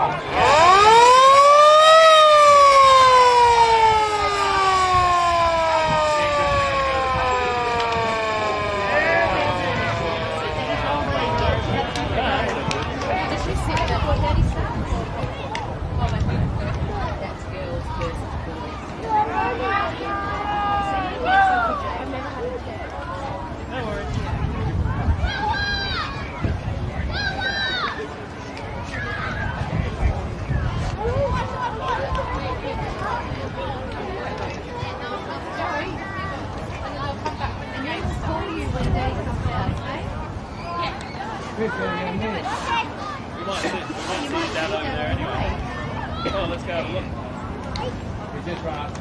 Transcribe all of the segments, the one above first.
You might see it down over there anyway. Oh, let's go have a look. We just right.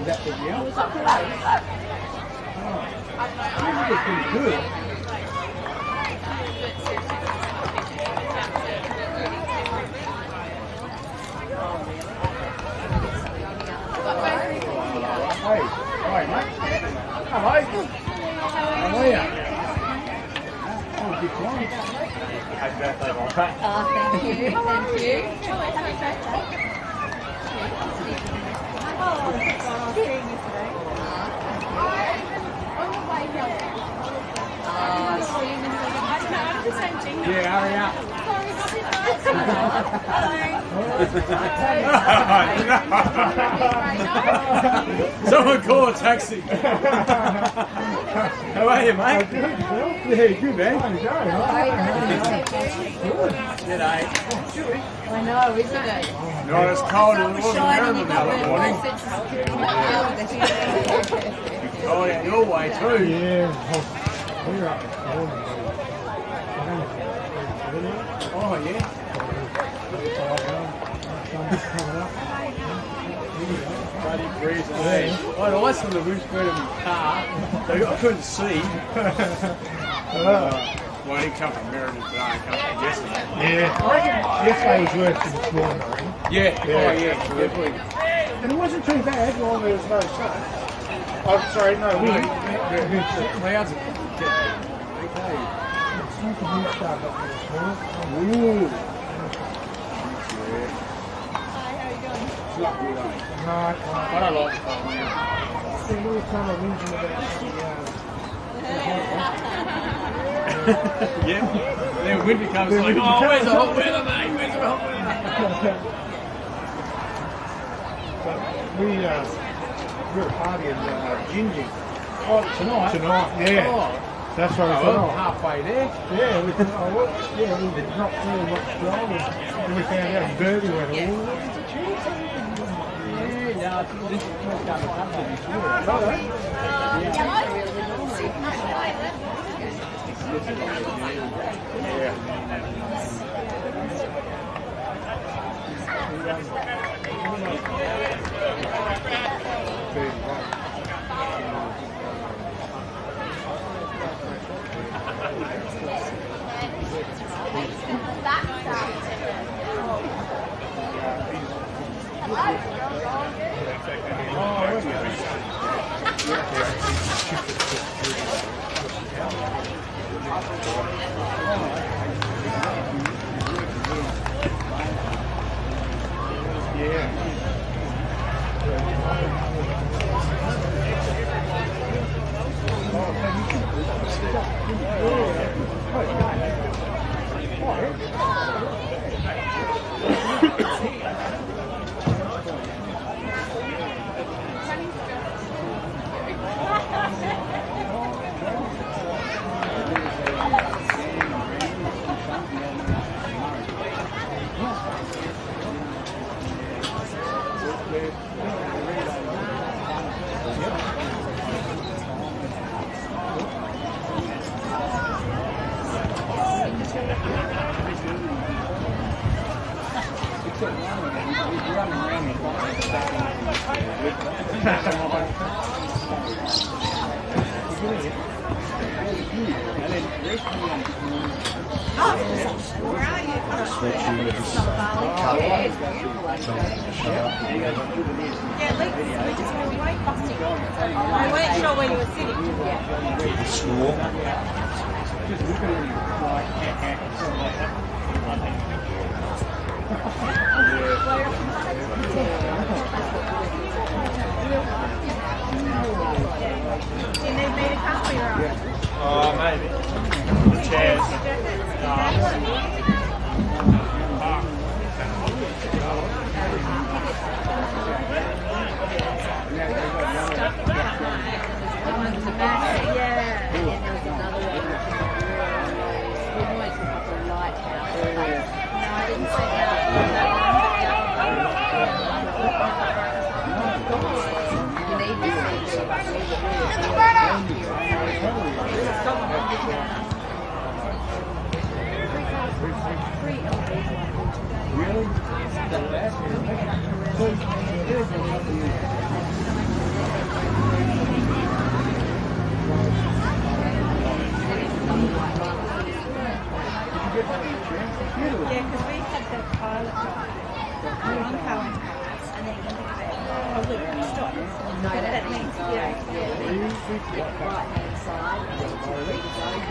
Is that the deal? This is pretty good. Hey, hi mate. Hello. How are you? Oh, good one. Happy birthday, Monica. Oh, thank you. Thank you. Happy birthday. Yeah, hurry up. Someone call a taxi. How are you, mate? Yeah, good man. G'day. I know, isn't it? Not as cold as it was in Melbourne the other morning. Oh, yeah, your way too. Yeah. We're up this morning. Oh, yeah. Bloody freezing. I had ice on the windscreen of my car, so I couldn't see. Well, I didn't come from Meriden today, I come from yesterday. Yeah. I reckon yesterday was worse than this morning, I think. Yeah, oh yeah, definitely. And it wasn't too bad while there was no sun. Oh, sorry, no wind. Clouds are Ooh. It's not good, eh? No, I don't like it cold now. it's a little time of whinging about Yeah. Then winter comes like, oh, where's the hot weather, mate? Where's the hot weather? But we're at a party in Ginger. Oh, tonight? Tonight, yeah. Oh. That's what I Oh, thought. halfway there. Yeah, we dropped really much snow and we found out Burby went all the way to Chance. Yeah, no, this is going to come this year. We weren't sure where you were sitting. School. You need me to come for your eyes. Oh, maybe. The chairs. That one's the best. Yeah. And then there was another one. We always look up a lighthouse. No, I didn't see that one. You need to see Really? That bad? Yeah, because we had the pilot on Cohen's house and then stop. No, that means, right-hand side, and then to read it over,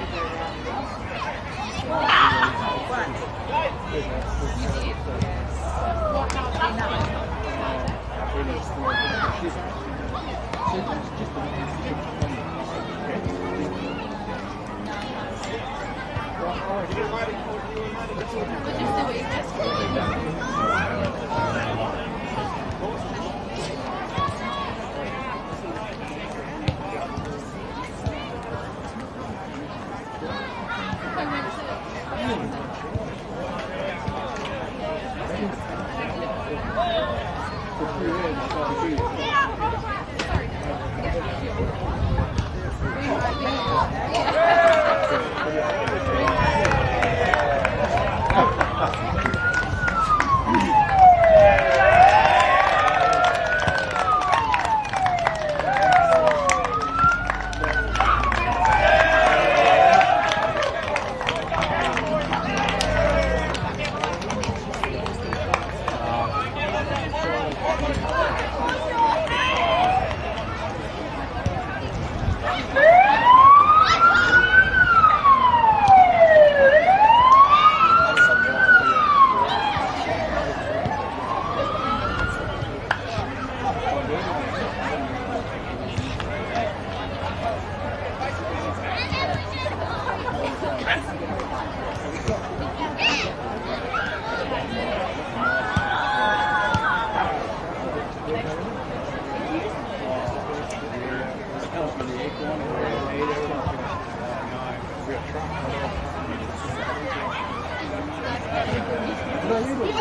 you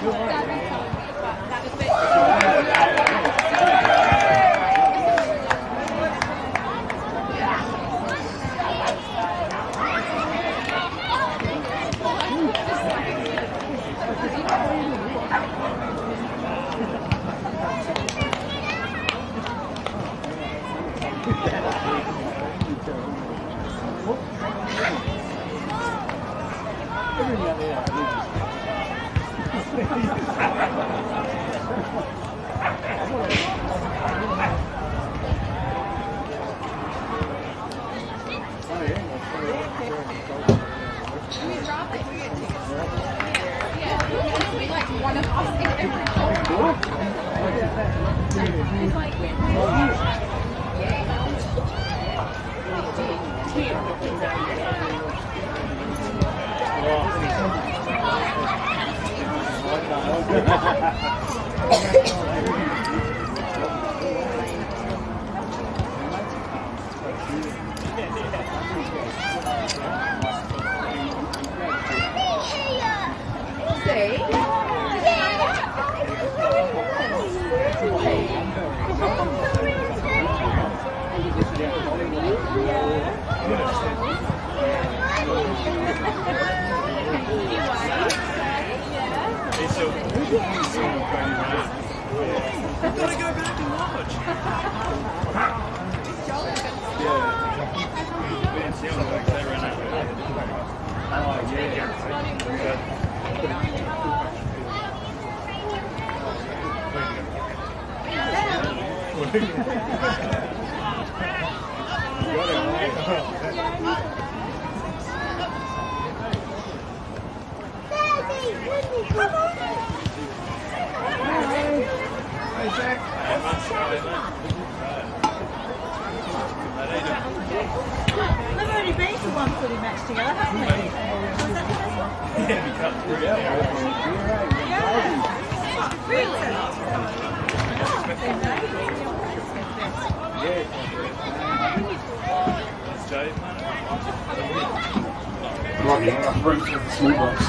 go around the So Gotta go back and watch. Hey, Zach. We've already been to one footy match together, haven't we? Was that the first one? Yeah, we cut through. Yeah. Really? Right, yeah, I'll bring the small box.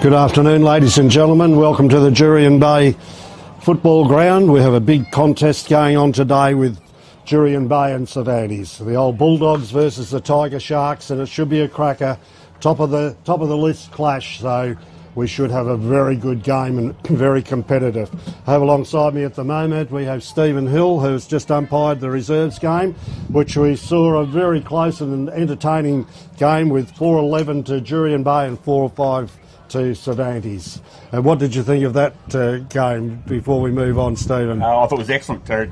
Good afternoon, ladies and gentlemen. Welcome to the Jurien Bay football ground. We have a big contest going on today with Jurien Bay and Cervantes. The old Bulldogs versus the Tiger Sharks, and it should be a cracker. Top of the list clash, so we should have a very good game and very competitive. I have alongside me at the moment, we have Stephen Hill, who's just umpired the reserves game, which we saw a very close and entertaining game with 4-11 to Jurien Bay and 4-5 to Cervantes. What did you think of that game before we move on, Stephen? I thought it was excellent, Terry.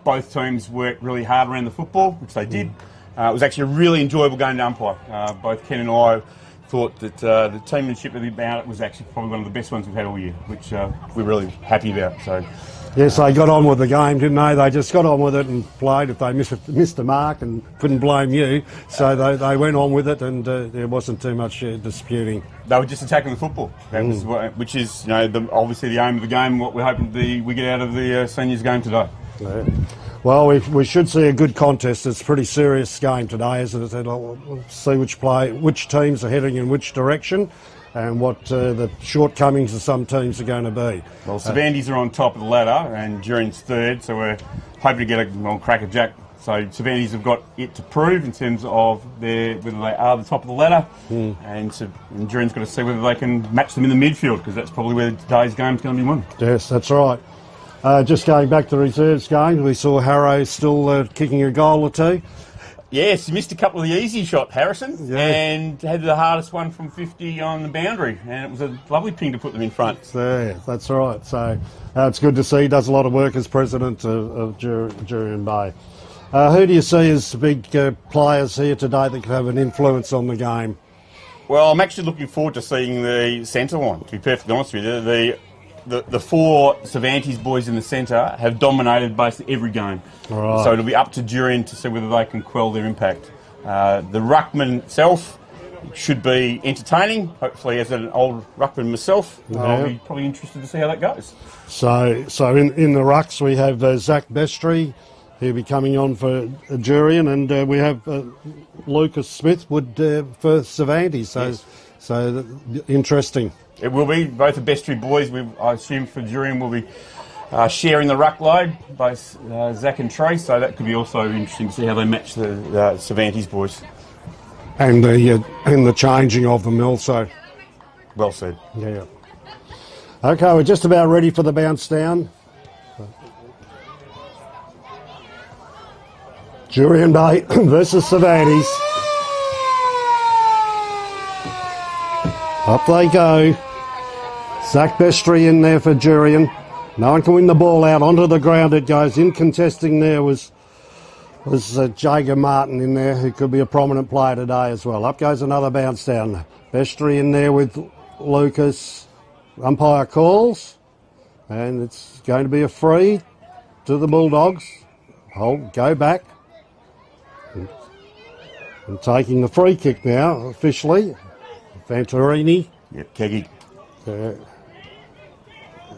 Both teams worked really hard around the football, which they did. It was actually a really enjoyable game to umpire. Both Ken and I thought that the teammanship about it was actually probably one of the best ones we've had all year, which we're really happy about. So, yes, they got on with the game, didn't they? They just got on with it and played. If they missed the mark, and couldn't blame you, so they went on with it, and there wasn't too much disputing. They were just attacking the football, that was which is, you know, obviously the aim of the game. What we're hoping we get out of the seniors game today. Yeah. Well, we should see a good contest. It's a pretty serious game today, isn't it? We'll see which teams are heading in which direction, and what the shortcomings of some teams are going to be. Well, Cervantes are on top of the ladder, and Jurien's third, so we're hoping to get a crack at Jack. So Cervantes have got it to prove in terms of whether they are the top of the ladder, and Jurien's got to see whether they can match them in the midfield, because that's probably where today's game's going to be won. Yes, that's right. Just going back to the reserves game, we saw Harrow still kicking a goal or two. Yes, he missed a couple of the easy shot, Harrison, and had the hardest one from 50 on the boundary, and it was a lovely ping to put them in front. Yeah, that's right. So it's good to see. He does a lot of work as president of Jurien Bay. Who do you see as big players here today that could have an influence on the game? Well, I'm actually looking forward to seeing the centre one, to be perfectly honest with you. The four Cervantes boys in the centre have dominated basically every game. Right. So it'll be up to Jurien to see whether they can quell their impact. The ruckman itself should be entertaining. Hopefully, as an old ruckman myself, I'll be probably interested to see how that goes. So in the rucks we have Zach Bestry. He'll be coming on for Jurien, and we have Lucas Smith for Cervantes. So interesting. It will be. Both the Bestry boys, I assume, for Jurien will be sharing the ruck load, both Zach and Trey, so that could be also interesting to see how they match the Cervantes boys. And the changing of them also. Well said. Yeah. Okay, we're just about ready for the bounce down. Jurien Bay versus Cervantes. Up they go. Zach Bestry in there for Jurien. No one can win the ball out. Onto the ground it goes. In contesting there was Jager Martin in there, who could be a prominent player today as well. Up goes another bounce down. Bestry in there with Lucas. Umpire calls, and it's going to be a free to the Bulldogs. Hold, go back. And taking the free kick now, officially. Fantorini. Yep, Keggy.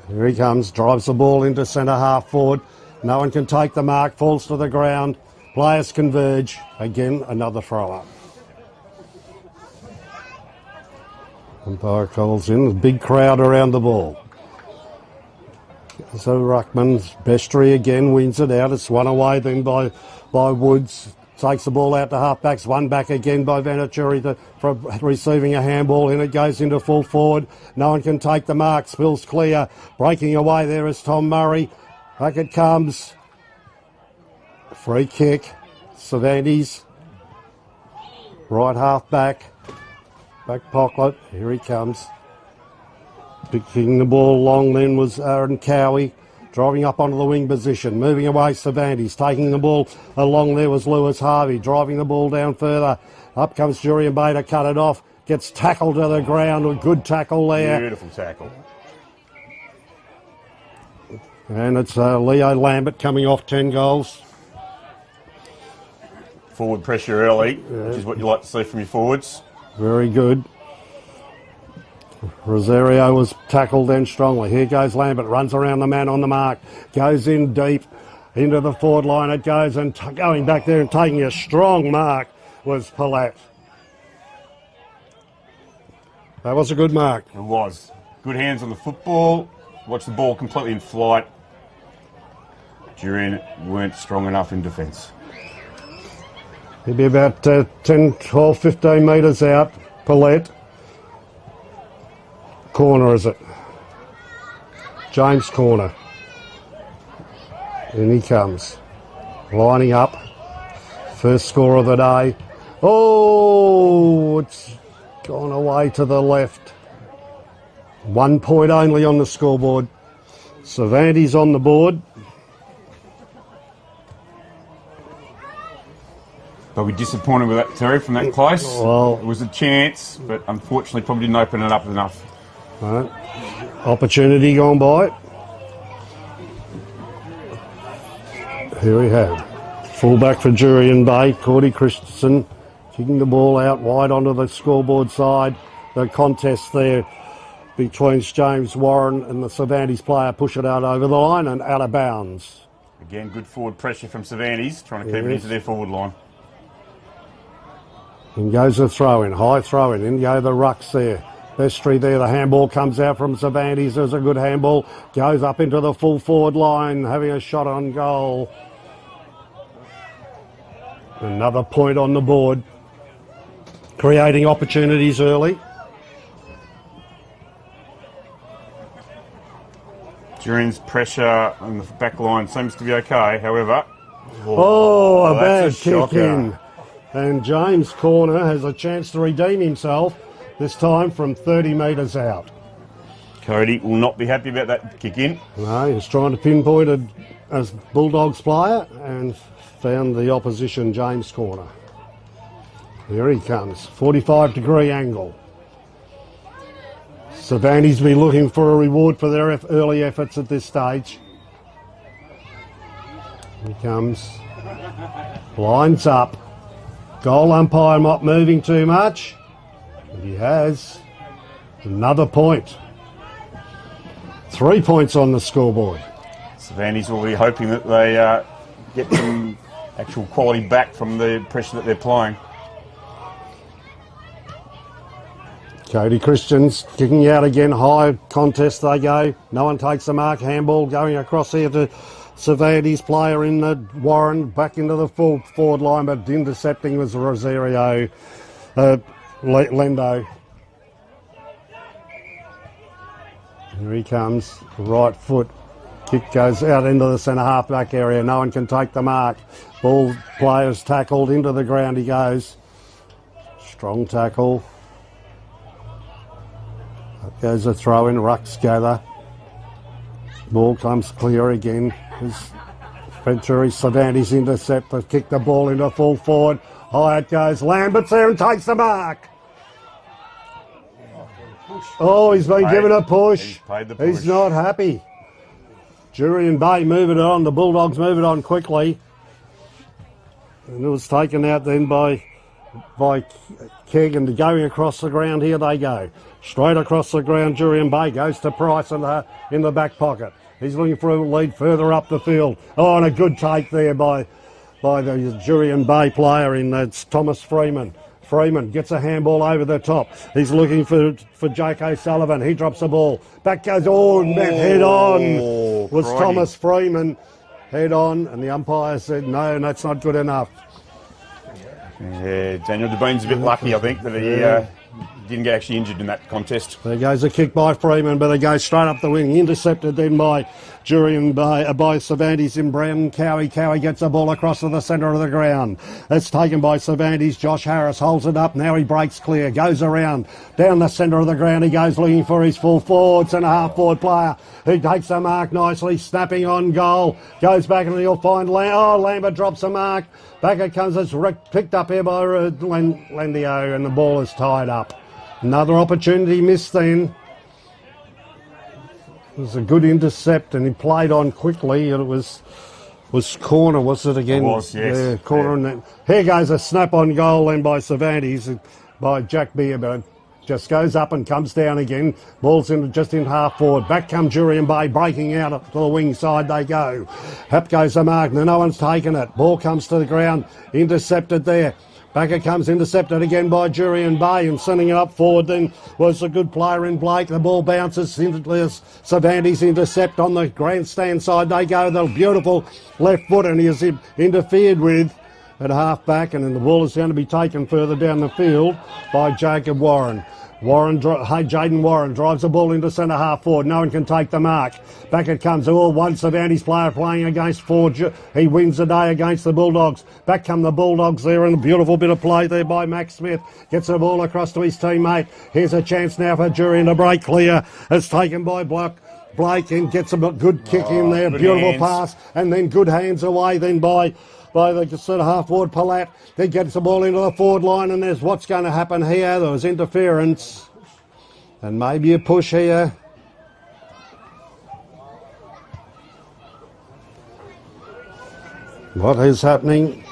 Here he comes, drives the ball into centre half forward. No one can take the mark, falls to the ground. Players converge. Again, another throw up. Umpire calls in, a big crowd around the ball. So Ruckman's Bestry again wins it out. It's one away then by Woods. Takes the ball out to half-backs. One back again by Vanaturi for receiving a handball. In it goes into full forward. No one can take the mark. Spills clear. Breaking away there is Tom Murray. Back it comes. Free kick. Cervantes. Right half-back. Back pocket. Here he comes. Picking the ball long then was Aaron Cowie. Driving up onto the wing position. Moving away Cervantes. Taking the ball along there was Lewis Harvey. Driving the ball down further. Up comes Jurien Bay to cut it off. Gets tackled to the ground. A good tackle there. Beautiful tackle. And it's Leo Lambert coming off 10 goals. Forward pressure early, which is what you like to see from your forwards. Very good. Rosario was tackled then strongly. Here goes Lambert, runs around the man on the mark, goes in deep into the forward line it goes, and going back there and taking a strong mark was Palat. That was a good mark. It was. Good hands on the football. Watch the ball completely in flight. Jurien weren't strong enough in defence. He'd be about 10, 12, 15 metres out. Palat. Corner, is it? James corner. In he comes. Lining up. First score of the day. Oh, it's gone away to the left. 1 point only on the scoreboard. Cervantes on the board. They'll be disappointed with that, Terry, from that close. Well, it was a chance, but unfortunately probably didn't open it up enough. Right. Opportunity gone by. Here we have fullback for Jurien Bay, Cordy Christensen, kicking the ball out wide onto the scoreboard side. The contest there between James Warren and the Cervantes player push it out over the line and out of bounds. Again, good forward pressure from Cervantes, trying to keep it into their forward line. In goes the throw-in, high throw-in, in go the rucks there. Bestry there, the handball comes out from Cervantes. There's a good handball, goes up into the full forward line, having a shot on goal. Another point on the board, creating opportunities early. Jurien's pressure on the back line seems to be okay, however. A bad kick shocker. in. And James Corner has a chance to redeem himself, this time from 30 metres out. Cody will not be happy about that kick in. No, he's trying to pinpoint it as Bulldogs player and found the opposition James Corner. Here he comes, 45-degree angle. Cervantes be looking for a reward for their early efforts at this stage. Here he comes, lines up. Goal umpire not moving too much. And he has another point. 3 points on the scoreboard. Cervantes will be hoping that they get some actual quality back from the pressure that they're applying. Cody Christians kicking out again. High contest they go. No one takes the mark. Handball going across here to Cervantes, player in the Warren, back into the full forward line, but intercepting was Rosario Lendo. Here he comes, right foot. Kick goes out into the centre half-back area. No one can take the mark. Ball players tackled into the ground he goes. Strong tackle. Up goes a throw in, rucks gather. Ball comes clear again. Venturi Cervantes intercept to kick the ball into full forward. High it goes. Lambert's there and takes the mark. Oh, he's been given a push. He's paid the push. He's not happy. Jurien Bay moving it on. The Bulldogs move it on quickly. And it was taken out then by Keg, and going across the ground. Here they go. Straight across the ground, Jurien Bay goes to Price in the back pocket. He's looking for a lead further up the field. Oh, and a good take there by the Jurien Bay player that's Thomas Freeman. Freeman gets a handball over the top. He's looking for Jake O'Sullivan. He drops the ball. Back goes, head on. Was crikey. Thomas Freeman. Head on, and the umpire said, no, that's not good enough. Yeah, Daniel DeBoon's a bit lucky, I think, that he didn't get actually injured in that contest. There goes a kick by Freeman, but it goes straight up the wing. Intercepted then by Jurien by Cervantes in Brown. Cowie gets the ball across to the centre of the ground. It's taken by Cervantes. Josh Harris holds it up. Now he breaks clear. Goes around. Down the centre of the ground he goes, looking for his full forwards and a half-forward player. He takes the mark nicely. Snapping on goal. Goes back and he'll find Lambert drops the mark. Back it comes. It's picked up here by Lendio, and the ball is tied up. Another opportunity missed then. It was a good intercept, and he played on quickly, and it was corner, was it again? It was, yes. Yeah, corner. Yeah. And then, here goes a snap-on goal then by Cervantes, by Jack Beer, but it just goes up and comes down again. Ball's just in half forward. Back come Jurien Bay, breaking out to the wing side they go. Up goes the mark, no one's taken it. Ball comes to the ground, intercepted there. Back it comes, intercepted again by Jurien Bay, and sending it up forward then was a good player in Blake. The ball bounces into Cervantes, intercept on the grandstand side. They go, the beautiful left foot, and he is interfered with at half back, and then the ball is going to be taken further down the field by Jacob Warren. Jaden Warren drives the ball into centre half forward. No one can take the mark. Back it comes. One Cervantes player playing against Ford. He wins the day against the Bulldogs. Back come the Bulldogs there, and a beautiful bit of play there by Max Smith. Gets the ball across to his teammate. Here's a chance now for Jurien to break clear. It's taken by Blake and gets a good kick in there. Beautiful pass, and then good hands away then by the sort of half-forward Palat. He gets the ball into the forward line, and there's what's going to happen here. There was interference and maybe a push here. What is happening?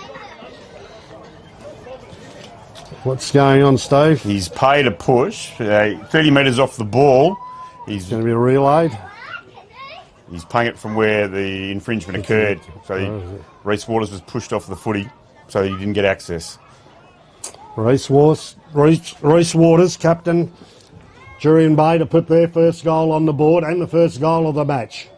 What's going on, Steve? He's paid a push, 30 metres off the ball. He's going to be relayed. He's paying it from where the infringement occurred. So Reece Waters was pushed off the footy, so he didn't get access. Reece Waters, captain Jurien Bay, to put their first goal on the board and the first goal of the match.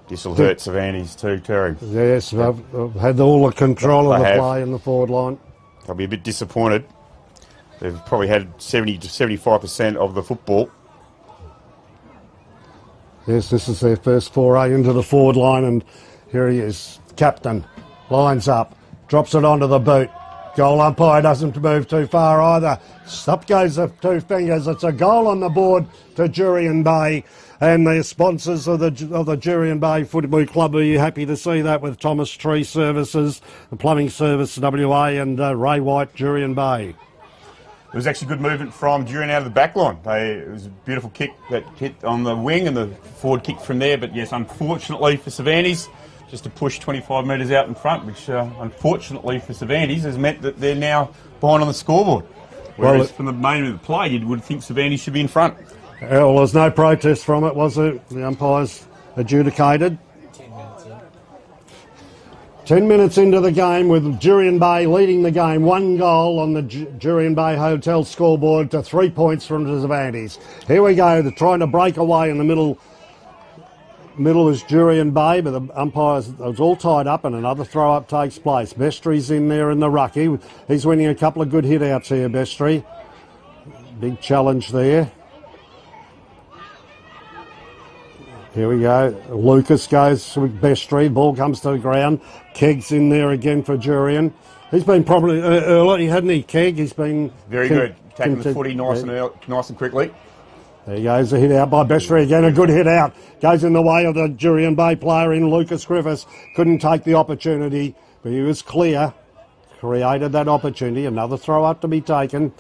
This will hurt Cervantes too, Terry. Yes, they've had all the control of the play in the forward line. They'll be a bit disappointed. They've probably had 70 to 75% of the football. Yes, this is their first foray into the forward line, and here he is, captain, lines up, drops it onto the boot. Goal umpire doesn't move too far either. Up goes the two fingers. It's a goal on the board to Jurien Bay, and the sponsors of the Jurien Bay Football Club. Are you happy to see that with Thomas Tree Services, the Plumbing Service WA, and Ray White, Jurien Bay? It was actually good movement from Jurien out of the back line. It was a beautiful kick that hit on the wing and the forward kick from there. But yes, unfortunately for Cervantes, just to push 25 metres out in front, which unfortunately for Cervantes has meant that they're now behind on the scoreboard. Whereas from the main of the play, you would think Cervantes should be in front. Well, there was no protest from it, was there? The umpires adjudicated. 10 minutes into the game with Jurien Bay leading the game. 1 goal on the Jurien Bay Hotel scoreboard to 3 points from Cervantes. Here we go. They're trying to break away in the middle. Middle is Jurien Bay, but the umpires, it was all tied up, and another throw-up takes place. Bestry's in there in the ruck. He's winning a couple of good hit-outs here, Bestry. Big challenge there. Here we go. Lucas goes with Bestry. Ball comes to the ground. Kegg's in there again for Jurien. He's been probably early, hadn't he, Keg? He's been very good, taking the footy nice and quickly. There goes a hit out by Bestry again, a good hit out. Goes in the way of the Jurien Bay player in Lucas Griffiths. Couldn't take the opportunity, but he was clear. Created that opportunity. Another throw up to be taken.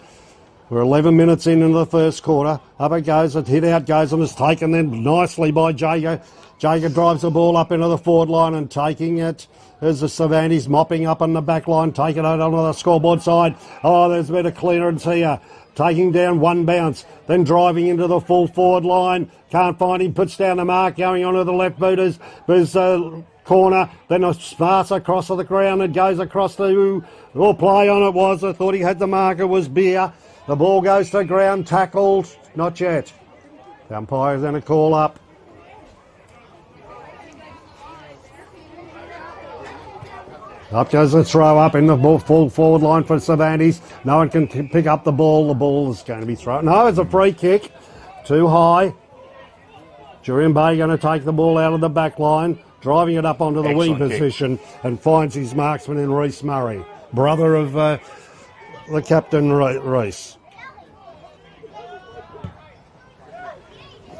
We're 11 minutes into the first quarter. Up it goes, a hit out goes and is taken then nicely by Jager. Jager drives the ball up into the forward line and taking it. There's the Cervantes mopping up on the back line, taking it onto the scoreboard side. Oh, there's a bit of clearance here. Taking down one bounce, then driving into the full forward line. Can't find him, puts down the mark, going onto the left booters. There's a corner, then a pass across to the ground and goes across the play on it was. I thought he had the mark, it was Beer. The ball goes to ground, tackled, not yet. The umpire's going to call up. Up goes the throw up in the full forward line for Cervantes. No one can pick up the ball. The ball is going to be thrown. No, it's a free kick. Too high. Jurien Bay going to take the ball out of the back line, driving it up onto the wing position and finds his marksman in Reece Murray, brother of the captain Reece.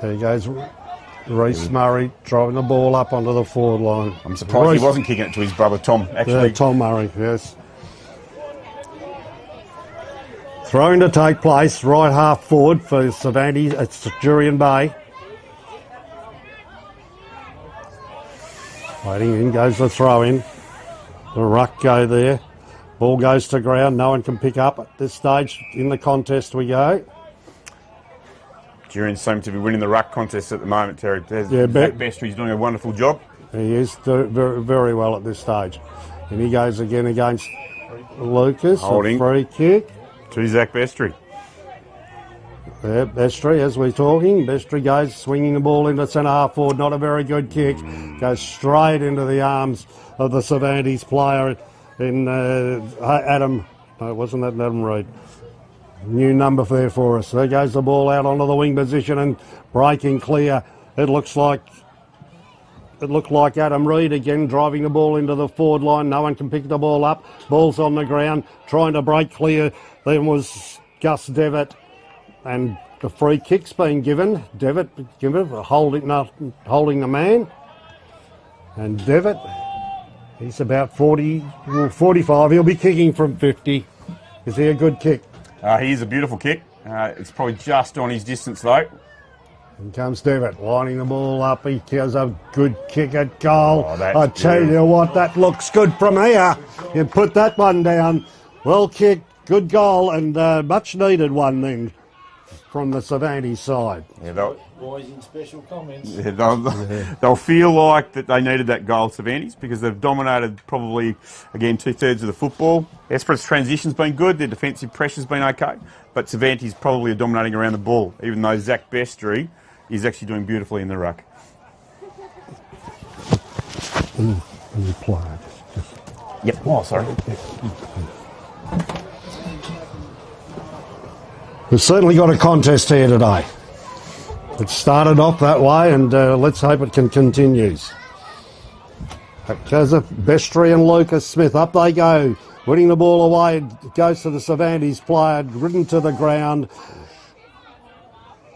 There he goes. Reece Murray driving the ball up onto the forward line. I'm surprised he wasn't kicking it to his brother Tom, actually. Yeah, Tom Murray, yes. Throwing to take place, right half forward for Cervantes. It's Jurien Bay. Waiting in goes the throw in. The ruck go there. Ball goes to ground. No one can pick up at this stage. In the contest we go. Jurien seems to be winning the ruck contest at the moment, Terry. Yeah, Bestry's doing a wonderful job. He is very, very well at this stage. And he goes again against Lucas. Holding. A free kick. To Zach Bestry. Yeah, Bestry, as we're talking. Bestry goes swinging the ball into centre half forward. Not a very good kick. Goes straight into the arms of the Cervantes player in Adam. No, it wasn't that Adam Reid. New number there for us. There goes the ball out onto the wing position and breaking clear. It looked like Adam Reid again driving the ball into the forward line. No one can pick the ball up. Ball's on the ground, trying to break clear. Then was Gus Devitt, and the free kick's been given. Devitt holding the man, and Devitt, he's about 45. He'll be kicking from 50. Is he a good kick? He is a beautiful kick. It's probably just on his distance though. And comes Devitt, lining the ball up. He gives a good kick at goal. Oh, I tell you what, that looks good from here. You put that one down. Well kicked, good goal, and much needed one then from the Cervantes side. Yeah, Boys in special comments. Yeah, they'll feel like that they needed that goal, Cervantes, because they've dominated probably, again, 2/3 of the football. Esperance transition's been good, their defensive pressure's been okay, but Cervantes probably are dominating around the ball, even though Zach Bestry is actually doing beautifully in the ruck. Yep. Oh, sorry. We've certainly got a contest here today. It started off that way, and let's hope it continues. Joseph Bestry and Lucas Smith, up they go. Winning the ball away, it goes to the Cervantes player, ridden to the ground.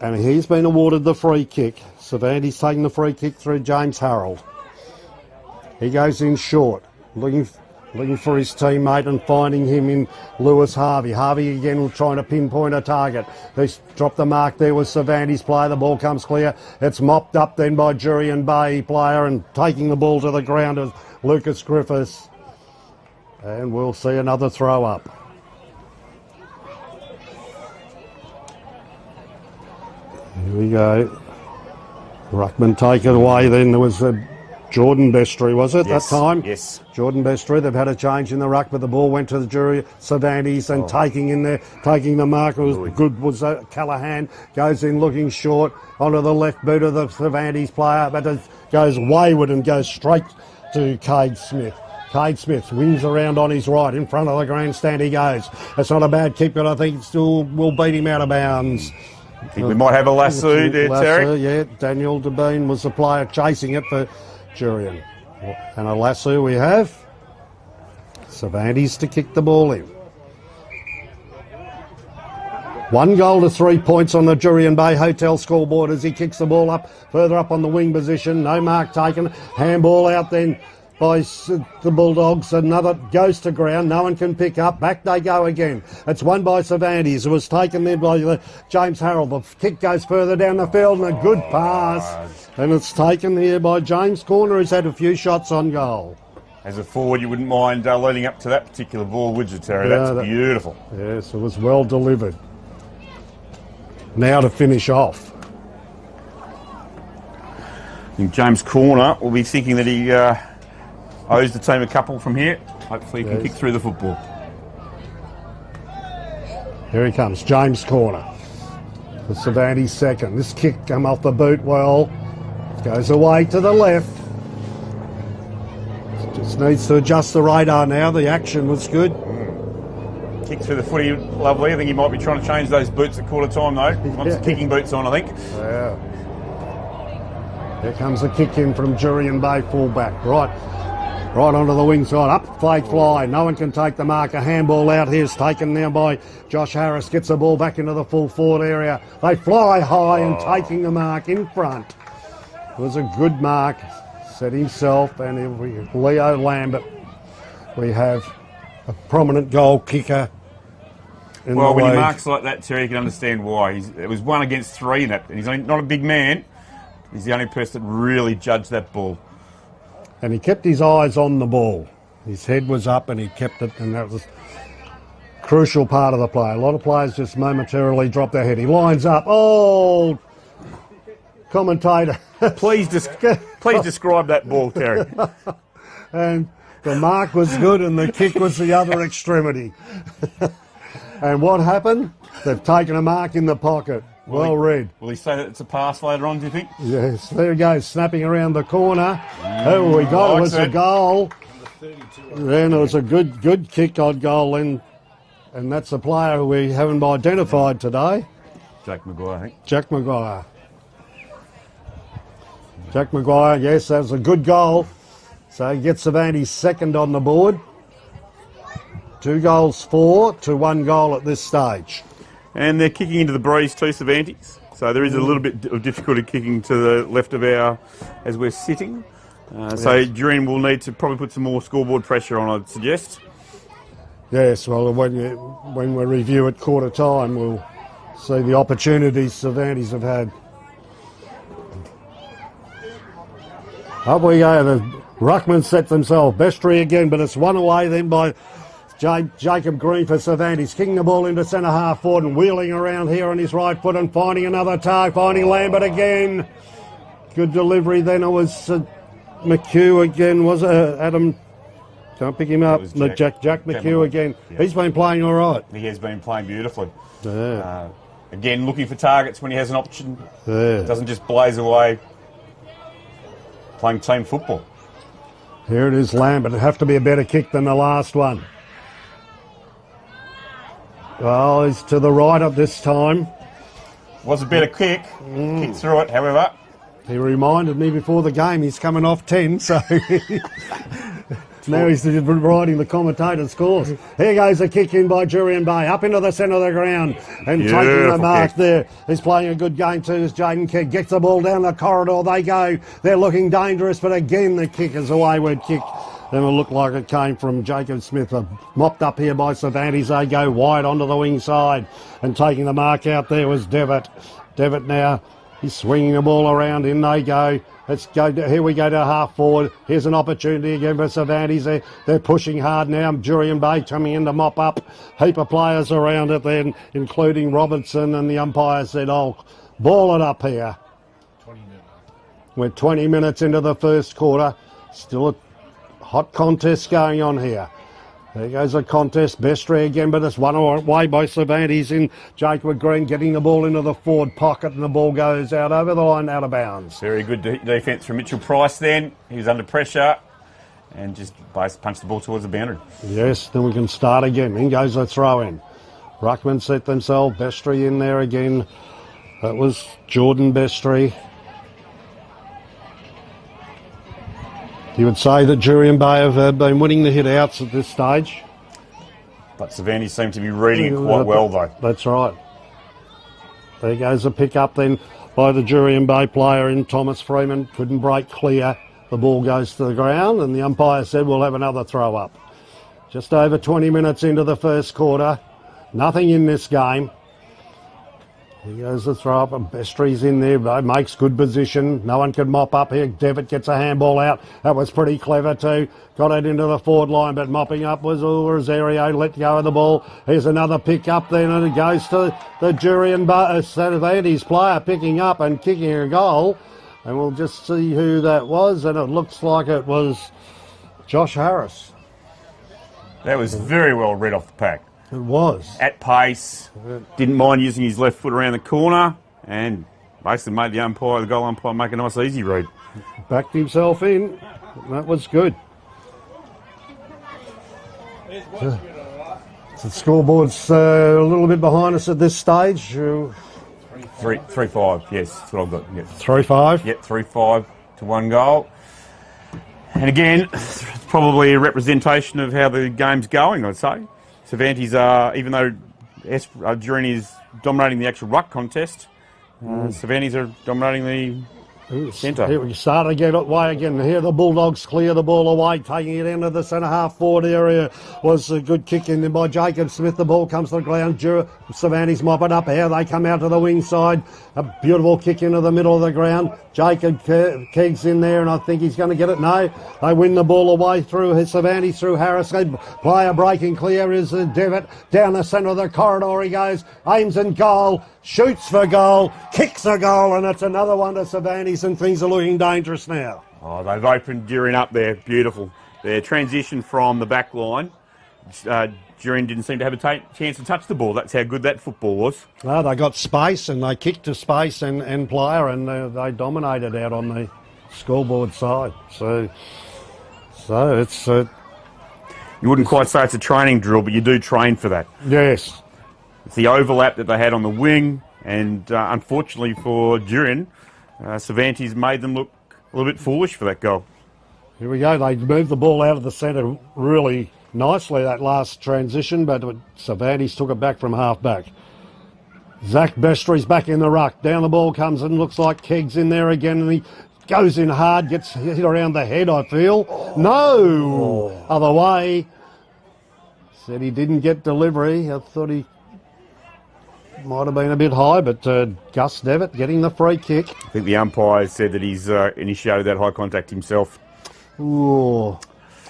And he's been awarded the free kick. Cervantes taking the free kick through James Harold. He goes in short, looking for his teammate and finding him in Lewis Harvey. Harvey again trying to pinpoint a target. They drop the mark there with Cervantes player. The ball comes clear. It's mopped up then by Jurien Bay player and taking the ball to the ground of Lucas Griffiths. And we'll see another throw up. Here we go. Ruckman take it away then. There was Jordan Bestry, was it, yes, that time? Yes. Jordan Bestry, they've had a change in the ruck, but the ball went to the jury, Cervantes, and taking the mark, it was good, was Callahan, goes in looking short, onto the left boot of the Cervantes player, but it goes wayward and goes straight to Cade Smith. Cade Smith wings around on his right, in front of the grandstand he goes. It's not a bad kick, but I think still will beat him out of bounds. I think we might have a lasso there, Terry. Yeah, Daniel Devine was the player chasing it for Jurien. And a lasso we have. Cervantes to kick the ball in. 1 goal to 3 points on the Jurien Bay Hotel scoreboard as he kicks the ball up, further up on the wing position. No mark taken. Handball out then by the Bulldogs. Another goes to ground. No one can pick up. Back they go again. It's won by Cervantes. It was taken there by James Harrell. The kick goes further down the field and a good pass. And it's taken here by James Corner, who's had a few shots on goal. As a forward, you wouldn't mind leading up to that particular ball, would you, Terry? That's beautiful. Yes, it was well delivered. Now to finish off. I think James Corner will be thinking that he owes the team a couple from here. Hopefully he can kick through the football. Here he comes, James Corner. The Cervantes second. This kick come off the boot well. Goes away to the left. Just needs to adjust the radar now. The action was good. Kick through the footy, lovely. I think he might be trying to change those boots at quarter time though. He wants the kicking boots on, I think. Yeah. Here comes the kick in from Jurien Bay fullback. Right onto the wing side. Up, flag fly. No one can take the mark. A handball out here is taken now by Josh Harris. Gets the ball back into the full forward area. They fly high and taking the mark in front. It was a good mark. Set himself and Leo Lambert. We have a prominent goal kicker. Well, when he marks like that, Terry, you can understand why. It was 1 against 3 in that, and he's not a big man. He's the only person that really judged that ball. And he kept his eyes on the ball. His head was up and he kept it, and that was a crucial part of the play. A lot of players just momentarily drop their head. He lines up. Oh, commentator. Please describe that ball, Terry. And the mark was good and the kick was the other extremity. And what happened? They've taken a mark in the pocket. Well read. Will he say that it's a pass later on, do you think? Yes, there he goes, snapping around the corner. Oh, we got it. It was a goal. Then it was a good kick on goal, and that's the player who we haven't identified today. Jack Maguire, I think. Jack Maguire. Jack Maguire, yes, that was a good goal. So he gets Cervantes second on the board. 2 goals for to 1 goal at this stage. And they're kicking into the breeze too, Cervantes. So there is a little bit of difficulty kicking to the left of as we're sitting. So Jurien will need to probably put some more scoreboard pressure on, I'd suggest. Yes, well, when we review at quarter time, we'll see the opportunities Cervantes have had. Up we go. The Ruckman set themselves. Bestry again, but it's won away then by Jacob Green for Cervantes. Kicking the ball into centre half forward and wheeling around here on his right foot and finding another target. Finding Lambert again. Good delivery then. It was McHugh again. Was it Adam? Can't pick him up. Jack McHugh again. Yep. He's been playing all right. He has been playing beautifully. Yeah. Again, looking for targets when he has an option. Yeah. Doesn't just blaze away. Playing team football. Here it is, Lambert. It'd have to be a better kick than the last one. Well, he's to the right of this time. Was a better kick. Kicked through it, however. He reminded me before the game he's coming off 10, so now he's riding the commentator's course. Here goes a kick in by Jurien Bay, up into the centre of the ground and taking the mark there. He's playing a good game too as Jaden Kidd gets the ball down the corridor. They go. They're looking dangerous, but again the kick is a wayward kick. Then it looked like it came from Jacob Smith. Mopped up here by Cervantes. They go wide onto the wing side. And taking the mark out there was Devitt. Devitt now, he's swinging the ball around. In they go. Let's go. Here we go to half forward. Here's an opportunity again for Cervantes. They're pushing hard now. Jurien Bay coming in to mop up. Heap of players around it then, including Robertson, and the umpire said, oh, ball it up here. 20 minutes. We're 20 minutes into the first quarter. Still a hot contest going on here. There goes a contest. Bestry again, but it's won away by Cervantes in Jacob Green, getting the ball into the forward pocket, and the ball goes out over the line, out of bounds. Very good defence from Mitchell Price then. He was under pressure and just punched the ball towards the boundary. Yes, then we can start again. In goes the throw in. Ruckman set themselves. Bestry in there again. That was Jordan Bestry. You would say that Jurien Bay have been winning the hit-outs at this stage. But Cervantes seem to be reading it quite well, though. That's right. There goes a pick up then by the Jurien Bay player in Thomas Freeman. Couldn't break clear. The ball goes to the ground and the umpire said we'll have another throw up. Just over 20 minutes into the first quarter. Nothing in this game. Here goes the throw up, and Bestry's in there, but makes good position. No one can mop up here. Devitt gets a handball out. That was pretty clever too. Got it into the forward line, but mopping up was Rosario. Let go of the ball. Here's another pick up then, and it goes to the Jurien Cervantes player picking up and kicking a goal. And we'll just see who that was, and it looks like it was Josh Harris. That was very well read off the pack. It was. At pace, didn't mind using his left foot around the corner, and basically made the goal umpire, make a nice easy read. Backed himself in. That was good. The scoreboard's a little bit behind us at this stage. 3-5, yes, that's what I've got. Yep. 3-5? Yep, 3-5 to 1 goal. And again, it's probably a representation of how the game's going, I'd say. Cervantes are, even though Jurien is dominating the actual ruck contest, Cervantes are dominating the centre. Here we start to get away again. Here the Bulldogs clear the ball away, taking it into the centre half forward area. Was a good kick in there by Jacob Smith. The ball comes to the ground. Cervantes mop it up. Here they come out to the wing side. A beautiful kick into the middle of the ground. Jacob Kegg's in there, and I think he's going to get it. No, they win the ball away through Cervantes, through Harris. Player breaking clear is Devitt. Down the centre of the corridor he goes. Aims and goal. Shoots for goal. Kicks a goal, and it's another one to Cervantes, and things are looking dangerous now. Oh, they've opened Jurien up there. Beautiful. Their transition from the back line. Jurien didn't seem to have a chance to touch the ball. That's how good that football was. Well, they got space and they kicked to space and player, and they dominated out on the scoreboard side. So it's... you wouldn't quite say it's a training drill, but you do train for that. Yes. It's the overlap that they had on the wing, and unfortunately for Jurien, Cervantes made them look a little bit foolish for that goal. Here we go. They moved the ball out of the centre really nicely, that last transition, but Cervantes took it back from half back. Zach Bestry's back in the ruck. Down the ball comes and looks like Kegg's in there again, and he goes in hard, gets hit around the head, I feel. No! Other way. Said he didn't get delivery. I thought he might have been a bit high, but Gus Devitt getting the free kick. I think the umpire said that he's initiated that high contact himself. Ooh.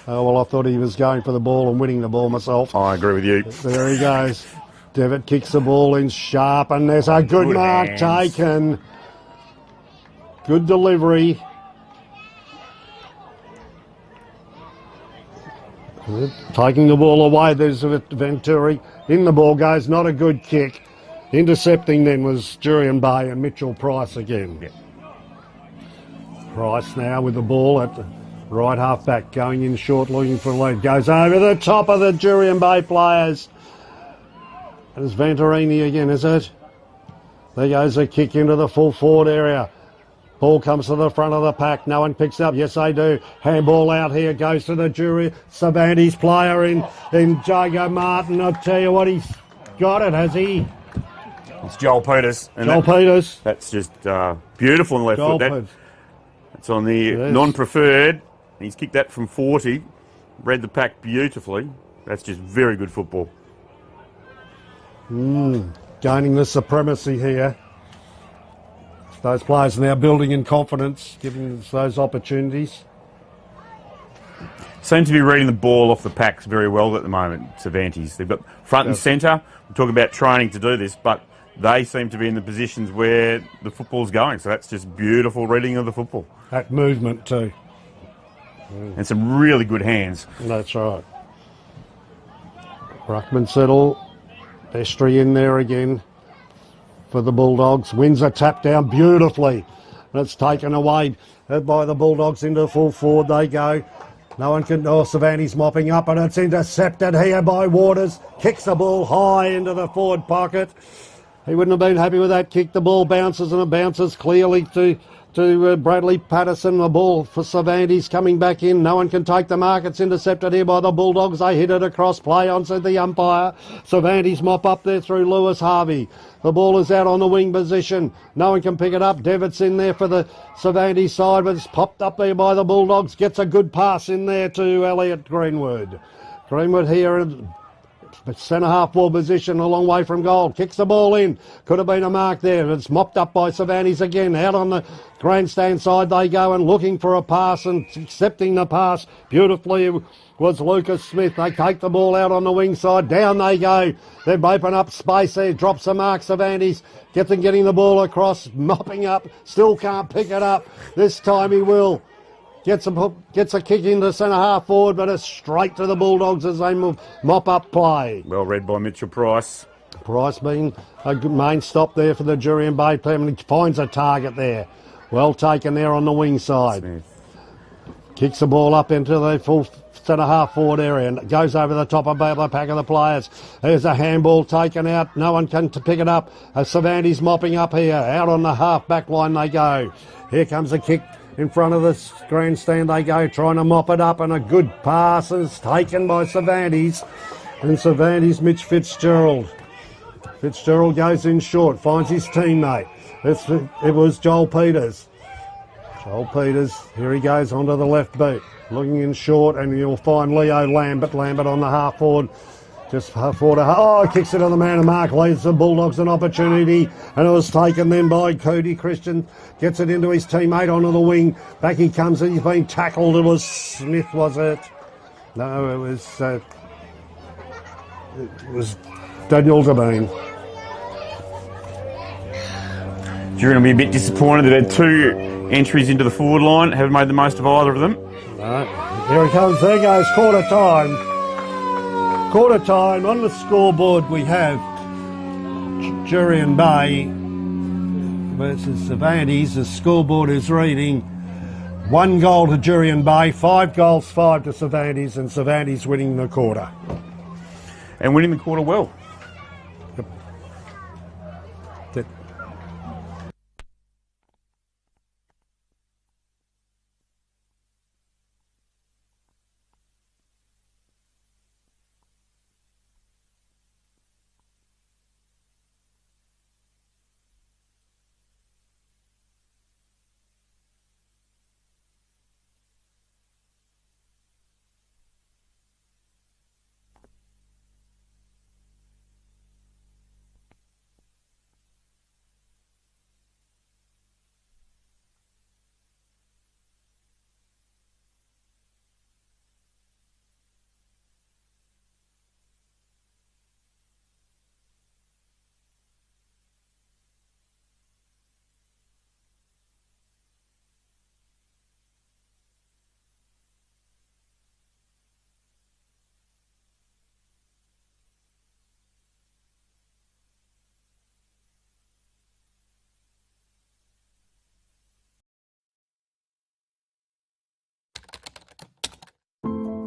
Oh, well, I thought he was going for the ball and winning the ball myself. I agree with you. There he goes. Devitt kicks the ball in sharp, and there's a good mark hands. taken. Good delivery. Taking the ball away, there's Venturi. In the ball goes, not a good kick. Intercepting then was Jurien Bay and Mitchell Price again. Yep. Price now with the ball at the right half back, going in short, looking for a lead. Goes over the top of the Jurien Bay players. And it's Venturini again, is it? There goes a kick into the full forward area. Ball comes to the front of the pack. No one picks it up. Yes, they do. Handball out here. Goes to the Cervantes player in Jago Martin. I'll tell you what, he's got it, has he? It's Joel Peters. And Peters. That's just beautiful on the left foot. That's on the non-preferred. He's kicked that from 40. Read the pack beautifully. That's just very good football. Gaining the supremacy here. Those players are now building in confidence, giving those opportunities. Seem to be reading the ball off the packs very well at the moment, Cervantes. They've got front and centre. We talk about training to do this, but they seem to be in the positions where the football's going. So that's just beautiful reading of the football. That movement too. And some really good hands. That's right. Ruckman settle. Bestry in there again for the Bulldogs. Wins a tap down beautifully. And it's taken away by the Bulldogs into full forward. They go. No one can... Oh, Cervantes mopping up, and it's intercepted here by Waters. Kicks the ball high into the forward pocket. He wouldn't have been happy with that kick. The ball bounces, and it bounces clearly to to Bradley Patterson. The ball for Cervantes coming back in. No one can take the mark. It's intercepted here by the Bulldogs. They hit it across play onto the umpire. Cervantes mop up there through Lewis Harvey. The ball is out on the wing position. No one can pick it up. Devitt's in there for the Cervantes side, but it's popped up there by the Bulldogs. Gets a good pass in there to Elliot Greenwood. Greenwood here in centre half ball position, a long way from goal. Kicks the ball in. Could have been a mark there. It's mopped up by Cervantes again. Out on the grandstand side they go and looking for a pass and accepting the pass beautifully was Lucas Smith. They take the ball out on the wing side. Down they go. They've opened up space there. Drops the mark. Cervantes getting the ball across. Mopping up. Still can't pick it up. This time he will. Gets a kick into centre half forward, but it's straight to the Bulldogs as they mop up play. Well read by Mitchell Price. Price being a good main stop there for the Jurien Bay player, and he finds a target there. Well taken there on the wing side. Smith. Kicks the ball up into the full centre half forward area and goes over the top of the pack of the players. There's a handball taken out. No one can pick it up. Cervantes mopping up here. Out on the half back line they go. Here comes a kick. In front of the grandstand they go, trying to mop it up, and a good pass is taken by Cervantes. And Cervantes, Mitch Fitzgerald. Fitzgerald goes in short, finds his teammate. It was Joel Peters. Joel Peters, here he goes onto the left boot. Looking in short, and you'll find Leo Lambert. Lambert on the half forward. Just half forward. Oh, kicks it on the man of mark. Leaves the Bulldogs an opportunity. And it was taken then by Cody Christian. Gets it into his teammate onto the wing. Back he comes. He's been tackled. It was Smith, was it? No, it was Daniel Zabine. You're going to be a bit disappointed that had 2 entries into the forward line. Haven't made the most of either of them. No. Here he comes. There goes quarter time. Quarter time. On the scoreboard we have Jurien Bay versus Cervantes. The scoreboard is reading 1 goal to Jurien Bay, 5 goals, 5 to Cervantes, and Cervantes winning the quarter. And winning the quarter well.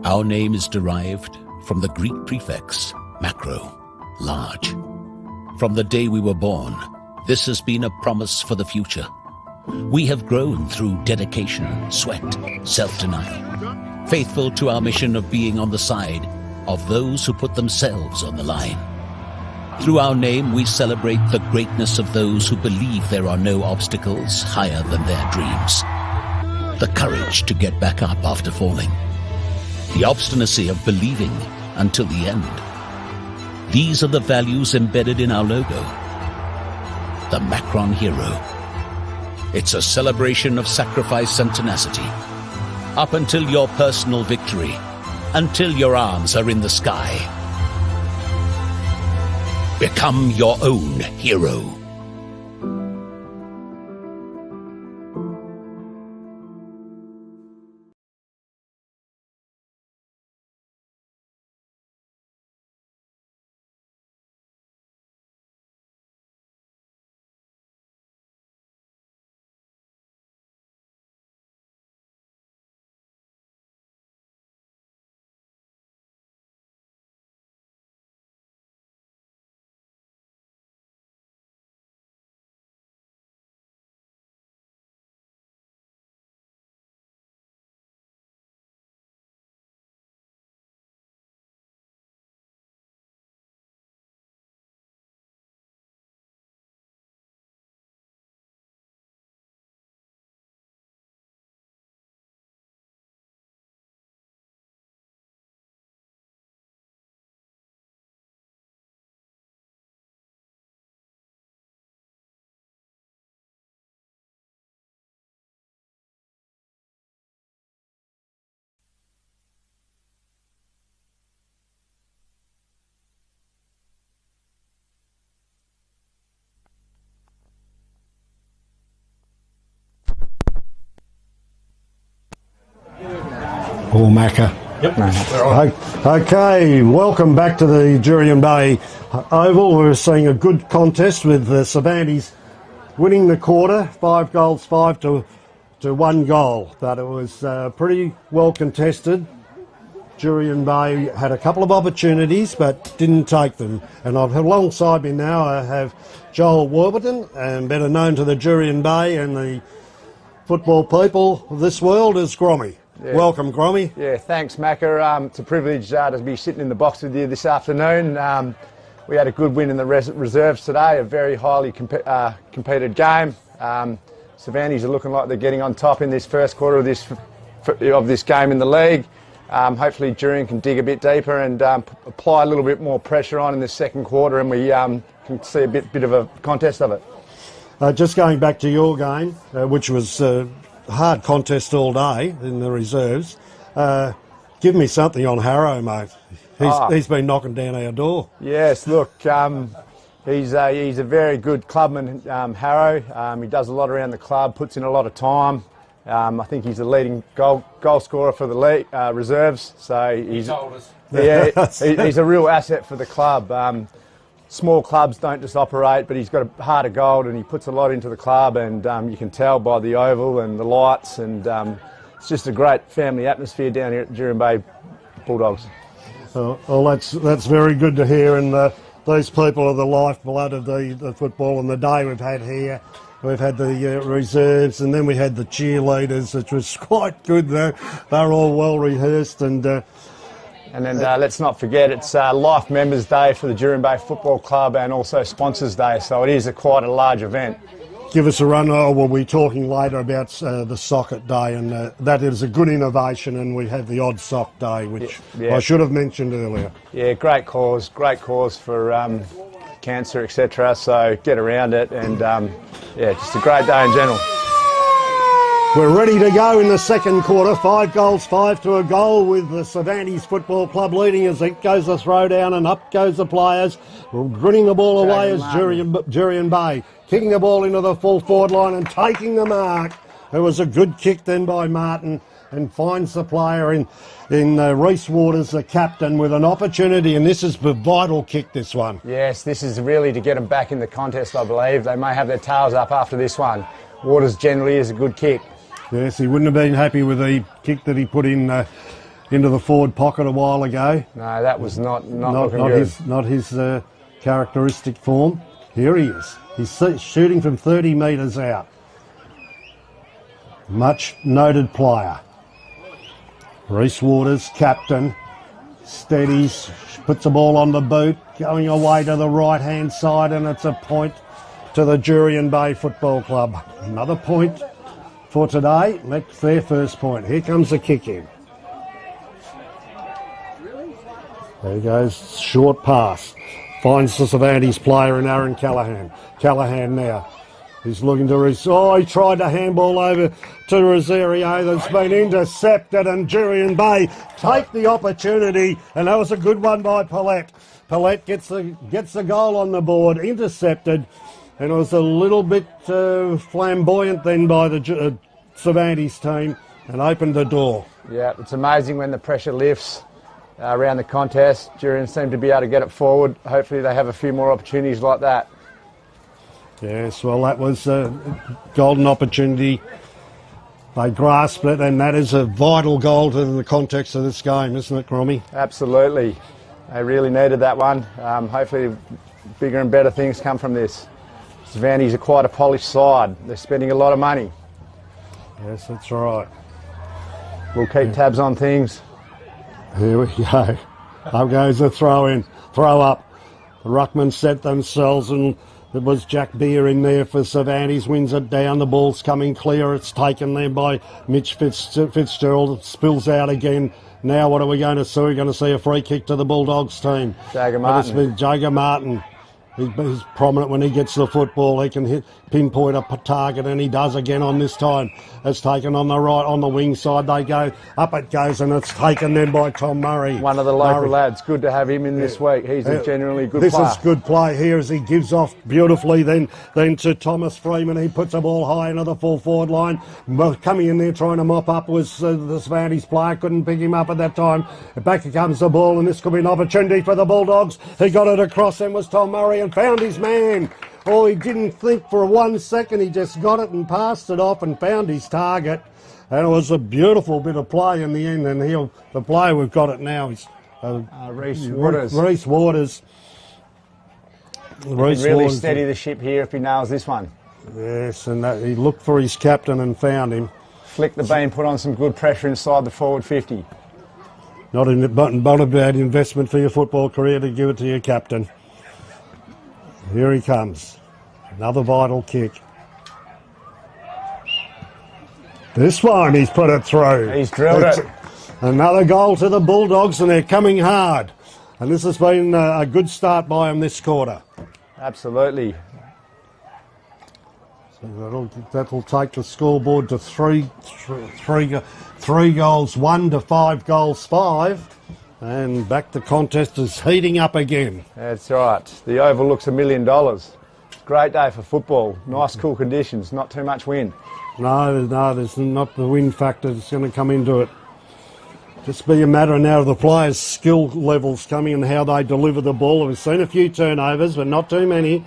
Our name is derived from the Greek prefix, macro, large. From the day we were born, this has been a promise for the future. We have grown through dedication, sweat, self-denial, faithful to our mission of being on the side of those who put themselves on the line. Through our name, we celebrate the greatness of those who believe there are no obstacles higher than their dreams. The courage to get back up after falling. The obstinacy of believing until the end. These are the values embedded in our logo. The Macron Hero. It's a celebration of sacrifice and tenacity. Up until your personal victory. Until your arms are in the sky. Become your own hero. Or Macca. Yep. Okay, welcome back to the Jurien Bay Oval. We're seeing a good contest with Cervantes winning the quarter, 5 goals, 5 to 1 goal. But it was pretty well contested. Jurien Bay had a couple of opportunities but didn't take them. And alongside me now I have Joel Warburton, and better known to the Jurien Bay and the football people of this world as Grommy. Yeah. Welcome, Grommy. Yeah, thanks, Macca. It's a privilege to be sitting in the box with you this afternoon. We had a good win in the reserves today, a very highly competed game. Cervantes are looking like they're getting on top in this first quarter of this game in the league. Hopefully Jurien can dig a bit deeper and apply a little bit more pressure on in the second quarter, and we can see a bit of a contest of it. Just going back to your game, which was a hard contest all day in the reserves, give me something on Harrow, mate. He's been knocking down our door. Yes, look, he's a very good clubman, Harrow. He does a lot around the club, puts in a lot of time. I think he's the leading goal scorer for the league, reserves. So he's a real asset for the club. Small clubs don't just operate, but he's got a heart of gold and he puts a lot into the club, and you can tell by the oval and the lights, and it's just a great family atmosphere down here at Jurien Bay Bulldogs. Well, that's very good to hear, and these people are the lifeblood of the football. And the day we've had here, we've had the reserves, and then we had the cheerleaders, which was quite good. They're all well rehearsed, and then let's not forget, it's Life Members Day for the Jurien Bay Football Club, and also Sponsors Day, so it is quite a large event. Give us a run. We'll be talking later about the Socket Day, and that is a good innovation, and we have the Odd Sock Day, which I should have mentioned earlier. Yeah, great cause for cancer, etc. So get around it, and just a great day in general. We're ready to go in the second quarter. 5 goals, 5 to a goal, with the Cervantes Football Club leading as it goes the throw down, and up goes the players. Grinning the ball away as Jurien Bay, kicking the ball into the full forward line and taking the mark. It was a good kick then by Martin, and finds the player in Reece Waters, the captain, with an opportunity, and this is the vital kick, this one. Yes, this is really to get them back in the contest, I believe. They may have their tails up after this one. Waters generally is a good kick. Yes, he wouldn't have been happy with the kick that he put in into the forward pocket a while ago. No, that was not looking good. Not his characteristic form. Here he is. He's shooting from 30 metres out. Much noted player. Reece Waters, captain, steadies, puts the ball on the boot, going away to the right-hand side, and it's a point to the Jurien Bay Football Club. Another point for today. That's their first point. Here comes the kick in. There he goes, short pass. Finds the Cervantes player in Aaron Callaghan. Callaghan now. He's looking to he tried to handball over to Rosario. That's been intercepted, and Jurien Bay take the opportunity, and that was a good one by Paulette. Paulette gets the goal on the board, intercepted, and it was a little bit flamboyant then by the Cervantes team, and opened the door. Yeah, it's amazing when the pressure lifts around the contest. Jurien seem to be able to get it forward. Hopefully they have a few more opportunities like that. Yes, well, that was a golden opportunity. They grasped it, and that is a vital goal to the context of this game, isn't it, Grommy? Absolutely. They really needed that one. Hopefully bigger and better things come from this. Cervantes are quite a polished side. They're spending a lot of money. Yes, that's right. We'll keep tabs on things. Here we go. Up goes the throw in. Throw up. The ruckman set themselves, and there was Jack Beer in there for Cervantes. Wins it down. The ball's coming clear. It's taken there by Mitch Fitzgerald. It spills out again. Now what are we going to see? We're going to see a free kick to the Bulldogs team. Jagger Martin. Jagger Martin. He's prominent when he gets the football. He can pinpoint a target, and he does again on this time. It's taken on the right, on the wing side. They go, up it goes, and it's taken then by Tom Murray. One of the local lads. Good to have him in this week. He's a genuinely good player. This is good play here as he gives off beautifully then to Thomas Freeman. He puts the ball high into the full forward line. Coming in there trying to mop up was the Cervantes player. Couldn't pick him up at that time. Back comes the ball, and this could be an opportunity for the Bulldogs. He got it across, and was Tom Murray, and found his man. Oh, he didn't think for 1 second. He just got it and passed it off and found his target. And it was a beautiful bit of play in the end. And the player we've got it now is Reece Waters. Reece Waters. He can really steady the ship here if he nails this one. Yes, and he looked for his captain and found him. Flick the beam, put on some good pressure inside the forward 50. Not a bad investment for your football career to give it to your captain. Here he comes. Another vital kick. This one he's put it through. He's drilled it. Another goal to the Bulldogs, and they're coming hard. And this has been a good start by them this quarter. Absolutely. So that'll take the scoreboard to three goals 1 to 5 goals 5. And back the contest is heating up again. That's right. The Oval looks $1 million. Great day for football. Nice cool conditions, not too much wind. No, there's not the wind factor that's going to come into it. Just be a matter now of the players' skill levels coming and how they deliver the ball. We've seen a few turnovers, but not too many.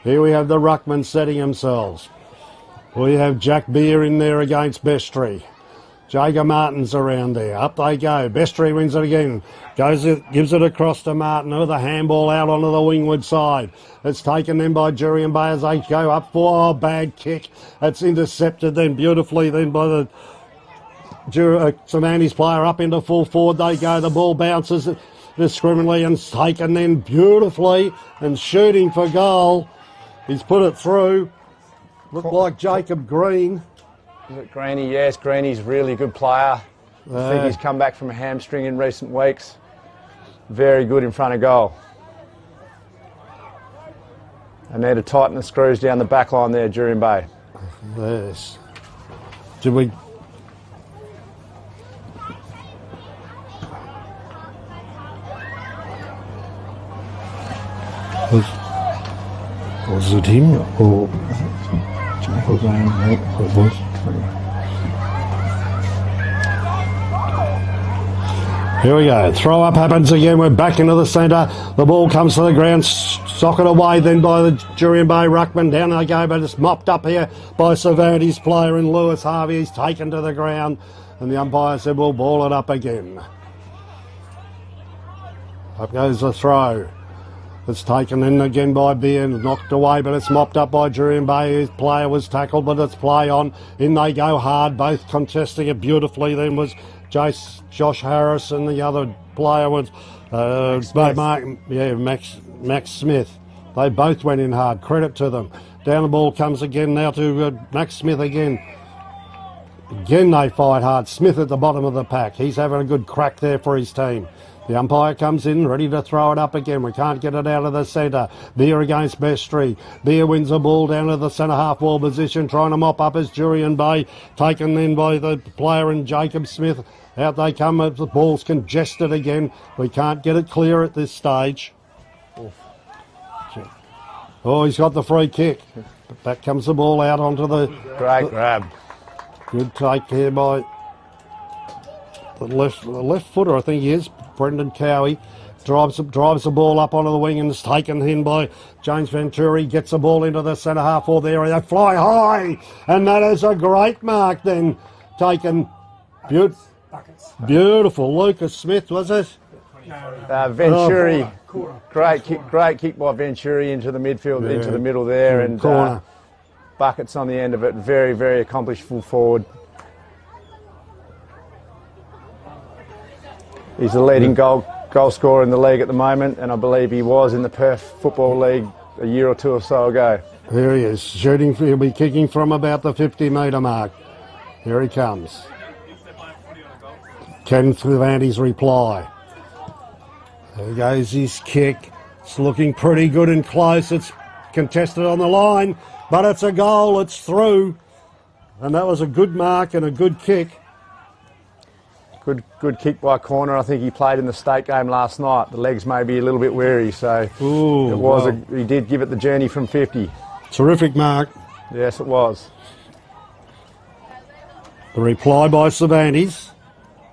Here we have the ruckman setting themselves. We have Jack Beer in there against Bestry. Jager Martin's around there. Up they go. Bestry wins it again. Gives it across to Martin with a handball out onto the wingward side. It's taken then by Jurien Bay as they go up for a bad kick. It's intercepted then beautifully then by the Cervantes player up into full forward. They go. The ball bounces discriminately and taken then beautifully and shooting for goal. He's put it through. Looked like Jacob Green. Is it Greeny? Yes, Greeny's a really good player. I think he's come back from a hamstring in recent weeks. Very good in front of goal. And there to tighten the screws down the back line there, Jurien Bay. Yes. Did we... Was it him or... It was. Here we go. Throw up happens again. We're back into the centre. The ball comes to the ground. Socket away then by the Jurien Bay ruckman. Down they go, but it's mopped up here by Cervantes player and Lewis Harvey. He's taken to the ground. And the umpire said, we'll ball it up again. Up goes the throw. It's taken in again by Beer, knocked away, but it's mopped up by Jurien Bay. His player was tackled, but it's play on. In they go hard, both contesting it beautifully. Then was Josh Harris, and the other player was Max Smith. They both went in hard. Credit to them. Down the ball comes again now to Max Smith again. Again they fight hard. Smith at the bottom of the pack. He's having a good crack there for his team. The umpire comes in, ready to throw it up again. We can't get it out of the centre. Beer against Bestry. Beer wins the ball down to the centre half wall position, trying to mop up as Jurien Bay, taken then by the player and Jacob Smith. Out they come, the ball's congested again. We can't get it clear at this stage. Oh, he's got the free kick. But back comes the ball out onto the... Great grab. Good take here by the left footer, I think he is. Brendan Cowie drives the ball up onto the wing and is taken in by James Venturi. Gets the ball into the centre half wall there. They fly high, and that is a great mark then taken. Beautiful. Lucas Smith, was it? Venturi, great kick by Venturi into the midfield, into the middle there, and corner. Buckets on the end of it. Very, very accomplished full forward. He's the leading goal scorer in the league at the moment, and I believe he was in the Perth Football League a year or two or so ago. Here he is, shooting. He'll be kicking from about the 50-metre mark. Here he comes. Ken Cervantes reply. There goes his kick. It's looking pretty good and close. It's contested on the line, but it's a goal. It's through. And that was a good mark and a good kick. Good kick by corner. I think he played in the state game last night. The legs may be a little bit weary, so he did give it the journey from 50. Terrific mark. Yes, it was. The reply by Cervantes.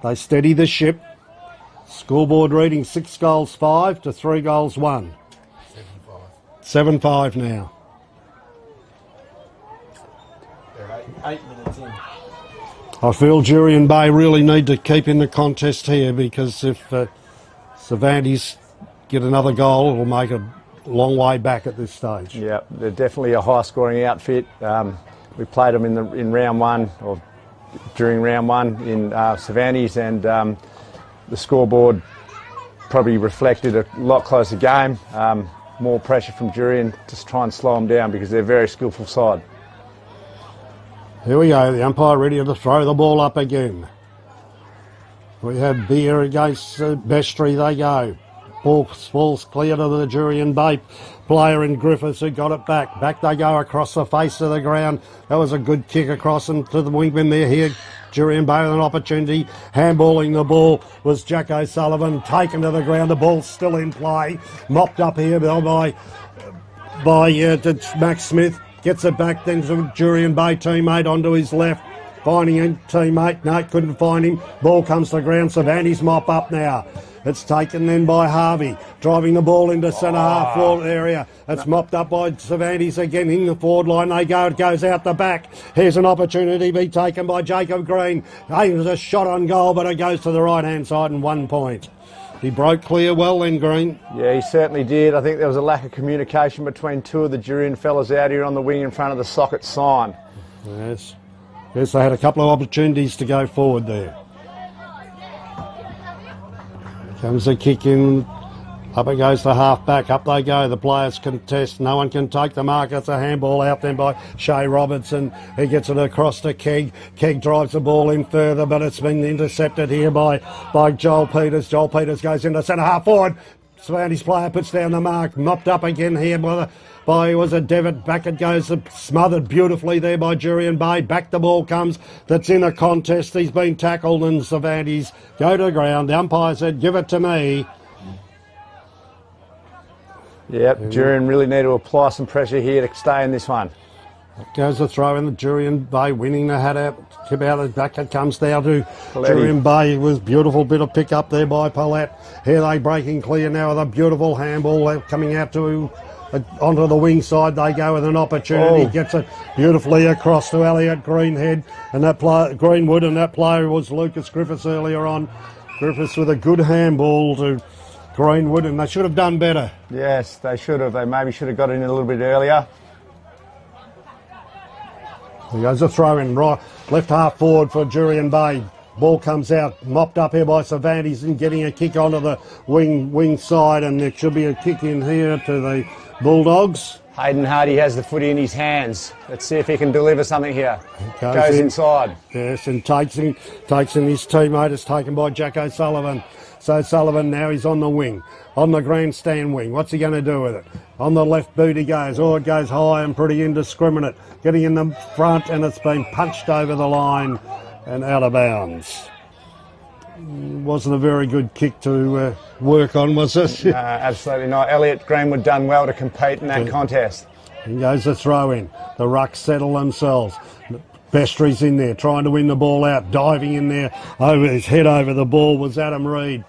They steady the ship. Scoreboard reading 6 goals 5 to 3 goals 1. 7-5 now. They're 8 minutes in. I feel Jurien Bay really need to keep in the contest here, because if Cervantes get another goal, it'll make a long way back at this stage. Yeah, they're definitely a high-scoring outfit. We played them in round one, or during round one in Cervantes, and the scoreboard probably reflected a lot closer game. More pressure from Jurien to try and slow them down, because they're a very skillful side. Here we go, the umpire ready to throw the ball up again. We have Beer against Bestry, they go. Ball falls clear to the Jurien Bay player in Griffiths, who got it back. Back they go across the face of the ground. That was a good kick across into the wingman there. Here, Jurien Bay with an opportunity. Handballing the ball was Jack O'Sullivan, taken to the ground. The ball's still in play. Mopped up here by Max Smith. Gets it back then to Jurien Bay teammate onto his left. Finding a teammate. No, couldn't find him. Ball comes to the ground. Cervantes mop up now. It's taken then by Harvey. Driving the ball into centre half forward area. It's mopped up by Cervantes again in the forward line. They go. It goes out the back. Here's an opportunity to be taken by Jacob Green. Aims a shot on goal, but it goes to the right-hand side and 1 point. He broke clear well then, Green. Yeah, he certainly did. I think there was a lack of communication between two of the Jurien fellas out here on the wing in front of the socket sign. Yes. Yes, they had a couple of opportunities to go forward there. Comes the kick in. Up it goes to half back. Up they go. The players contest. No one can take the mark. It's a handball out then by Shea Robertson. He gets it across to Kegg. Kegg drives the ball in further, but it's been intercepted here by Joel Peters. Joel Peters goes into centre half forward. Cervantes player puts down the mark. Mopped up again here by was it Devitt. Back it goes. Smothered beautifully there by Jurien Bay. Back the ball comes. That's in a contest. He's been tackled, and Cervantes go to the ground. The umpire said, "Give it to me." Yep, Jurien really need to apply some pressure here to stay in this one. Goes the throw in, the Jurien Bay winning the hat out. Tip out of back, it comes down to Jurien Bay. It was beautiful bit of pick up there by Paulette. Here they breaking clear now with a beautiful handball coming out to onto the wing side. They go with an opportunity. Gets it beautifully across to Elliot Greenhead and that player, Greenwood, and that player was Lucas Griffiths earlier on. Griffiths with a good handball to Greenwood, and they should have done better. Yes, they should have. They maybe should have got in a little bit earlier. There goes a throw in, right, left half forward for Jurien Bay. Ball comes out, mopped up here by Cervantes and getting a kick onto the wing side, and there should be a kick in here to the Bulldogs. Hayden Hardy has the footy in his hands. Let's see if he can deliver something here. Goes inside. Yes, and takes in his teammate. It's taken by Jack O'Sullivan. So Sullivan now he's on the wing, on the grandstand wing. What's he going to do with it? On the left boot he goes. Oh, it goes high and pretty indiscriminate. Getting in the front, and it's been punched over the line and out of bounds. Wasn't a very good kick to work on, was it? No, absolutely not. Elliot Greenwood done well to compete in that contest. And goes the throw in. The Rucks settle themselves. Bestry's in there, trying to win the ball out, diving in there. Over his head over the ball was Adam Reid.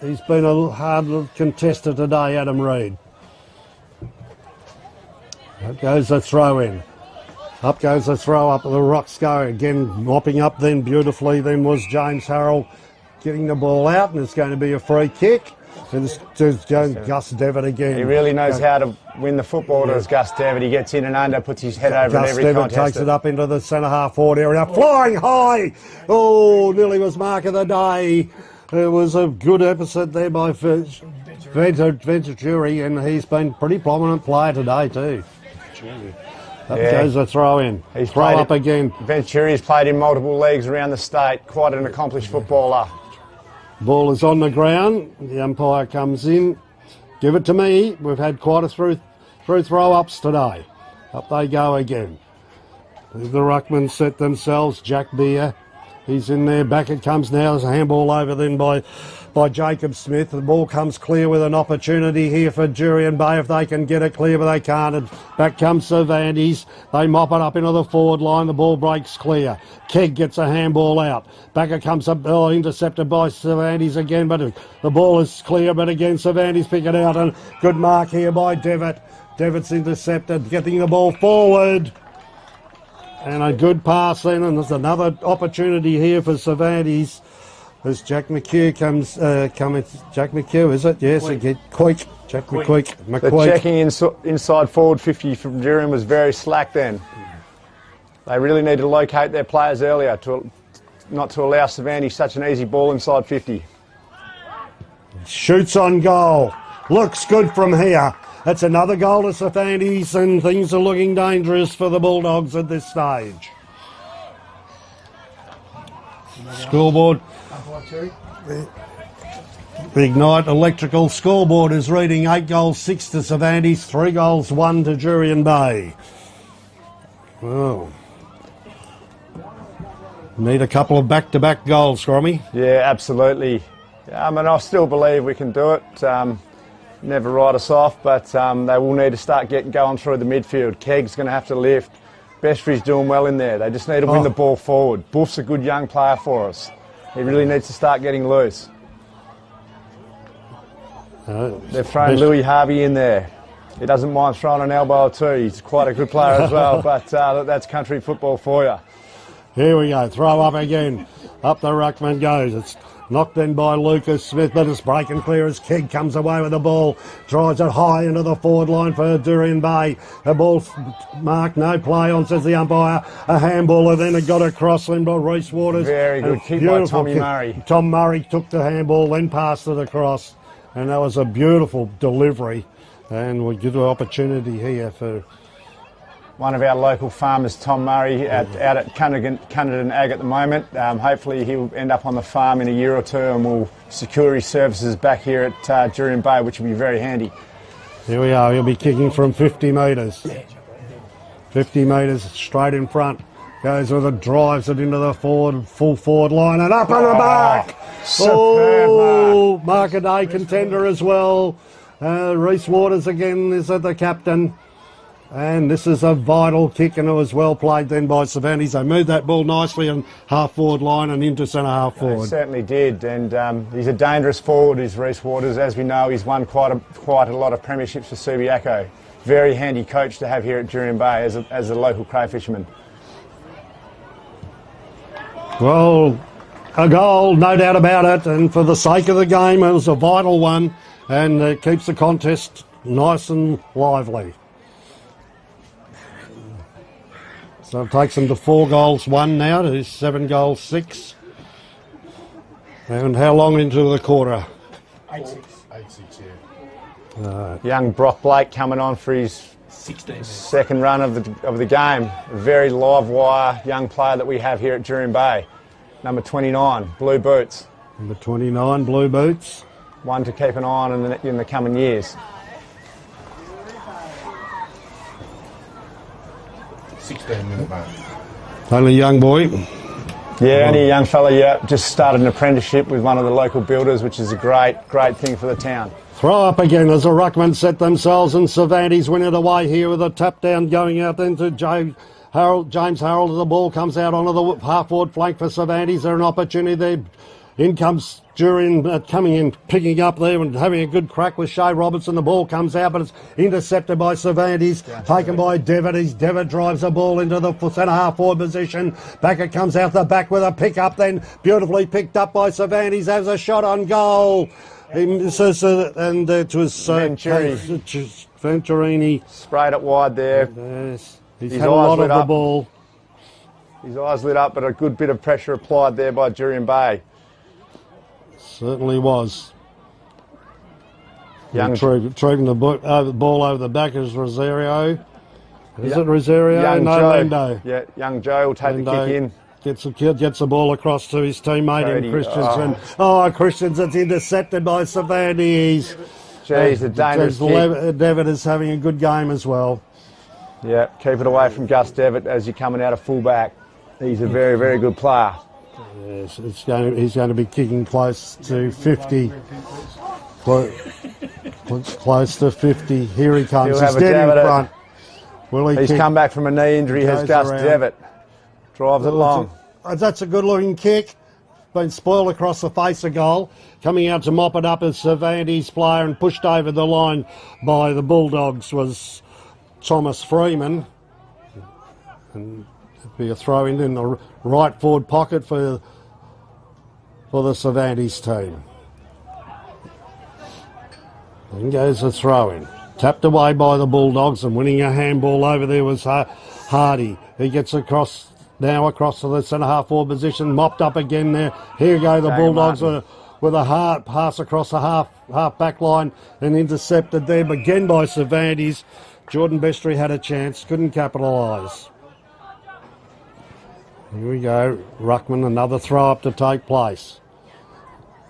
He's been a hard contester today, Adam Reid. Up goes the throw in. Up goes the throw up, the Rocks go again, mopping up then beautifully. Then was James Harrell getting the ball out, and it's going to be a free kick. It's Gus Devitt again. He really knows how to win the football as Gus Devitt. He gets in and under, puts his head over in every contest. Gus Devitt takes it up into the centre half forward area, flying high. Oh, nearly was mark of the day. It was a good episode there by Venturi, and he's been a pretty prominent player today too. Up goes the throw in. He's throw up again. Venturi's played in multiple leagues around the state. Quite an accomplished footballer. Ball is on the ground. The umpire comes in, Give it to me. We've had quite a through throw-ups today. Up they go again. The ruckman set themselves. Jack Beer, he's in there. Back it comes now. There's a handball over then by Jacob Smith. The ball comes clear with an opportunity here for Jurien Bay if they can get it clear, but they can't. And back comes Cervantes. They mop it up into the forward line. The ball breaks clear. Kegg gets a handball out. Back it comes up, intercepted by Cervantes again, but the ball is clear, but again Cervantes pick it out, and good mark here by Devitt. Devitt's intercepted, getting the ball forward. And a good pass then, and there's another opportunity here for Cervantes. As Jack McHugh comes, Jack McHugh, is it? Yes, again, Queek. Jack McQueek. The checking inside forward 50 from Jurien was very slack then. They really need to locate their players earlier not to allow Cervantes such an easy ball inside 50. Shoots on goal. Looks good from here. That's another goal to Cervantes, and things are looking dangerous for the Bulldogs at this stage. Scoreboard. The Ignite electrical scoreboard is reading 8 goals 6 to Cervantes, 3 goals 1 to Jurien Bay. Oh. Need a couple of back-to-back goals, Scrommy. Yeah, absolutely. And I still believe we can do it. Never write us off, but they will need to start going through the midfield. Kegg's going to have to lift. Bestry's doing well in there. They just need to win the ball forward. Buff's a good young player for us. He really needs to start getting loose. They've thrown Louis Harvey in there. He doesn't mind throwing an elbow or two. He's quite a good player as well, but that's country football for you. Here we go. Throw up again. Up the ruckman goes. It's knocked in by Lucas Smith, but it's breaking clear as Kegg comes away with the ball. Drives it high into the forward line for Jurien Bay. The ball's marked, no play on, says the umpire. A handball, and then it got across then by Reece Waters. Very good kick by Tommy Murray. Tom Murray took the handball, then passed it across. And that was a beautiful delivery. And we give an opportunity here for one of our local farmers, Tom Murray, out at Cunnadan Ag at the moment. Hopefully he'll end up on the farm in a year or two and we'll secure his services back here at Jurien Bay, which will be very handy. Here we are. He'll be kicking from 50 metres. 50 metres straight in front. Goes with it, drives it into the full forward line and up and the back. Superb mark. Mark a day contender as well. Reece Waters again is the captain. And this is a vital kick, and it was well played then by Cervantes. They moved that ball nicely on half-forward line and into centre-half forward. He certainly did, and he's a dangerous forward, is Reece Waters. As we know, he's won quite a lot of premierships for Subiaco. Very handy coach to have here at Jurien Bay as a local crayfisherman. Well, a goal, no doubt about it, and for the sake of the game, it was a vital one, and it keeps the contest nice and lively. So it takes them to 4 goals 1 now to 7 goals 6. And how long into the quarter? 8-6. 8-6, yeah. Young Brock Blake coming on for his 16 second run of the game. A very live wire young player that we have here at Jurien Bay. Number 29, Blue Boots. Number 29, Blue Boots. One to keep an eye on in the coming years. 16-minute mark. Only a young boy. Yeah, only a young fella, yeah. Just started an apprenticeship with one of the local builders, which is a great thing for the town. Throw up again as the ruckman set themselves, and Cervantes win it away here with a tap down going out into James Harold. The ball comes out onto the half-forward flank for Cervantes. There's an opportunity there. In comes Jurien coming in, picking up there and having a good crack with Shea Robertson. The ball comes out, but it's intercepted by Cervantes, taken by Devitt. Devitt drives the ball into the centre-half forward position. Back it comes out the back with a pick-up, then beautifully picked up by Cervantes. Has a shot on goal. And it was Venturini. Sprayed it wide there. Yes. He's had a lot of the ball. His eyes lit up, but a good bit of pressure applied there by Jurien Bay. Certainly was. Retrieving the ball over the back is Rosario. Is it Rosario? Young no, Joe. Lando. Yeah, young Joe will take the kick in. Gets the ball across to his teammate in Christensen. Christensen's intercepted by Cervantes. He's a dangerous kick. Devitt is having a good game as well. Yeah, keep it away from Gus Devitt as you're coming out of full-back. He's a very, very good player. Yes, he's going to be kicking close to 50. Close to 50. Here he comes. He's dead in front. He's come back from a knee injury. Has Gus Devitt. Drives it long. That's a good-looking kick. Been spoiled across the face of goal. Coming out to mop it up as Cervantes player and pushed over the line by the Bulldogs was Thomas Freeman. And it'd be a throw in the right forward pocket for the Cervantes team. In goes the throw in. Tapped away by the Bulldogs and winning a handball over there was Hardy. He gets across to the centre half forward position, mopped up again there. Here go the Bulldogs with a hard pass across the half back line and intercepted there again by Cervantes. Jordan Bestry had a chance, couldn't capitalise. Here we go, Ruckman, another throw up to take place.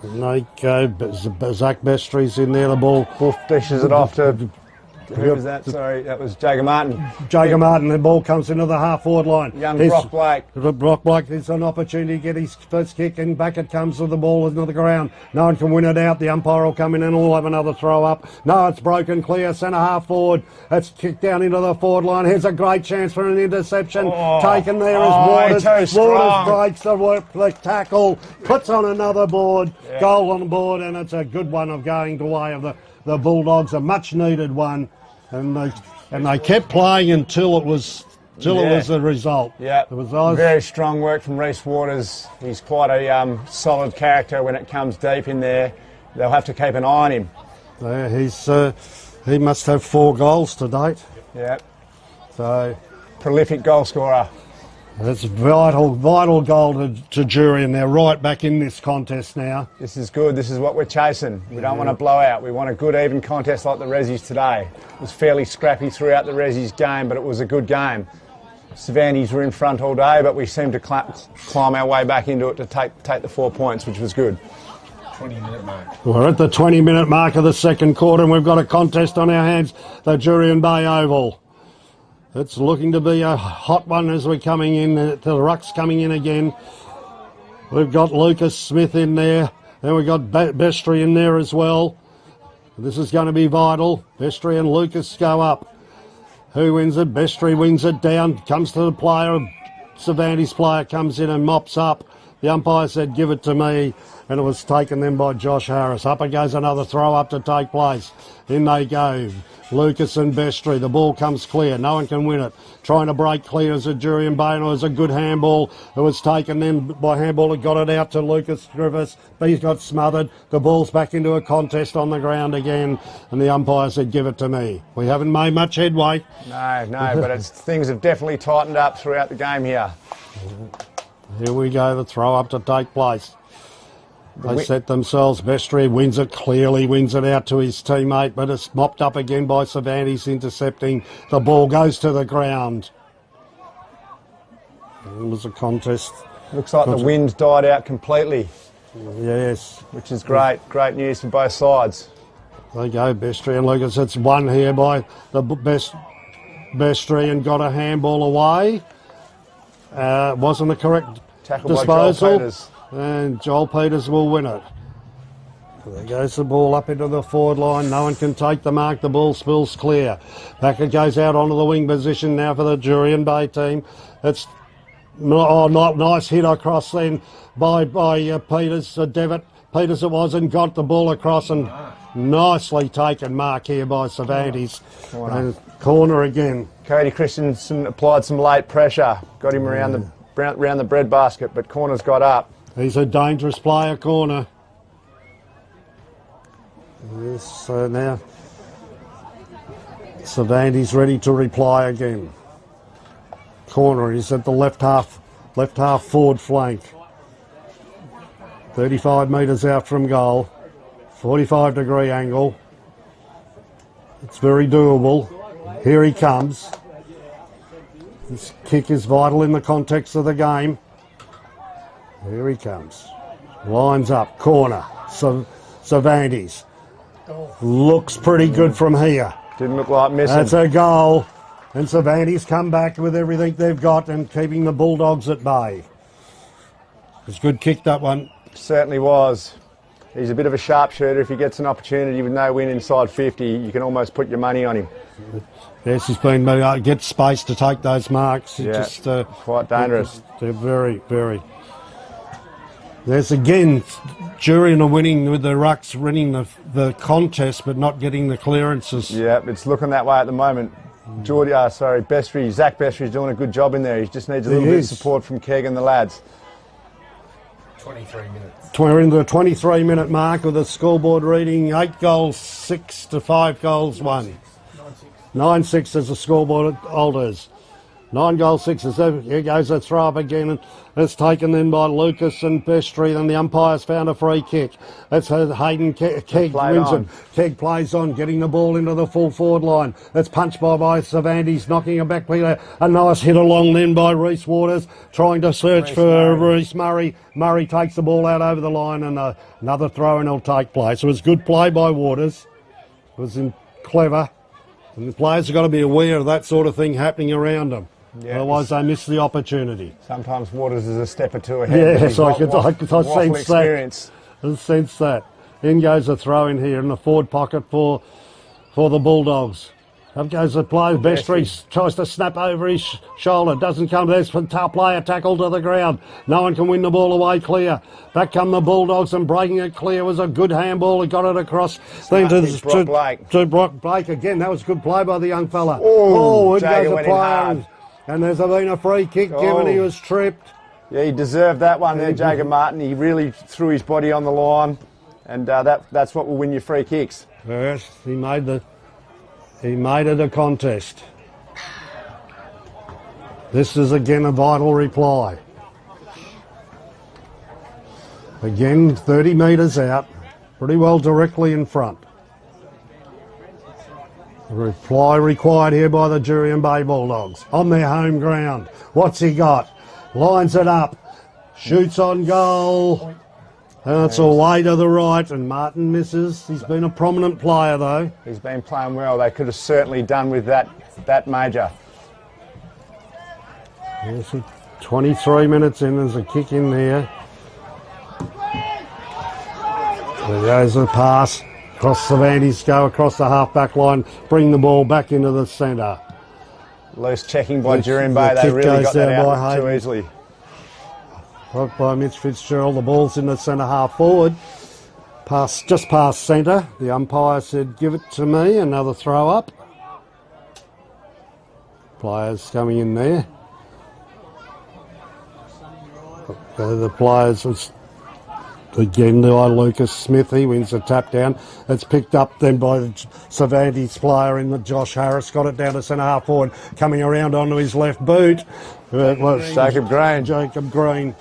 And they go, Zach Bestry's in there, the ball. Wolf dishes it off to... Who was that? Sorry, that was Jager Martin. Jager Martin, the ball comes into the half-forward line. Young Brock Blake. Brock Blake, it's an opportunity to get his first kick, and back it comes to the ball into the ground. No one can win it out. The umpire will come in and we'll have another throw-up. No, it's broken clear, centre half-forward. It's kicked down into the forward line. Here's a great chance for an interception. Taken there as Waters. Waters breaks the tackle, puts on another board, goal on the board, and it's a good one of going the way of the Bulldogs, a much-needed one. And they kept playing until it was the result. Yeah, very strong work from Reece Waters. He's quite a solid character when it comes deep in there. They'll have to keep an eye on him. He must have 4 goals to date. Yeah. So prolific goal scorer. That's vital goal to Jurien. They're right back in this contest now. This is good. This is what we're chasing. We don't want a blowout. We want a good, even contest like the Rezzies today. It was fairly scrappy throughout the Rezzies game, but it was a good game. Cervantes were in front all day, but we seemed to climb our way back into it to take the 4 points, which was good. 20-minute mark. We're at the 20-minute mark of the second quarter, and we've got a contest on our hands, the Jurien Bay Oval. It's looking to be a hot one as we're coming in. The ruck's coming in again. We've got Lucas Smith in there. Then we've got Bestry in there as well. This is going to be vital. Bestry and Lucas go up. Who wins it? Bestry wins it down. Comes to the player. Cervantes player comes in and mops up. The umpire said, give it to me. And it was taken then by Josh Harris. Up it goes another throw up to take place. In they go. Lucas and Bestry. The ball comes clear. No one can win it. Trying to break clear as a Jurien Bay. It was a good handball. It was taken then by handball. It got it out to Lucas Griffiths. But he's got smothered. The ball's back into a contest on the ground again. And the umpire said, give it to me. We haven't made much headway. No, but things have definitely tightened up throughout the game here. Here we go. The throw up to take place. They set themselves. Bestry wins it, clearly wins it out to his teammate, but it's mopped up again by Cervantes intercepting. The ball goes to the ground. It was a contest. Looks like the wind died out completely. Yes. Which is great. Great news for both sides. They go, Bestry and Lucas. It's won here by the Bestry and got a handball away. Wasn't the correct tackle disposal. By Joel Peters. And Joel Peters will win it. There goes the ball up into the forward line. No one can take the mark. The ball spills clear. Back it goes out onto the wing position now for the Jurien Bay team. It's not nice hit across then by Peters, Devitt. Peters it was, and got the ball across, and nicely taken mark here by Cervantes. And corner again. Cody Christensen applied some late pressure. Got him around the breadbasket, but corner's got up. He's a dangerous player, corner. Yes, so now Cervantes ready to reply again. Corner is at the left half forward flank. 35 metres out from goal. 45-degree angle. It's very doable. Here he comes. This kick is vital in the context of the game. Here he comes. Lines up. Corner. Cervantes. Looks pretty good from here. Didn't look like missing. That's a goal. And Cervantes come back with everything they've got and keeping the Bulldogs at bay. It's good kick, that one. Certainly was. He's a bit of a sharpshooter. If he gets an opportunity with no win inside 50, you can almost put your money on him. Yes, he's been get space to take those marks. Yeah, quite dangerous. They're very, very. There's again, Jurien are winning with the rucks, winning the contest, but not getting the clearances. Yeah, it's looking that way at the moment. Bestry, Zach Bestry's doing a good job in there. He just needs a little bit of support from Keg and the lads. 23 minutes. We're in the 23-minute mark with the scoreboard reading 8 goals, 6 to 5 goals, 1. 9-6 as the scoreboard alters. 9 goals, 6. Here goes a throw up again, and it's taken then by Lucas and Bestry. And the umpire's found a free kick. That's Hayden Keg wins it. Keg plays on, getting the ball into the full forward line. That's punched by Cervantes, knocking it back. A nice hit along then by Reece Waters, trying to search for Reece Murray. Murray takes the ball out over the line, and another throw and it'll take place. It was good play by Waters. It was clever. And the players have got to be aware of that sort of thing happening around them. Yeah, otherwise they miss the opportunity. Sometimes Waters is a step or two ahead. Yes, I sense that. In goes a throw in here in the forward pocket for the Bulldogs. Up goes the player. Bestry tries to snap over his shoulder. Doesn't come. There's a player tackle to the ground. No one can win the ball away clear. Back come the Bulldogs, and breaking it clear was a good handball. He got it across. Then to Brock Blake again. That was good play by the young fella. Oh, it goes a player. And there's been a free kick given. He was tripped. Yeah, he deserved that one there, Jacob Martin. He really threw his body on the line, and that's what will win you free kicks. Yes, he made it a contest. This is again a vital reply. Again, 30 metres out, pretty well directly in front. A reply required here by the Jurien Bay Bulldogs on their home ground. What's he got? Lines it up, shoots on goal. And it's away to the right, and Martin misses. He's been a prominent player, though. He's been playing well. They could have certainly done with that major. Yes, 23 minutes in, there's a kick in there. There goes the pass. Across Cervantes, go across the half-back line, bring the ball back into the centre. Loose checking by Jurien Bay. They really got that out too easily. Right by Mitch Fitzgerald, the ball's in the centre half forward. Just past centre. The umpire said, give it to me. Another throw up. Players coming in there. The players was again by Lucas Smith. He wins the tap down. It's picked up then by the Cervantes player in the Josh Harris. Got it down to centre half forward. Coming around onto his left boot. It was Jacob Green.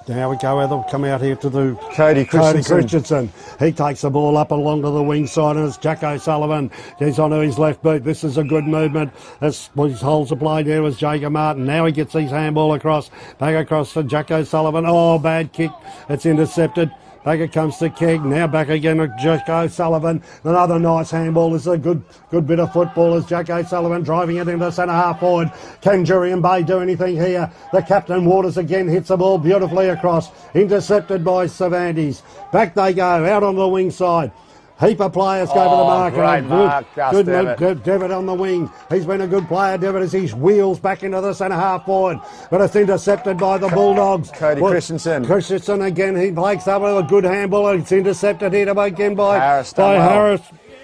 Now we go, they'll come out here to the Cody Christensen. He takes the ball up along to the wing side, and it's Jack O'Sullivan. He's onto his left boot. This is a good movement. As he holds the play there was Jacob Martin. Now he gets his handball across. Back across to Jack O'Sullivan. Oh, bad kick. It's intercepted. Back it comes to Keg. Now back again to Jack O'Sullivan. Another nice handball. This is a good bit of football as Jack O'Sullivan driving it into centre half forward. Can Jurien Bay do anything here? The captain Waters again hits the ball beautifully across. Intercepted by Cervantes. Back they go, out on the wing side. Heap of players go to the mark. Great mark, good move, Devitt on the wing. He's been a good player, Devitt, as he wheels back into the centre half forward. But it's intercepted by the Bulldogs. Cody Christensen. Christensen again, he breaks up with a good handball. It's intercepted here again by Harris.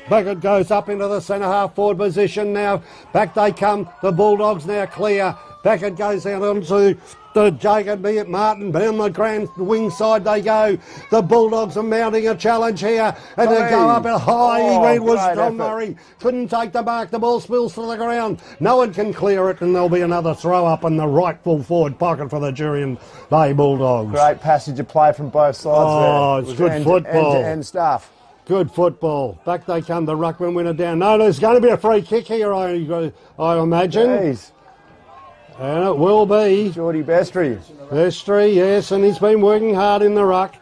Back it goes up into the centre half forward position now. Back they come. The Bulldogs now clear. Back it goes out onto the Jacob Martin, but on the grand wing side they go. The Bulldogs are mounting a challenge here, and they go up and high. He was John Murray. Couldn't take the mark. The ball spills to the ground. No one can clear it, and there'll be another throw up in the right full forward pocket for the Jurien Bay Bulldogs. Great passage of play from both sides there. It's good football. End-to-end stuff. Good football. Back they come. The ruckman winner down. No, there's going to be a free kick here, I imagine. Jeez. And it will be. Geordie Bestry. Bestry, yes, and he's been working hard in the ruck,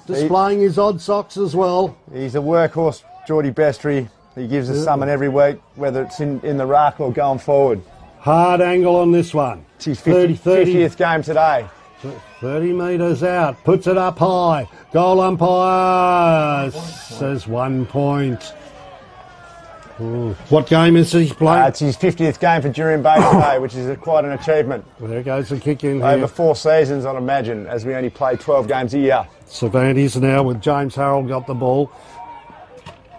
displaying his odd socks as well. He's a workhorse Geordie Bestry. He gives us something every week, whether it's in the ruck or going forward. Hard angle on this one. It's his 50th game today. 30 metres out, puts it up high. Goal umpire says 1 point. Ooh. What game is he playing? It's his 50th game for Jurien Bay today, which is quite an achievement. There goes the kick in here. Over 4 seasons, I'd imagine, as we only play 12 games a year. Cervantes now with James Harrell got the ball.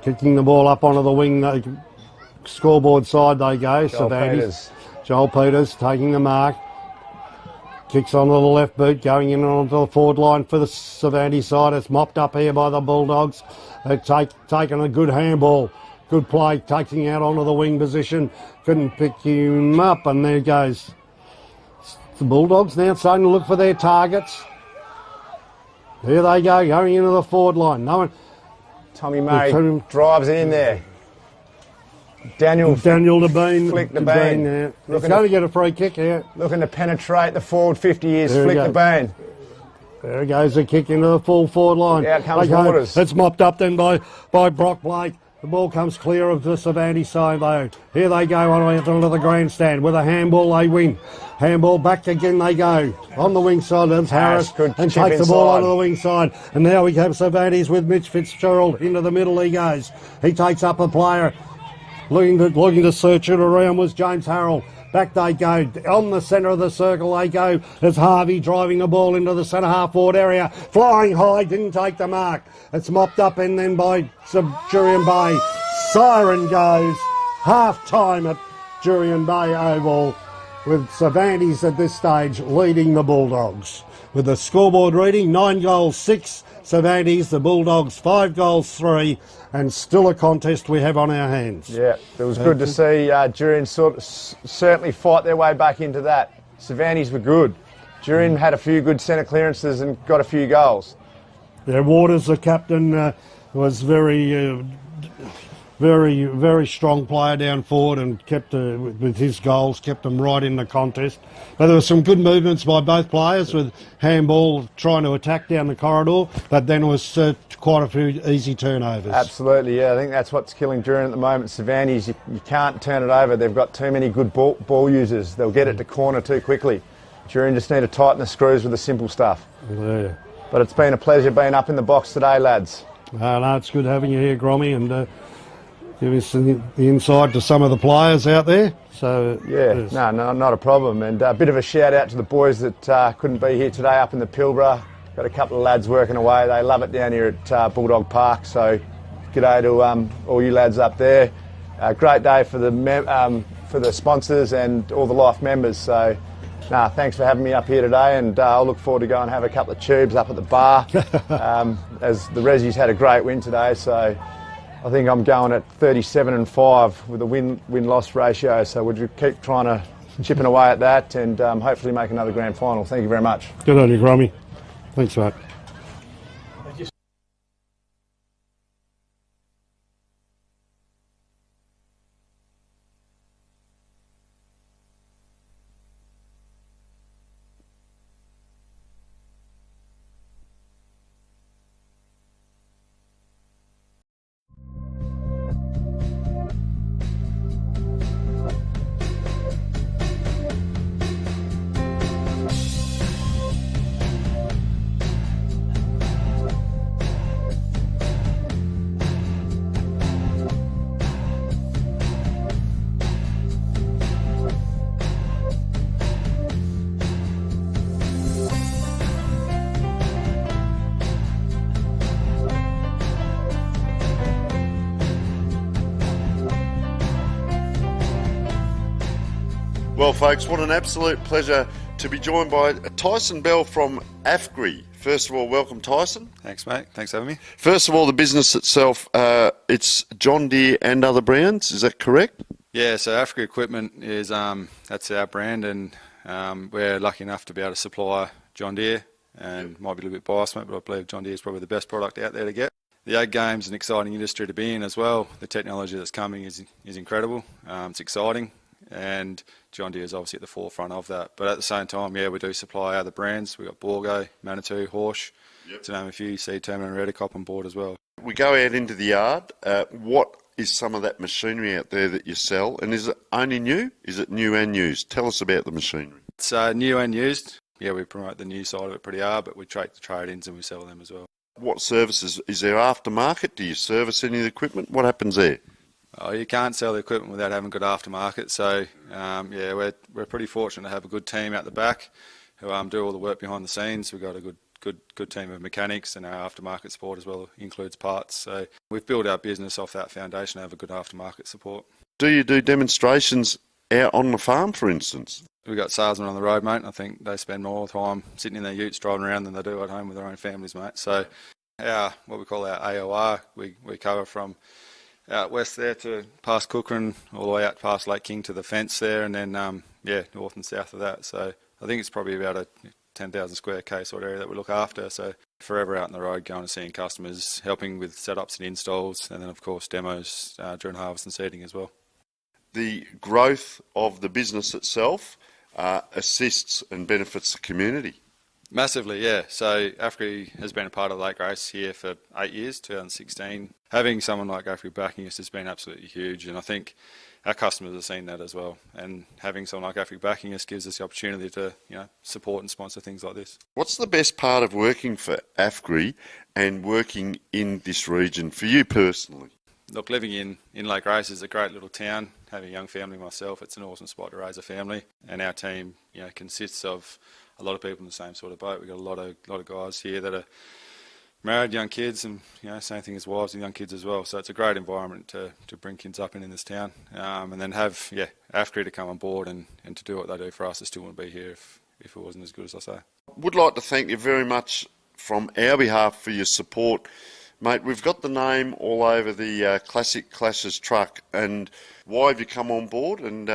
Kicking the ball up onto the wing. Scoreboard side they go. Cervantes. Joel Peters taking the mark. Kicks onto the left boot, going in onto the forward line for the Cervantes side. It's mopped up here by the Bulldogs. They've taken a good handball. Good play, taking out onto the wing position. Couldn't pick him up, and there goes. The Bulldogs now starting to look for their targets. Here they go, going into the forward line. No one. Tommy Murray drives it in there. Daniel Devine flick the bean. He's going to get a free kick here. Looking to penetrate the forward 50 years, flick the bean. There goes the kick into the full forward line. Out comes Waters. It's mopped up then by Brock Blake. The ball comes clear of the Cervantes side though. Here they go onto the grandstand. With a handball they win. Handball back again they go. On the wing side there's Harris and takes the ball onto the wing side. And now we have Cervantes with Mitch Fitzgerald. Into the middle he goes. He takes up a player. Looking to search it around was James Harrell. Back they go. On the centre of the circle they go. There's Harvey driving the ball into the centre half forward area. Flying high, didn't take the mark. It's mopped up and then by Jurien Bay. Siren goes. Half time at Jurien Bay Oval with Cervantes at this stage leading the Bulldogs. With the scoreboard reading, 9 goals, 6. Cervantes, the Bulldogs, 5 goals, 3. And still a contest we have on our hands. Yeah, it was good to see Jurien certainly fight their way back into that. Cervantes were good. Jurien had a few good centre clearances and got a few goals. Yeah, Waters, the captain, was very strong player down forward and kept, with his goals, kept them right in the contest. But there were some good movements by both players with handball trying to attack down the corridor, but then it was quite a few easy turnovers. Absolutely, yeah. I think that's what's killing Jurien at the moment. Cervantes, you can't turn it over. They've got too many good ball users. They'll get it to corner too quickly. Jurien just need to tighten the screws with the simple stuff. Yeah. But it's been a pleasure being up in the box today, lads. No, it's good having you here, Grommy, and give us the insight to some of the players out there. So yeah, no, not a problem. And a bit of a shout out to the boys that couldn't be here today up in the Pilbara. Got a couple of lads working away. They love it down here at Bulldog Park. So g'day to all you lads up there. Great day for the sponsors and all the Life members. So thanks for having me up here today, and I'll look forward to going and have a couple of tubes up at the bar. As the Resi's had a great win today, so I think I'm going at 37-5 with a win-loss ratio. So we'll keep trying to chipping away at that and hopefully make another grand final. Thank you very much. Good on you, Grommy. Thanks, mate. Well, folks, what an absolute pleasure to be joined by Tyson Bell from AFGRI. First of all, welcome, Tyson. Thanks, mate. Thanks for having me. First of all, the business itself, it's John Deere and other brands. Is that correct? Yeah, so AFGRI Equipment is that's our brand, and we're lucky enough to be able to supply John Deere, and might be a little bit biased, mate, but I believe John Deere is probably the best product out there to get. The ag game's an exciting industry to be in as well. The technology that's coming is incredible. It's exciting. And John Deere is obviously at the forefront of that. But at the same time, yeah, we do supply other brands. We've got Borgo, Manitou, Horsch, to name a few. You see Terminal and Redicop on board as well. We go out into the yard. What is some of that machinery out there that you sell? And is it only new? Is it new and used? Tell us about the machinery. It's new and used. Yeah, we promote the new side of it pretty hard, but we take the trade-ins and we sell them as well. What services? Is there aftermarket? Do you service any of the equipment? What happens there? Oh, you can't sell the equipment without having good aftermarket. So, yeah, we're pretty fortunate to have a good team out the back who do all the work behind the scenes. We've got a good team of mechanics, and our aftermarket support as well includes parts. So we've built our business off that foundation to have a good aftermarket support. Do you do demonstrations out on the farm, for instance? We've got salesmen on the road, mate, and I think they spend more time sitting in their utes driving around than they do at home with their own families, mate. So what we call our AOR, we cover from out west there to past Cookham, all the way out past Lake King to the fence there, and then, north and south of that. So I think it's probably about a 10,000 square K sort of area that we look after. So forever out on the road, going and seeing customers, helping with setups and installs, and then, of course, demos during harvest and seeding as well. The growth of the business itself assists and benefits the community. Massively, yeah. So AFGRI has been a part of the lake race here for 8 years, 2016. Having someone like AFGRI backing us has been absolutely huge, and I think our customers have seen that as well. And having someone like AFGRI backing us gives us the opportunity to, support and sponsor things like this. What's the best part of working for AFGRI and working in this region for you personally? Look, living in Lake Race is a great little town. Having a young family myself, it's an awesome spot to raise a family. And our team, consists of a lot of people in the same sort of boat. We've got a lot of guys here that are married, young kids, and same thing as wives and young kids as well. So it's a great environment to bring kids up in this town, and then have AFGRI to come on board and to do what they do for us. I still wouldn't be here if it wasn't as good as I say. Would like to thank you very much from our behalf for your support. Mate, we've got the name all over the Classic Clashes truck, and why have you come on board? And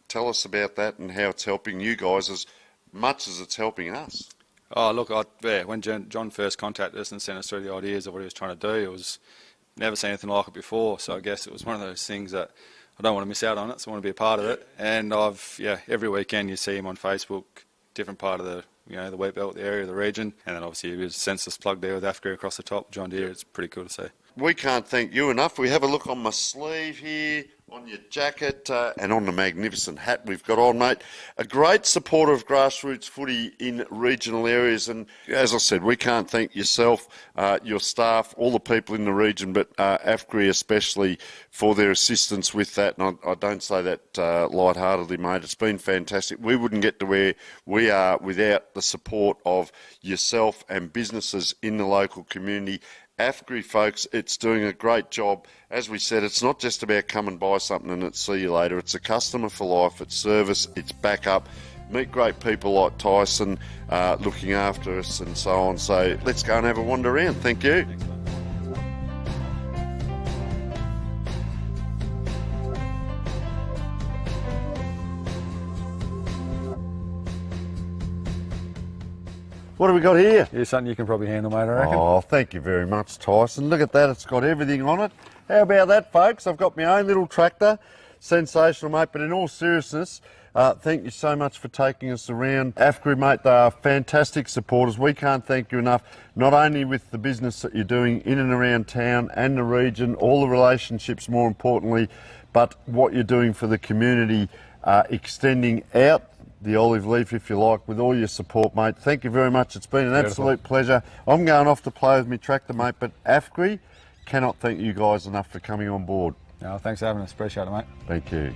tell us about that and how it's helping you guys as much as it's helping us. Oh, look, when John first contacted us and sent us through the ideas of what he was trying to do, it was never seen anything like it before. So I guess it was one of those things that I don't want to miss out on it, so I want to be a part of it. And every weekend you see him on Facebook, different part of the the wheat belt, the area, the region, and then obviously his senseless plug there with AFGRI across the top, John Deere. It's pretty cool to see. We can't thank you enough. We have a look on my sleeve here, on your jacket, and on the magnificent hat we've got on, mate. A great supporter of grassroots footy in regional areas, and as I said, we can't thank yourself, your staff, all the people in the region, but AFGRI especially for their assistance with that. And I don't say that lightheartedly, mate. It's been fantastic. We wouldn't get to where we are without the support of yourself and businesses in the local community. AFGRI, folks, it's doing a great job. As we said, it's not just about come and buy something and it's see you later. It's a customer for life, it's service, it's backup. Meet great people like Tyson looking after us and so on. So let's go and have a wander around. Thank you. What have we got here? Here's something you can probably handle, mate, I reckon. Oh, thank you very much, Tyson. Look at that. It's got everything on it. How about that, folks? I've got my own little tractor. Sensational, mate. But in all seriousness, thank you so much for taking us around. AFGRI, mate, they are fantastic supporters. We can't thank you enough, not only with the business that you're doing in and around town and the region, all the relationships, more importantly, but what you're doing for the community, extending out the olive leaf, if you like, with all your support, mate. Thank you very much. It's been an absolute pleasure. I'm going off to play with my tractor, mate, but AFGRI cannot thank you guys enough for coming on board. No, thanks for having us. Appreciate it, mate. Thank you.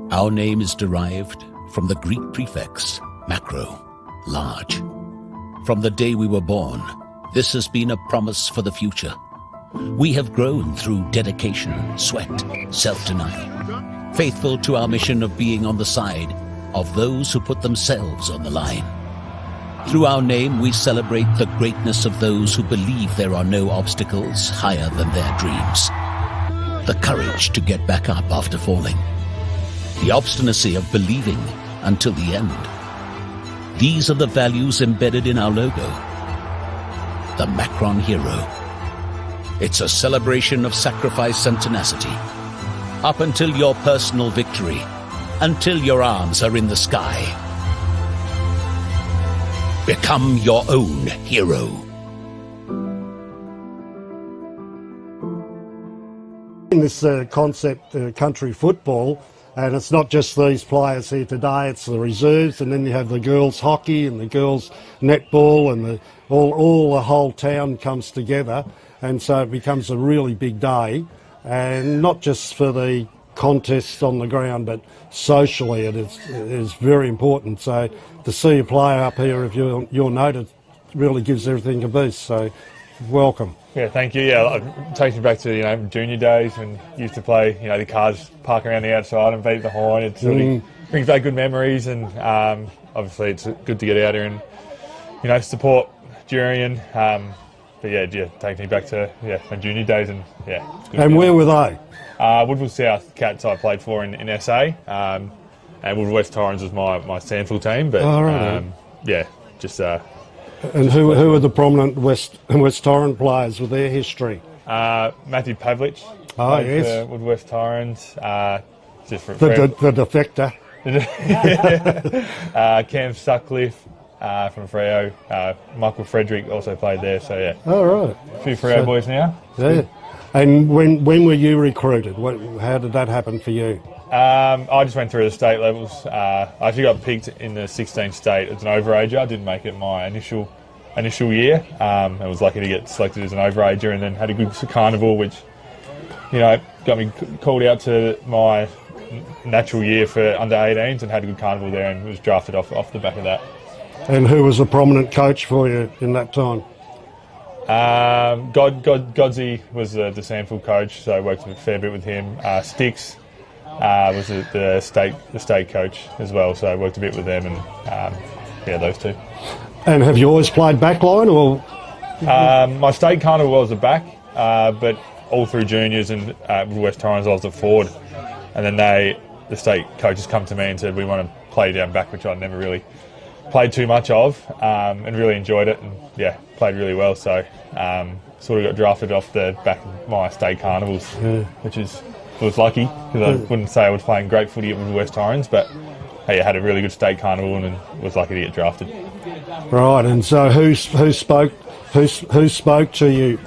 Our name is derived from the Greek prefix, macro, large. From the day we were born, this has been a promise for the future. We have grown through dedication, sweat, self-denial, faithful to our mission of being on the side of those who put themselves on the line. Through our name, we celebrate the greatness of those who believe there are no obstacles higher than their dreams. The courage to get back up after falling. The obstinacy of believing until the end. These are the values embedded in our logo. The Macron Hero. It's a celebration of sacrifice and tenacity. Up until your personal victory. Until your arms are in the sky. Become your own hero. In this concept, country football, and it's not just these players here today, it's the reserves, and then you have the girls hockey and the girls netball, and all the whole town comes together, and so it becomes a really big day, and not just for the contests on the ground, but socially it is very important. So to see a player up here, if you're noted, really gives everything a boost. So welcome. Yeah, thank you. Yeah, it takes me back to junior days when you used to play. The cars park around the outside and beat behind. It sort of brings back good memories, and obviously it's good to get out here and support Jurien. But yeah, it takes me back to my junior days, and it's good. And where were they? Woodville South Cats I played for in SA, and Woodville West Torrens was my Sandford team. But just. And who are the prominent West Torrens players with their history? Matthew Pavlich. Oh, yes. Wood West Torrens. The defector. Cam Sutcliffe from Freo. Michael Frederick also played there. So, yeah. Oh, right. A few Freo boys now. Yeah. And when were you recruited? How did that happen for you? I just went through the state levels. I actually got picked in the 16th state as an overager. I didn't make it my initial year. I was lucky to get selected as an overager, and then had a good carnival, which got me called out to my natural year for under 18s, and had a good carnival there, and was drafted off the back of that. And who was a prominent coach for you in that time? Godsey was the Sandford coach, so I worked a fair bit with him. Sticks was the state coach as well, so I worked a bit with them, and those two. And have you always played backline, or? My state carnival was a back, but all through juniors and West Torrens I was a forward, and then the state coaches come to me and said we want to play down back, which I'd never really played too much of, and really enjoyed it, and played really well. So sort of got drafted off the back of my state carnivals, which was lucky, because I wouldn't say I was playing great footy at West Torrens, but hey, I had a really good state carnival and was lucky to get drafted. Right, and so who spoke to you?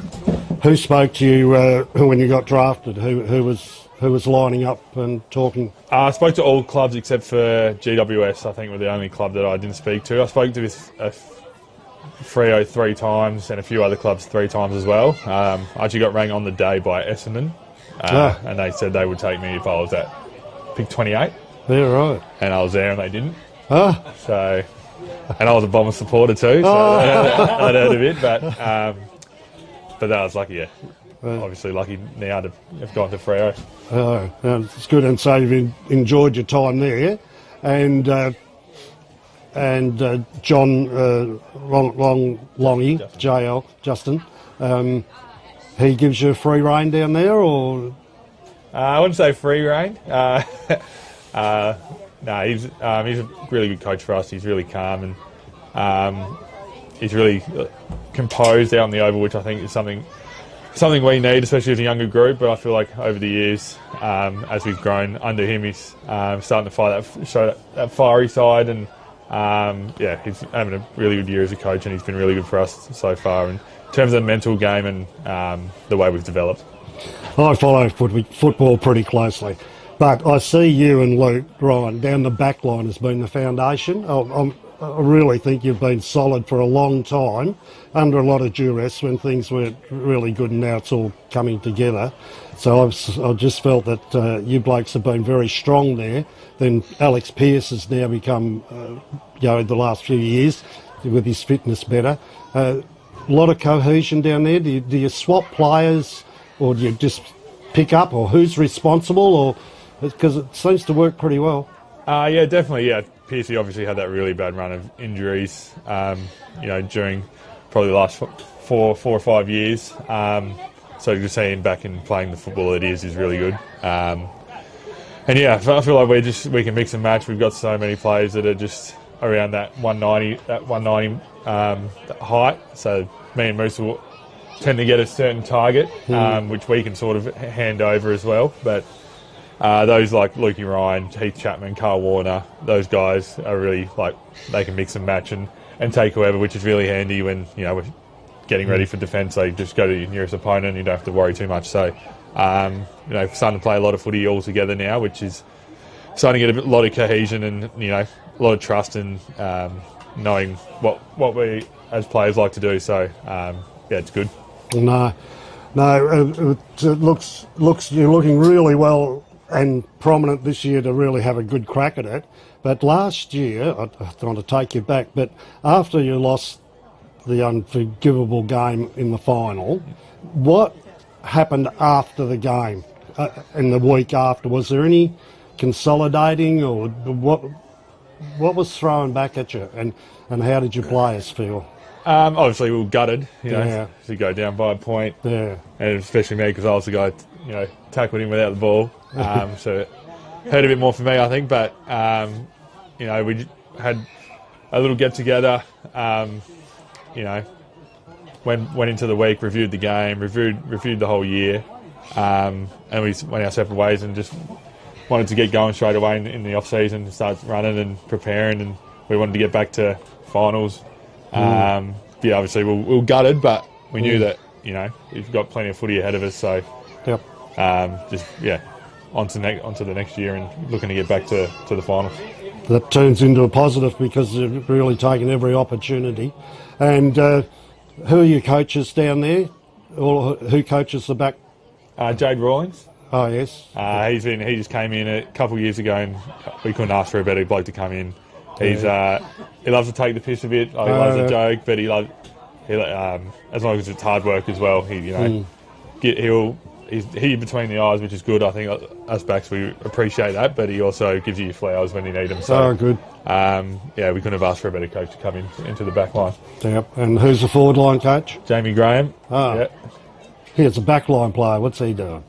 Who spoke to you when you got drafted? Who was lining up and talking? I spoke to all clubs except for GWS. I think were the only club that I didn't speak to. I spoke to Freo 3 times and a few other clubs 3 times as well. I actually got rang on the day by Essendon, and they said they would take me if I was at pick 28. Yeah, right. And I was there, and they didn't. So, and I was a Bomber supporter too, so I'd heard a bit, but that was lucky. Obviously lucky now to have gone to Freo. It's good, and so you've enjoyed your time there, and John Longy, JL Justin, he gives you free rein down there, or? I wouldn't say free rein. No, he's a really good coach for us. He's really calm, and he's really composed out on the oval, which I think is something we need, especially as a younger group. But I feel like over the years, as we've grown under him, he's starting to show that fiery side, and he's having a really good year as a coach, and he's been really good for us so far in terms of the mental game and the way we've developed. I follow football pretty closely, but I see you and Luke Ryan down the back line has been the foundation. really think you've been solid for a long time, under a lot of duress when things weren't really good, and now it's all coming together. So I've just felt that you blokes have been very strong there. Then Alex Pearce has now become, the last few years, with his fitness better. A lot of cohesion down there. Do you swap players, or do you just pick up, or who's responsible, or because it seems to work pretty well? Yeah, definitely. Yeah, Piercy obviously had that really bad run of injuries. During probably the last 4 or 5 years. So to see him back and playing the football it is really good. And yeah, I feel like we can mix and match. We've got so many players that are just around that 190 height. So me and Moose will tend to get a certain target, which we can sort of hand over as well. But those like Lukey Ryan, Heath Chapman, Carl Warner, those guys are really they can mix and match and take whoever, which is really handy when we're getting ready for defence. They just go to your nearest opponent and you don't have to worry too much. So starting to play a lot of footy all together now, which is starting to get a lot of cohesion and a lot of trust and knowing what we as players like to do. So it's good. No, it looks you're looking really well and prominent this year to really have a good crack at it. But last year, I don't want to take you back, but after you lost the unforgivable game in the final, what happened after the game, in the week after? Was there any consolidating, or what was thrown back at you, and how did your players feel? Obviously we were gutted, Yeah. to go down by a point. Yeah. And especially me, because I was the guy, tackled him without the ball. So it hurt a bit more for me, I think. But, we had a little get-together, went into the week, reviewed the game, reviewed the whole year. And we went our separate ways and just wanted to get going straight away in the off-season and start running and preparing. And we wanted to get back to finals. Obviously we were gutted, but we knew that we've got plenty of footy ahead of us. So onto the next year and looking to get back to the finals. That turns into a positive because they've really taken every opportunity. And who are your coaches down there? Or who coaches the back? Jade Rawlings. Oh yes. He just came in a couple of years ago, and we couldn't ask for a better bloke to come in. He's he loves to take the piss a bit. He loves a joke, but as long as it's hard work as well. He's between the eyes, which is good. I think us backs, we appreciate that, but he also gives you your flowers when you need them. So good. We couldn't have asked for a better coach to come into the back line. Yep. And who's the forward line coach? Jamie Graham. He's a back line player. What's he doing?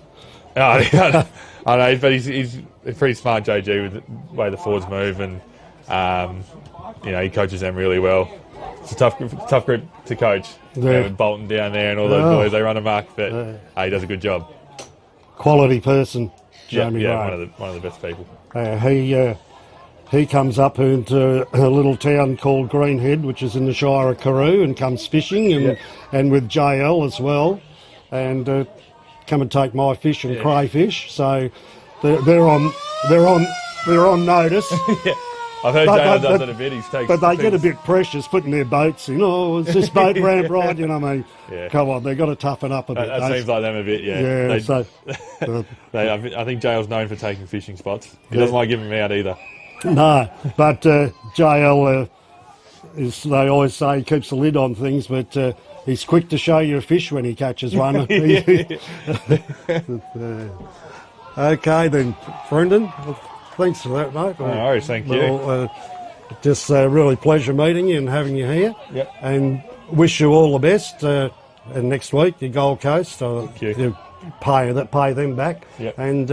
I know, but he's a pretty smart JG with the way the forwards move, and he coaches them really well. It's a tough group to coach. With Bolton down there and all those boys, they run amok, but he does a good job. Quality person, Jamie Graham. One of the best people. He comes up into a little town called Greenhead, which is in the Shire of Carew, and comes fishing, and with JL as well, and come and take my fish and crayfish. So they're on notice. I've heard JL does that a bit. But they get a bit precious putting their boats in. Oh, is this boat ramp right? Come on, they've got to tough up a bit. That seems like them a bit, I think JL's known for taking fishing spots. He doesn't like giving them out either. No, but JL, they always say, he keeps a lid on things, but he's quick to show you a fish when he catches one. Okay then, Brendan. Thanks for that, mate. No worries, thank you. Just really pleasure meeting you and having you here. Yep. And wish you all the best. And next week, the Gold Coast. Thank you. You pay them back. Yep. And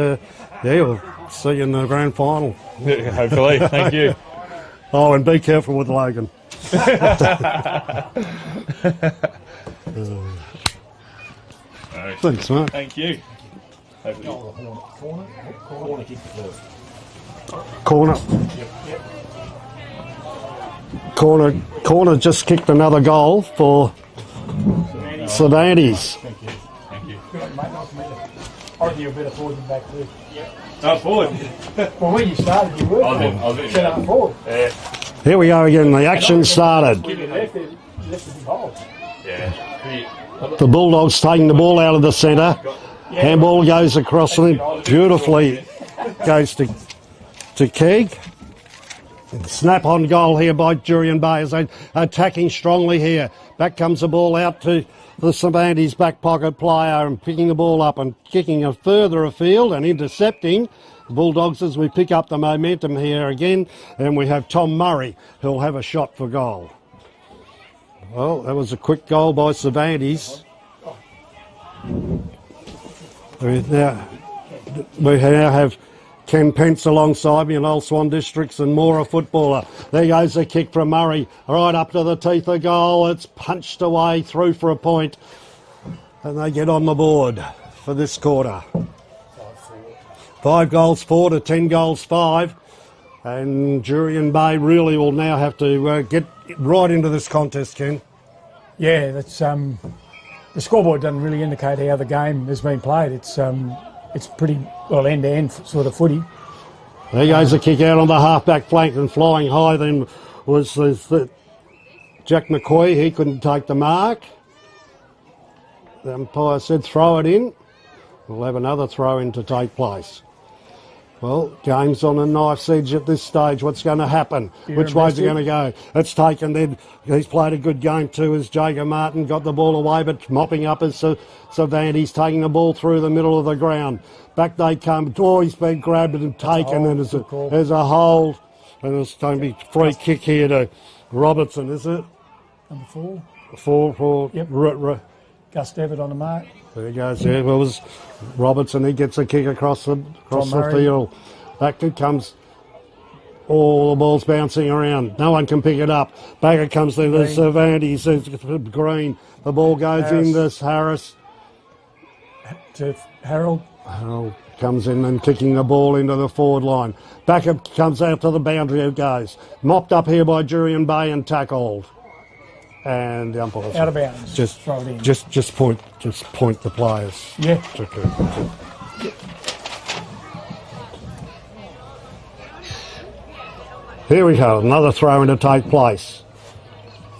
we'll see you in the grand final. Hopefully, thank you. Oh, and be careful with Logan. Thanks, mate. Thank you. Corner kick the first. Corner just kicked another goal for Cervantes. Thank you. Good on, mate. Nice to meet you. I reckon you're a better forward than back too. Forward. Well, when you started, you were. I was in Set up forward. Yeah. Here we go again. The action started. The Bulldogs taking the ball out of the centre. Handball goes across them beautifully. Goes to Keeg. Snap on goal here by Jurien Bay as they attacking strongly here. Back comes the ball out to the Cervantes back pocket player and picking the ball up and kicking it further afield and intercepting the Bulldogs as we pick up the momentum here again. And we have Tom Murray who'll have a shot for goal. Well, that was a quick goal by Cervantes. We now have Ken Pence alongside me, an old Swan Districts and Mora footballer. There goes the kick from Murray, right up to the teeth of goal. It's punched away through for a point. And they get on the board for this quarter. 5 goals 4 to 10 goals 5. And Jurien Bay really will now have to get right into this contest, Ken. Yeah, that's the scoreboard doesn't really indicate how the game has been played. It's pretty well end-to-end sort of footy. There goes the kick out on the half-back flank and flying high then was Jack McCoy. He couldn't take the mark. The umpire said throw it in. We'll have another throw-in to take place. Well, game's on a knife's edge at this stage. What's going to happen? Which way's it going to go? It's taken then. He's played a good game too as Jacob Martin got the ball away, but mopping up as Cervantes taking the ball through the middle of the ground. Back they come. Oh, he's been grabbed and taken, and there's a hold. And it's going to be free kick here to Robertson, is it? Number 4. 4. Yep. Gus Devitt on the mark. There he goes. There was Robertson. He gets a kick across the field. Back it comes. All the ball's bouncing around. No one can pick it up. Back it comes to the Cervantes. Green. The ball goes in this Harris. To Harold. Harold comes in and kicking the ball into the forward line. Back it comes out to the boundary. It goes. Mopped up here by Jurien Bay and tackled. And the umpire out of bounds. Just throw it in. Just point the players. Yeah. Here we go. Another throw in to take place.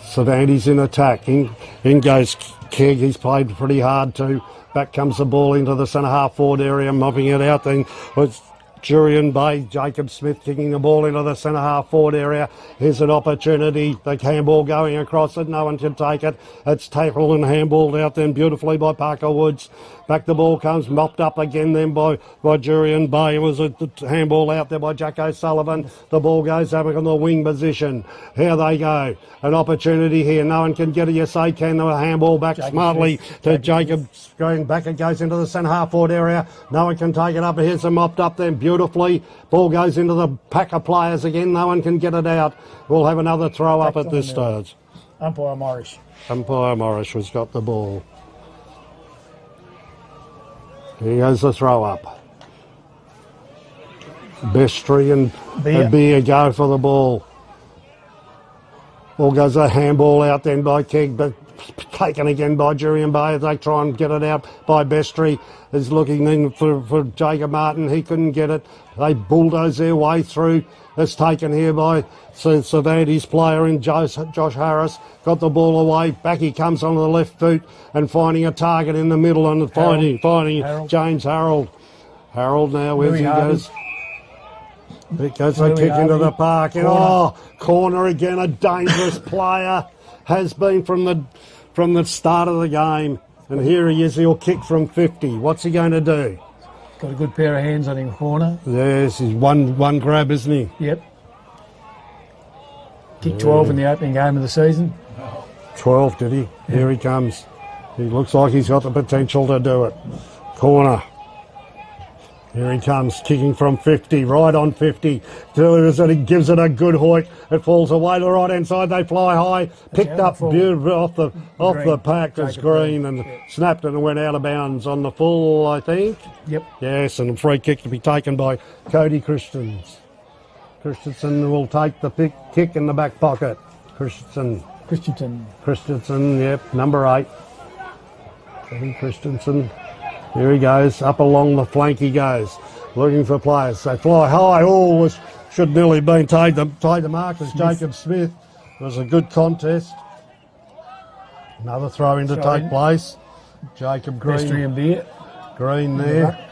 Cervantes in attack. In goes Keg. He's played pretty hard too. Back comes the ball into the centre half forward area, mopping it out. Then was Jurien Bay, Jacob Smith kicking the ball into the centre half forward area. Here's an opportunity. The handball going across it. No one can take it. It's tackled and handballed out then beautifully by Parker Woods. Back the ball comes, mopped up again then by Jurien Bay. It was a handball out there by Jack O'Sullivan. The ball goes up on the wing position. Here they go. An opportunity here. No one can get it. Yes, they can. The handball back smartly to Jacob. Going back, it goes into the centre half forward area. No one can take it up. Here's a mopped up then beautifully. Ball goes into the pack of players again. No one can get it out. We'll have another throw up at this stage. Umpire Morris. Umpire Morris has got the ball. Here goes the throw up. Bestry and Beer go for the ball. Ball goes a handball out then by Keg, but taken again by Jurien Bay as they try and get it out by Bestry. Is looking then for Jacob Martin. He couldn't get it. They bulldoze their way through. It's taken here by Cervantes player in Josh Harris. Got the ball away. Back he comes on the left foot and finding a target in the middle and finding Harold. James Harold. Harold now, where he goes. It goes a kick into the park. And corner again. A dangerous player. Has been from the start of the game. And here he is. He'll kick from 50. What's he going to do? Got a good pair of hands on him, corner. Yes, he's one grab, isn't he? Yep. Kicked 12 in the opening game of the season. 12, did he? Yeah. Here he comes. He looks like he's got the potential to do it. Corner. Here he comes, kicking from 50, right on 50. Delivers it, he gives it a good hoik. It falls away to the right hand side. They fly high, picked up beautifully off the pack as Green and snapped it and went out of bounds on the full, I think. Yep. Yes, and a free kick to be taken by Cody Christensen. Christensen will take the kick in the back pocket. Christensen, yep, number 8. Cody Christensen. Here he goes, up along the flank he goes, looking for players. They fly high, was should nearly been paid the mark as Jacob Smith. It was a good contest. Another throw in to take place. Jacob Green. Bestry and Beer. Green there.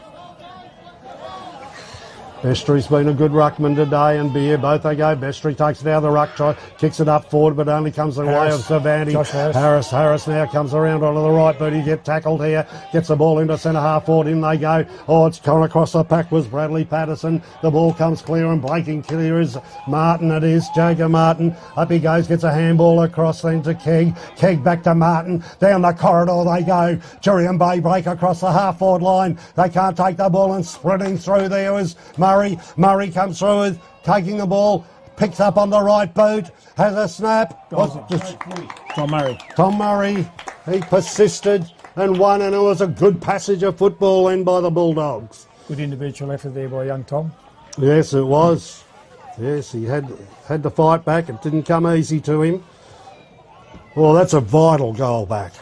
Bestry's been a good ruckman today, and Beer, both they go. Bestry takes it out of the ruck, kicks it up forward, but only comes the way of Cervantes. Josh Harris. Harris now comes around onto the right boot. He get tackled here, gets the ball into centre half forward. In they go. Oh, it's gone across the pack was Bradley Patterson. The ball comes clear, and breaking clear is Martin. It is Jacob Martin. Up he goes, gets a handball across then to Kegg. Kegg back to Martin. Down the corridor they go. Jurien Bay break across the half forward line. They can't take the ball, and sprinting through there is Murray. Murray comes through with taking the ball, picks up on the right boot, has a snap. Tom Murray. Tom Murray, he persisted and won, and it was a good passage of football then by the Bulldogs. Good individual effort there by young Tom. Yes, it was. Yes, he had to fight back. It didn't come easy to him. Well, that's a vital goal back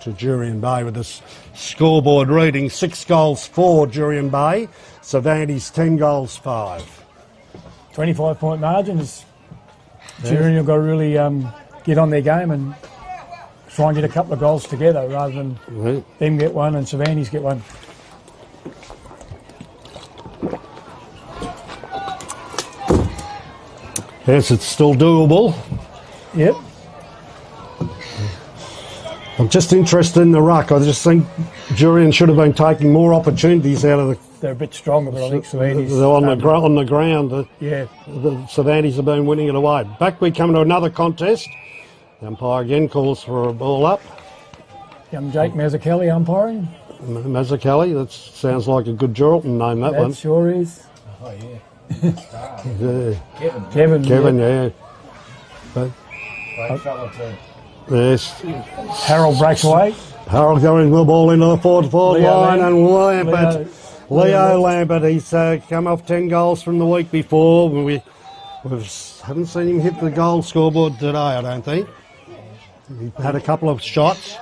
to Jurien Bay with this scoreboard reading 6 goals for Jurien Bay. Cervantes 10 goals 5. 25-point margin is Jurien have got to really get on their game and try and get a couple of goals together rather than them get one and Cervantes get one. Yes, it's still doable. Yep. I'm just interested in the ruck. I just think Jurien should have been taking more opportunities out of the... They're a bit stronger, but I think Cervantes... On the ground. Yeah. The Cervantes have been winning it away. Back we come to another contest. The umpire again calls for a ball up. Young Jake Mazzucchelli umpiring. Mazzucchelli, that sounds like a good Geraldton name, that one. That sure is. Oh, yeah. Kevin, yeah. But, Great fella too. yes. Harold breaks away. Harold going the ball into the forward line, and Leo Lambert, he's come off 10 goals from the week before. We haven't seen him hit the goal scoreboard today, I don't think. He had a couple of shots.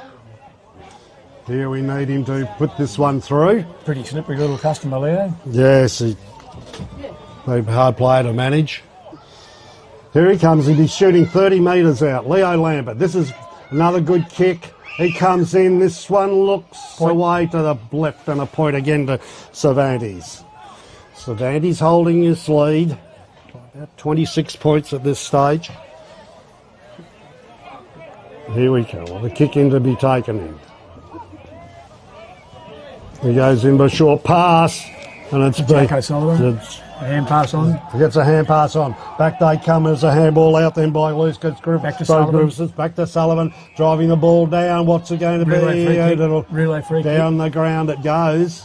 Here we need him to put this one through. Pretty slippery little customer, Leo. Yes, he's a hard player to manage. Here he comes. He'll be shooting 30 metres out. Leo Lambert. This is another good kick. He comes in. This one looks away to the left, and a point again to Cervantes. Cervantes holding his lead. About 26 points at this stage. Here we go. The kick in to be taken in. He goes in for a short pass, and it's Jacko Sullivan. A hand pass on. He gets a hand pass on. Back they come as a handball out then by Lucas Griffiths. Back to Sullivan. Back to Sullivan. Driving the ball down. What's it going to be? Relay free kick. Down the ground it goes.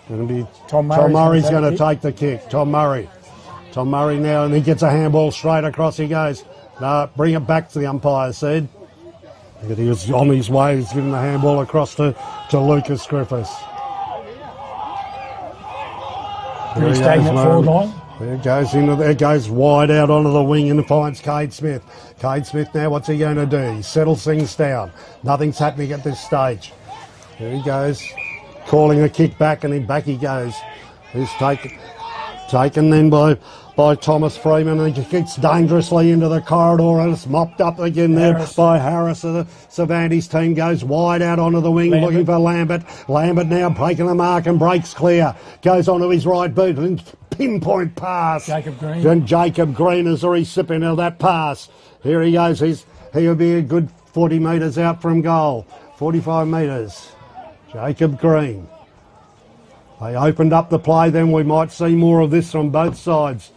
Going to be Tom Murray's going to take the kick. Tom Murray now, and he gets a handball straight across. He goes. No, bring it back to the umpire said. But he was on his way. He's giving the handball across to Lucas Griffiths. Pretty stagnant forward line. It goes wide out onto the wing and finds Cade Smith. Cade Smith now, what's he going to do? He settles things down. Nothing's happening at this stage. Here he goes, calling a kick back, and then back he goes. He's taken then by Thomas Freeman, and he kicks dangerously into the corridor, and it's mopped up again there by Harris. The Cervantes team goes wide out onto the wing, looking for Lambert. Lambert now breaking the mark and breaks clear. Goes onto his right boot and pinpoint pass. Jacob Green. And Jacob Green is the recipient of that pass. Here he goes. He'll be a good 40 metres out from goal. 45 metres. Jacob Green. They opened up the play, then we might see more of this on both sides.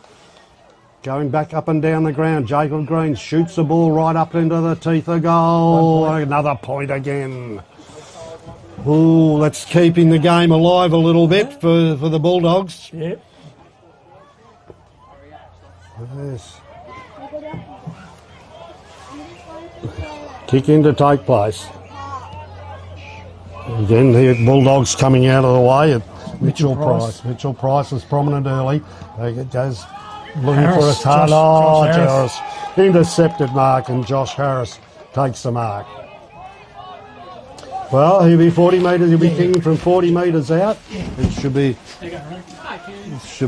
Going back up and down the ground, Jacob Green shoots the ball right up into the teeth of goal. Another point again. Ooh, that's keeping the game alive a little bit for the Bulldogs. Yep. Yes. Kick in to take place. Again, the Bulldogs coming out of the way. Mitchell Price. Mitchell Price is prominent early. It goes looking for a touch. Josh Harris. Intercepted mark, and Josh Harris takes the mark. Well, he'll be 40 metres. He'll be kicking from 40 metres out. It should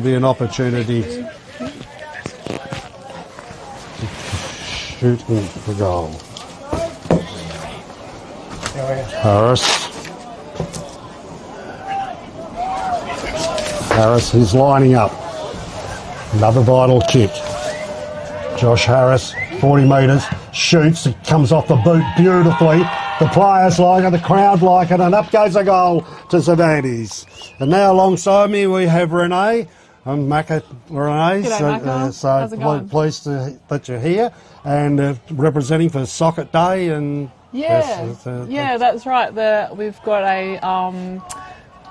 be an opportunity shooting for goal. Harris is lining up. Another vital kick. Josh Harris, 40 metres, shoots, it comes off the boot beautifully. The players like it, the crowd like it, and up goes a goal to Cervantes. And now alongside me we have Renee. I'm Macca Renee. G'day, Macca. How's it going? Pleased that you're here and representing for Socket Day. And yeah, that's right. We've got a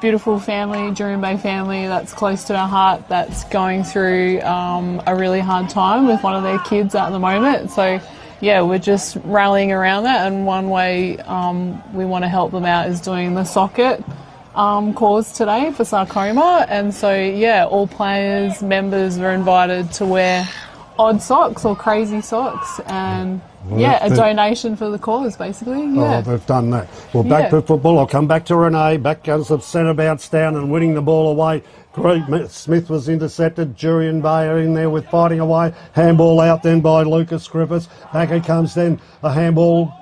beautiful family, Jurien Bay family, that's close to our heart, that's going through a really hard time with one of their kids at the moment. So yeah, we're just rallying around that, and one way we want to help them out is doing the socket cause today for sarcoma. And so yeah, all players, members are invited to wear odd socks or crazy socks, and a donation for the cause, basically. Yeah. Oh, they've done that. Well, back to football. I'll come back to Renee. Back goes the centre bounce down and winning the ball away. Great. Smith was intercepted. Jurien Bay are in there with fighting away. Handball out then by Lucas Griffiths. Back it comes then. A handball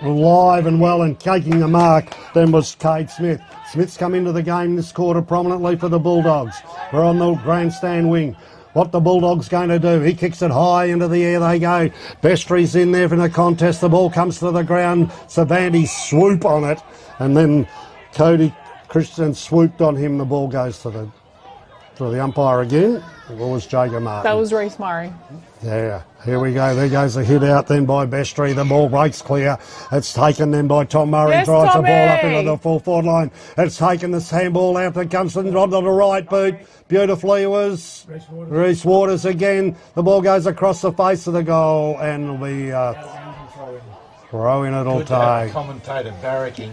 alive and well and taking the mark then was Cade Smith. Smith's come into the game this quarter prominently for the Bulldogs. We're on the grandstand wing. What the Bulldogs going to do? He kicks it high into the air. They go. Bestry's in there for the contest. The ball comes to the ground. Cervantes swoop on it, and then Cody Christian swooped on him. The ball goes to the umpire again. It was Jacob Martin. That was Reece Murray. Yeah, here we go. There goes a hit out then by Bestry. The ball breaks clear. It's taken then by Tom Murray. Yes, drives Tommy! the ball up into the full forward line. It's taken this handball out that comes onto the right boot. Beautifully was Reece Waters again. The ball goes across the face of the goal and will be throwing it all time. Commentator barracking.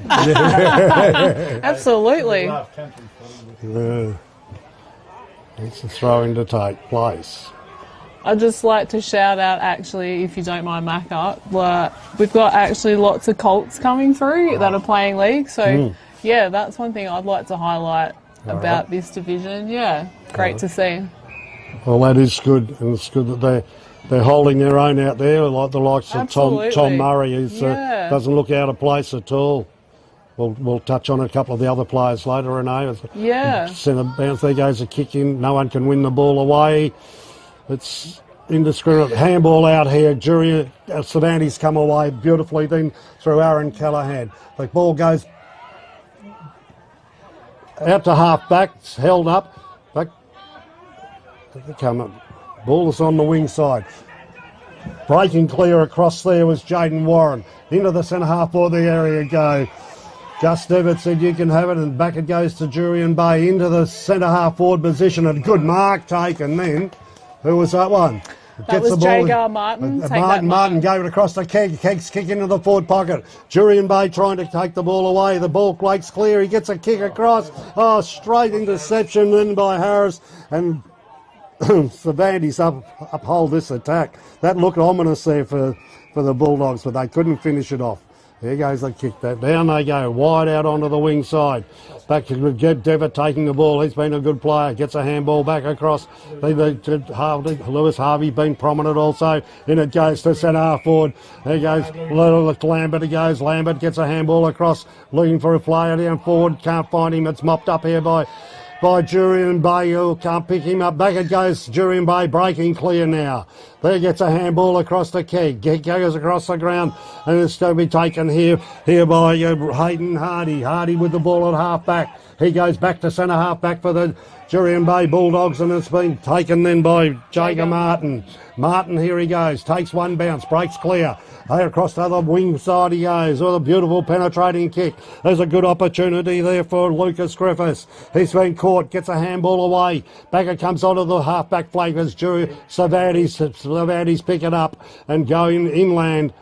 Absolutely. Yeah. It's a throw-in to take place. I'd just like to shout out, actually, if you don't mind, Macca, we've got actually lots of Colts coming through that are playing league. So, yeah, that's one thing I'd like to highlight about this division. Yeah, great to see. Well, that is good, and it's good that they're holding their own out there, like the likes of Tom Murray, who doesn't look out of place at all. We'll touch on a couple of the other players later, Renee. Yeah. Centre bounce, there goes a kick in. No one can win the ball away. It's indiscriminate. Handball out here. Cervantes come away beautifully then through Aaron Callaghan. The ball goes out to half back. It's held up. Back. Come up. Ball is on the wing side. Breaking clear across there was Jaden Warren. Into the centre half forward the area go. Gus Devitt said you can have it, and back it goes to Jurien Bay into the centre half forward position. A good mark taken then. Who was that one? That was Jagar Martin. Martin gave it across the Keg. Keg's kick into the forward pocket. Jurien Bay trying to take the ball away. The ball breaks clear. He gets a kick across. Oh, straight interception then by Harris. And Cervantes uphold this attack. That looked ominous there for the Bulldogs, but they couldn't finish it off. There goes the kick. Down they go, wide out onto the wing side. Back to Devitt taking the ball. He's been a good player. Gets a handball back across. Lewis Harvey been prominent also. In it goes to centre half forward. There goes Lambert. Lambert gets a handball across. Looking for a player down forward. Can't find him. It's mopped up here by Jurien Bay, who can't pick him up. Back it goes, Jurien Bay breaking clear now. There gets a handball across the Keg. Goes across the ground, and it's going to be taken here by Hayden Hardy. Hardy with the ball at half back. He goes back to centre half back for the Jurien Bay Bulldogs, and it's been taken then by Jacob Martin. Martin, here he goes, takes one bounce, breaks clear. Across the other wing side he goes with a beautiful penetrating kick. There's a good opportunity there for Lucas Griffiths. He's been caught, gets a handball away. Back it comes onto the half-back flank as Cervantes pick it up and going inland.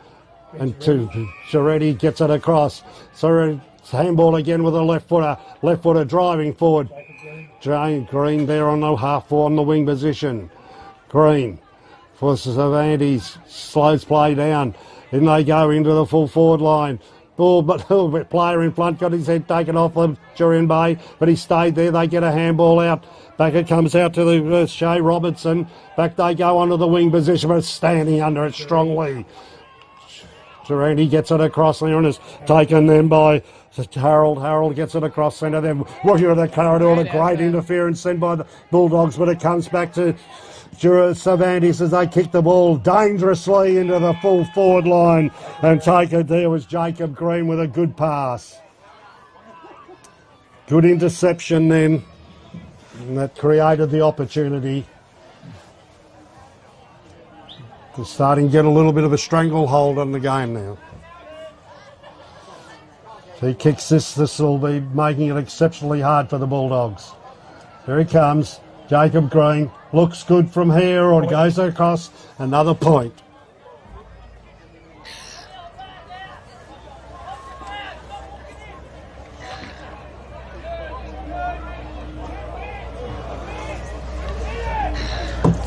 And Giretti gets it across. So handball again with a left footer driving forward. Jane Green there on the on the wing position. Green for Cervantes, slows play down. Then they go into the full forward line. ball, but a little bit player in front, got his head taken off of Jurien Bay, but he stayed there. They get a handball out. Back it comes out to the Shea Robertson. Back they go onto the wing position, but standing under it strongly. Jurien gets it across there and is taken then by Harold. Harold gets it across centre. Then looking at the corridor, a great interference then by the Bulldogs, but it comes back to Cervantes as they kick the ball dangerously into the full forward line. And take it there was Jacob Green with a good pass. Good interception then. And that created the opportunity. They're starting to get a little bit of a stranglehold on the game now. If he kicks this will be making it exceptionally hard for the Bulldogs. Here he comes. Jacob Green looks good from here, or goes across. Another point.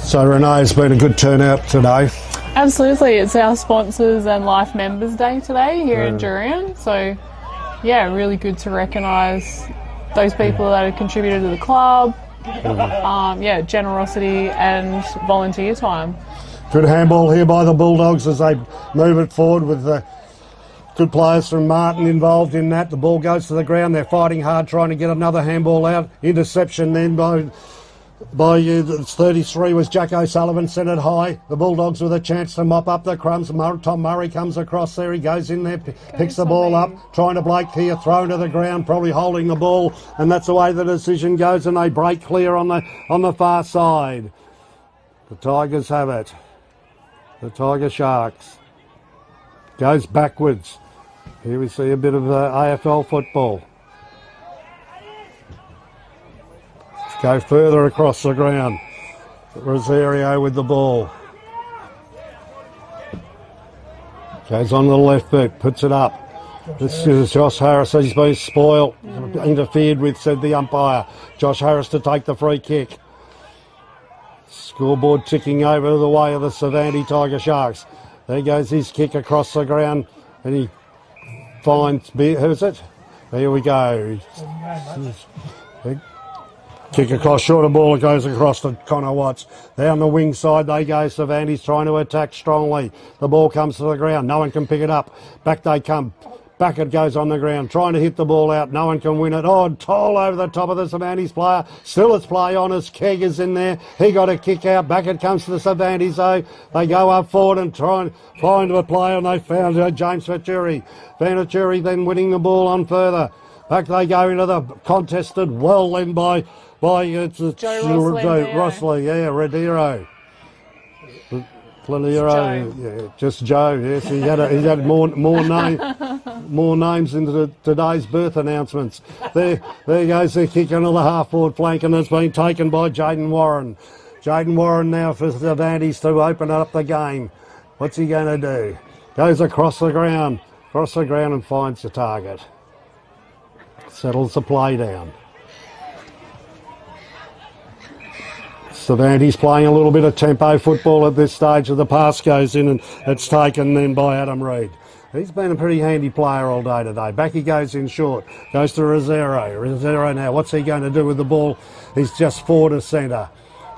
So Renee, it's been a good turnout today. Absolutely, it's our sponsors and Life Members Day today here in Jurien. So, yeah, really good to recognise those people that have contributed to the club. Generosity and volunteer time. Good handball here by the Bulldogs as they move it forward with the good players from Martin involved in that. The ball goes to the ground. They're fighting hard, trying to get another handball out. Interception then by 33 was Jack O'Sullivan, sent it high. The Bulldogs with a chance to mop up the crumbs. Tom Murray comes across there. He goes in there, picks the ball up, trying to break clear, thrown to the ground, probably holding the ball, and that's the way the decision goes, and they break clear on the far side. The Tigers have it. The Tiger Sharks. Goes backwards. Here we see a bit of AFL football. Go further across the ground. Rosario with the ball. Goes on the left foot, puts it up. This is Josh Harris. He's been spoiled, interfered with, said the umpire. Josh Harris to take the free kick. Scoreboard ticking over the way of the Cervantes Tiger Sharks. There goes his kick across the ground, and he finds, who's it? Here we go. Kick across, shorter ball, it goes across to Connor Watts. Down the wing side they go, Cervantes trying to attack strongly. The ball comes to the ground, no one can pick it up. Back they come, back it goes on the ground, trying to hit the ball out, no one can win it. Oh, Toll over the top of the Cervantes player. Still it's play on as Keg is in there. He got a kick out, back it comes to the Cervantes though. They go up forward and try and find a player, and they found James Faturi. Faturi then winning the ball on further. Back they go into the contested well then by Rossley, Rodero. Just Joe. Yes, he had more names into today's birth announcements. There goes the kick into the half forward flank, and it's been taken by Jaden Warren. Jaden Warren now for Cervantes to open up the game. What's he going to do? Goes across the ground and finds the target. Settles the play down. Cervantes playing a little bit of tempo football at this stage of the pass goes in, and it's taken then by Adam Reid. He's been a pretty handy player all day today. Back he goes in short, goes to Rosero. Rosero now, what's he going to do with the ball? He's just forward to centre.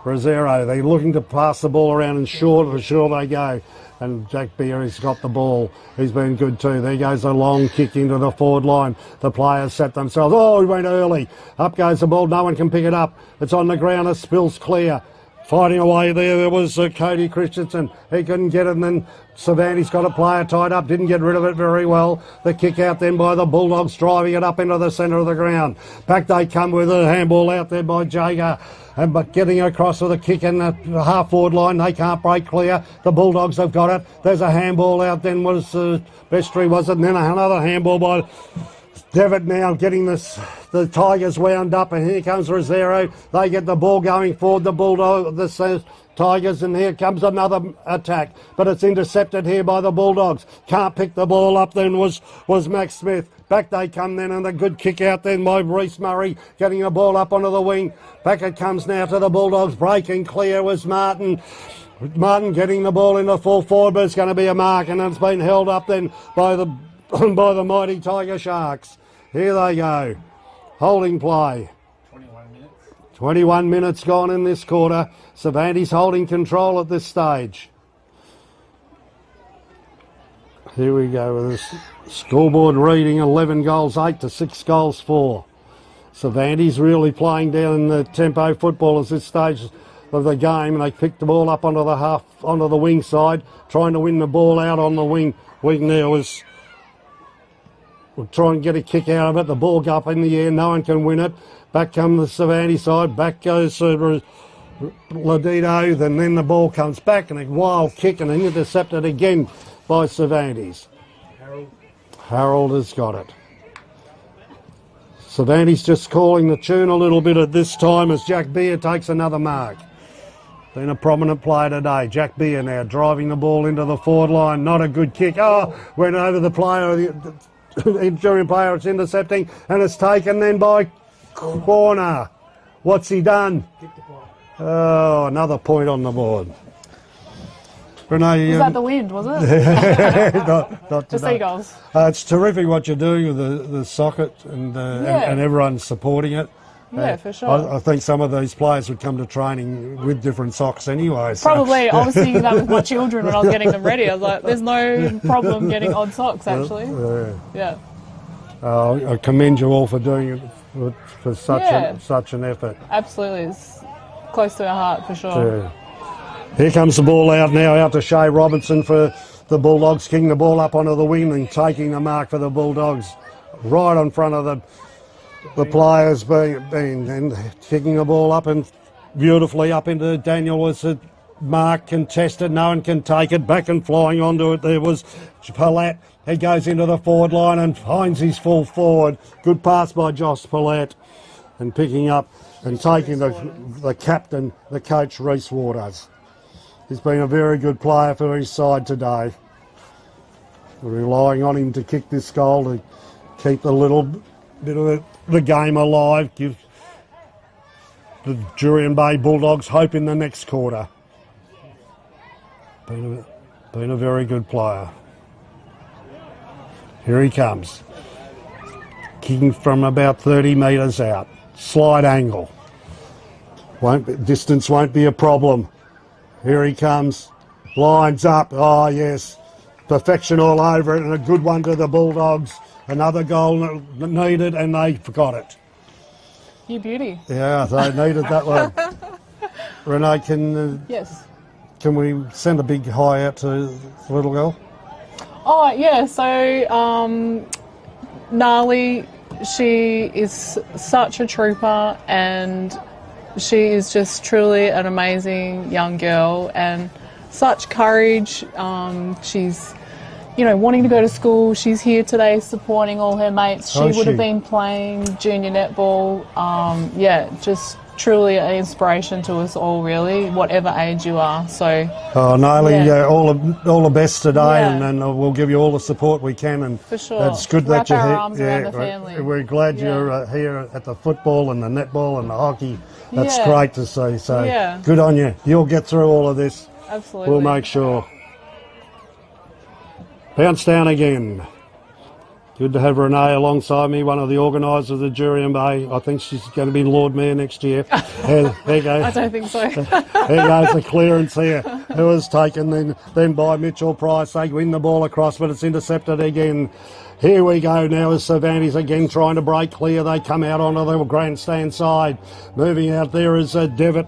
Rosero, they're looking to pass the ball around and short they go. And Jack Beery's got the ball. He's been good too. There goes a long kick into the forward line. The players set themselves. Oh, he went early. Up goes the ball. No one can pick it up. It's on the ground. It spills clear. Fighting away there was Cody Christensen. He couldn't get it, and then Cervantes got a player tied up, didn't get rid of it very well. The kick out then by the Bulldogs, driving it up into the centre of the ground. Back they come with a handball out there by Jager, but getting across with a kick in the half-forward line. They can't break clear. The Bulldogs have got it. There's a handball out then, was Bestry, was it? And then another handball by Devitt now getting the Tigers wound up, and here comes Rosero. They get the ball going forward, the Tigers, and here comes another attack, but it's intercepted here by the Bulldogs. Can't pick the ball up then was Max Smith. Back they come then, and a good kick out then by Reece Murray, getting the ball up onto the wing. Back it comes now to the Bulldogs, breaking clear was Martin. Martin getting the ball in the full forward, but it's going to be a mark, and it's been held up then by the by the mighty Tiger Sharks. Here they go. Holding play. 21 minutes gone in this quarter. Cervantes holding control at this stage. Here we go with this scoreboard reading 11 goals 8 to 6 goals 4. Cervantes really playing down the tempo football at this stage of the game, and they picked the ball up onto the wing side, trying to win the ball out on the wing. Wing there was, we'll try and get a kick out of it. The ball go up in the air, no one can win it. Back comes the Cervantes side, back goes Ladito, then the ball comes back and a wild kick and intercepted again by Cervantes. Harold has got it. Cervantes just calling the tune a little bit at this time as Jack Beer takes another mark. Been a prominent player today. Jack Beer now driving the ball into the forward line. Not a good kick. Oh, went over the player, the Jurien player. It's intercepting and it's taken then by corner. What's he done? Oh, another point on the board. Renee, Was that the wind, was it? not The seagulls. It's terrific what you're doing with the socket and everyone supporting it. Yeah, for sure. I think some of these players would come to training with different socks anyway. So. Probably. I was thinking that with my children when I was getting them ready. I was like, there's no problem getting odd socks, actually. Yeah. I commend you all for doing it for such an effort. Absolutely. It's close to our heart, for sure. Yeah. Here comes the ball out now, out to Shea Robinson for the Bulldogs, kicking the ball up onto the wing and taking the mark for the Bulldogs. Right in front of the players being and kicking the ball up and beautifully up into Daniel was a mark contested. No one can take it. Back and flying onto it. There was Palat. He goes into the forward line and finds his full forward. Good pass by Josh Palat and picking up and taking the captain, the coach, Reece Waters. He's been a very good player for his side today. We're relying on him to kick this goal to keep a little bit of the game alive, give the Jurien Bay Bulldogs hope in the next quarter. Been a very good player. Here he comes. Kicking from about 30 metres out. Slide angle. Distance won't be a problem. Here he comes. Lines up. Oh, yes. Perfection all over it and a good one to the Bulldogs. Another goal needed and they forgot it. You beauty. Yeah, they needed that one. Renee, yes. Can we send a big hi out to the little girl? Oh, yeah. So, Gnarly, she is such a trooper and she is just truly an amazing young girl and such courage. She's, wanting to go to school. She's here today supporting all her mates. She would have been playing junior netball. Just truly an inspiration to us all, really, whatever age you are. So, Gnarly, all the best today, and we'll give you all the support we can. And for sure, it's good wrap that you're our here. arms around the family. We're glad you're here at the football and the netball and the hockey. That's great to see. So good on you. You'll get through all of this. Absolutely. We'll make sure. Bounce down again. Good to have Renee alongside me, one of the organisers of the Jurien Bay. I think she's going to be Lord Mayor next year. There you go. I don't think so. There goes the clearance here. It was taken then by Mitchell Price. They win the ball across, but it's intercepted again. Here we go now as Cervantes again trying to break clear. They come out onto the grandstand side. Moving out there is Devitt.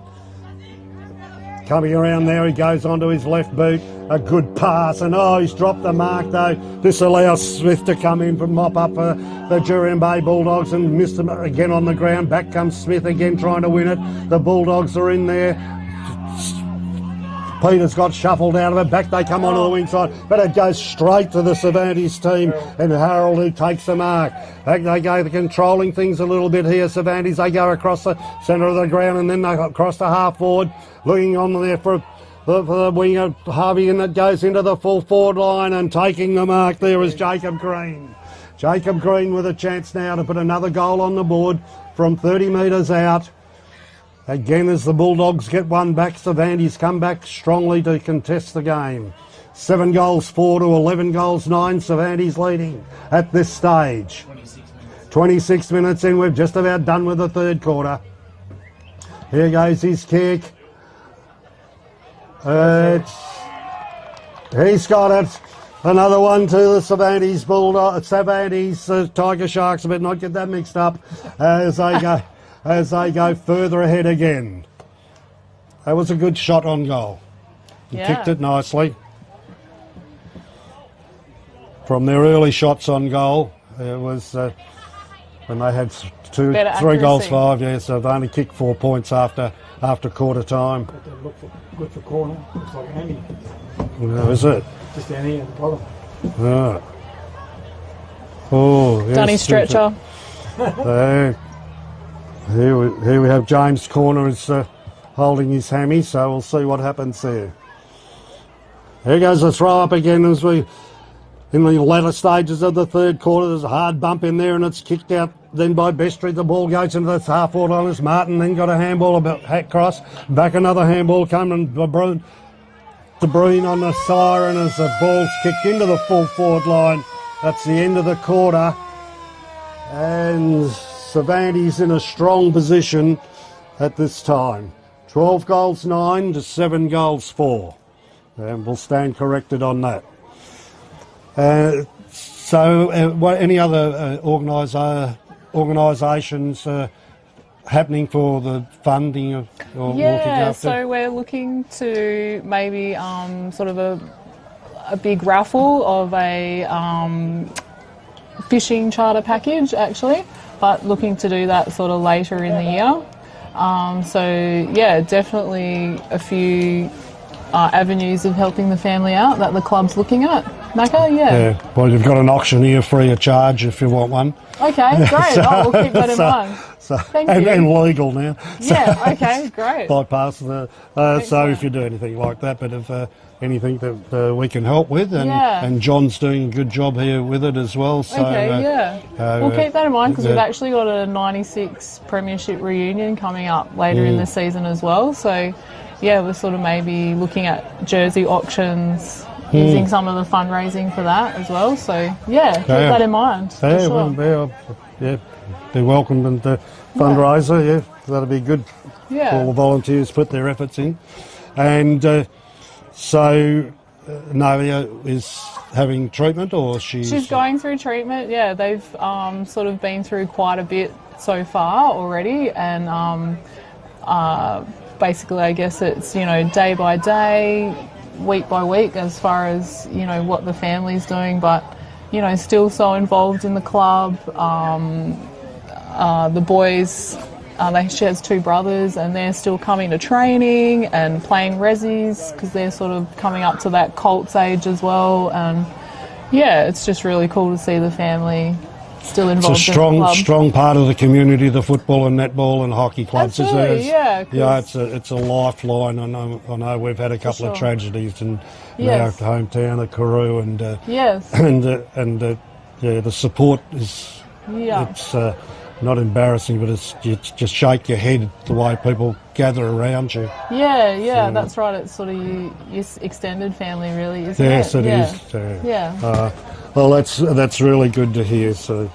Coming around there, he goes onto his left boot. A good pass, and he's dropped the mark though. This allows Smith to come in from mop up for the Jurien Bay Bulldogs and missed him again on the ground. Back comes Smith again trying to win it. The Bulldogs are in there. Peter's got shuffled out of it. Back they come onto the wing side, but it goes straight to the Cervantes team and Harold who takes the mark. Back they go, they're controlling things a little bit here. Cervantes, they go across the centre of the ground and then they across the half forward, looking on there for the winger Harvey, and it goes into the full forward line and taking the mark there is Jacob Green. Jacob Green with a chance now to put another goal on the board from 30 metres out. Again, as the Bulldogs get one back, Cervantes come back strongly to contest the game. 7 goals 4 to 11 goals 9. Cervantes leading at this stage. 26 minutes in, we've just about done with the third quarter. Here goes his kick. He's got it. Another one to the Cervantes Tiger Sharks, but not get that mixed up as they go further ahead again. That was a good shot on goal. He kicked it nicely. From their early shots on goal, it was when they had 3 goals 5. Yeah, so they've only kicked 4 points after quarter time. But they look good for corner. Looks like Andy. No, is it? Just down here at the bottom. Right. Oh, yes. Dunny stretcher. Here we have James Corner is holding his hammy, so we'll see what happens there. Here goes the throw up again as we, in the latter stages of the third quarter. There's a hard bump in there and it's kicked out then by Bestry. The ball goes into the half-forward line. Martin then got a handball about hat cross. Back another handball coming. De Bruyne on the siren as the ball's kicked into the full forward line. That's the end of the quarter. And Cervantes in a strong position at this time. 12 goals 9 to 7 goals 4. And we'll stand corrected on that. Any other organisations happening for the funding or looking after? So we're looking to maybe sort of a big raffle of a fishing charter package actually, but looking to do that sort of later in the year. Definitely a few avenues of helping the family out that the club's looking at. Macca, yeah. Well, you've got an auction here free of charge if you want one. Okay, great. We'll keep that in mind. Thank you. And legal now. Okay, great. Bypass the. So if you do anything like that, but if anything that we can help with, and John's doing a good job here with it as well. So, we'll keep that in mind because we've actually got a 96 Premiership reunion coming up later in the season as well. So, we're sort of maybe looking at jersey auctions, using some of the fundraising for that as well. So, keep that in mind. Be welcome and fundraiser. That'll be good. All the volunteers put their efforts in, and Navia is having treatment, or she's going through treatment. Yeah, they've sort of been through quite a bit so far already, and basically, I guess it's day by day, week by week, as far as what the family's doing, but still so involved in the club. The boys, she has 2 brothers, and they're still coming to training and playing resis because they're sort of coming up to that Colts age as well. And it's just really cool to see the family still involved. It's a in the club. strong part of the community, the football and netball and hockey clubs. Absolutely, it's a lifeline. I know we've had a couple of tragedies in our hometown of Carew, and the support is it's not embarrassing, but you just shake your head the way people gather around you. That's right. It's sort of your extended family, really, isn't it? Yes, it is. Well, that's really good to hear. So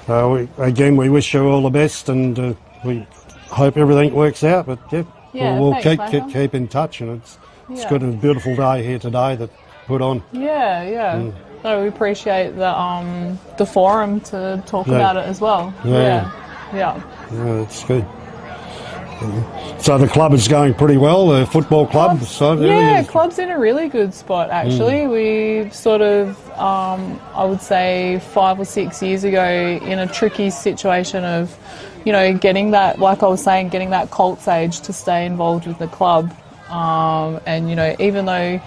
we wish you all the best, and we hope everything works out. But we'll keep in touch, and it's good and a beautiful day here today that put on. No, we appreciate the forum to talk about it as well. It's good. So the club is going pretty well, the football club? Club's in a really good spot actually. We've sort of, I would say 5 or 6 years ago, in a tricky situation of, getting that, like I was saying, getting that Colts age to stay involved with the club. And, even though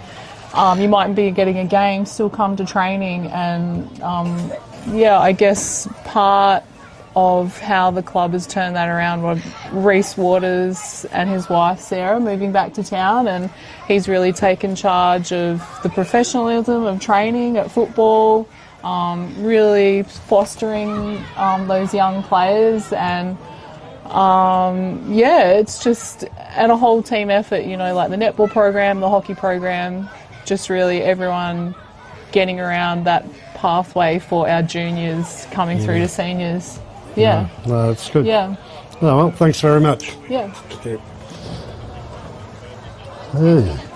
you might be getting a game, still come to training, and I guess part of how the club has turned that around was Reece Waters and his wife Sarah moving back to town, and he's really taken charge of the professionalism of training at football, really fostering those young players, and it's just, and a whole team effort, like the netball program, the hockey program, just really everyone getting around that pathway for our juniors coming through to seniors. Yeah. No, that's good. Yeah. Oh, well, thanks very much. Yeah. Okay. Hey.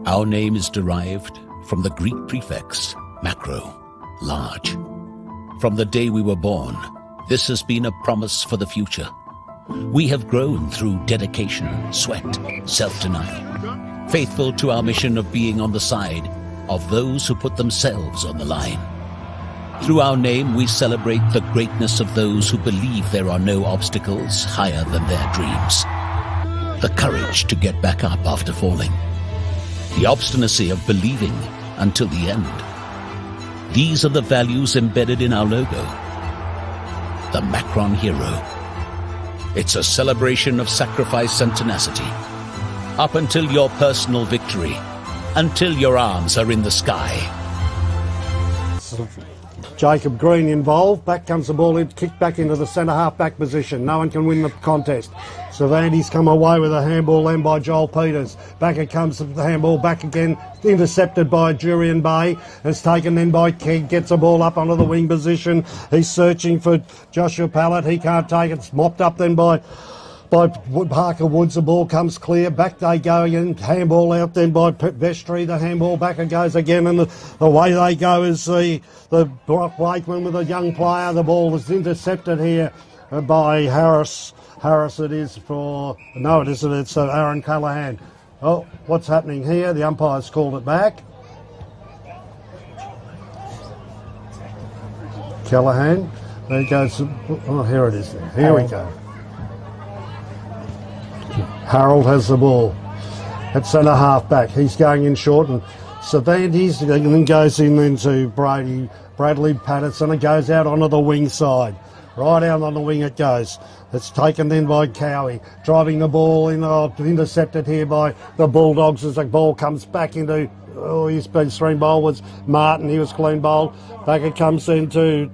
Our name is derived from the Greek prefix macro, large. From the day we were born, this has been a promise for the future. We have grown through dedication, sweat, self-denial, faithful to our mission of being on the side of those who put themselves on the line. Through our name, we celebrate the greatness of those who believe there are no obstacles higher than their dreams. The courage to get back up after falling. The obstinacy of believing until the end. These are the values embedded in our logo. The Macron Hero. It's a celebration of sacrifice and tenacity. Up until your personal victory. Until your arms are in the sky. Jacob Green involved. Back comes the ball in, kicked back into the centre half-back position. No one can win the contest. Cervantes come away with a handball then by Joel Peters. Back it comes the handball back again, intercepted by Jurien Bay. It's taken then by Keg, gets the ball up onto the wing position. He's searching for Joshua Pallett. He can't take it. It's mopped up then by Parker Woods. The ball comes clear. Back they go again. Handball out then by Vestry. The handball back it goes again. And the way they go is the Brock Wakeman with a young player. The ball was intercepted here by Harris. Harris it is for... No, it isn't. It's Aaron Callahan. Oh, what's happening here? The umpire's called it back. Callahan. There it goes. Oh, here it is. Here we go. Harold has the ball at centre half back. He's going in short, and Cervantes then goes in into Bradley Patterson. It goes out onto the wing side. Right out on the wing it goes. It's taken then by Cowie. Driving the ball in, intercepted here by the Bulldogs as the ball comes back into... Oh, he's been screen bowl was Martin. He was clean bowled. Back it comes into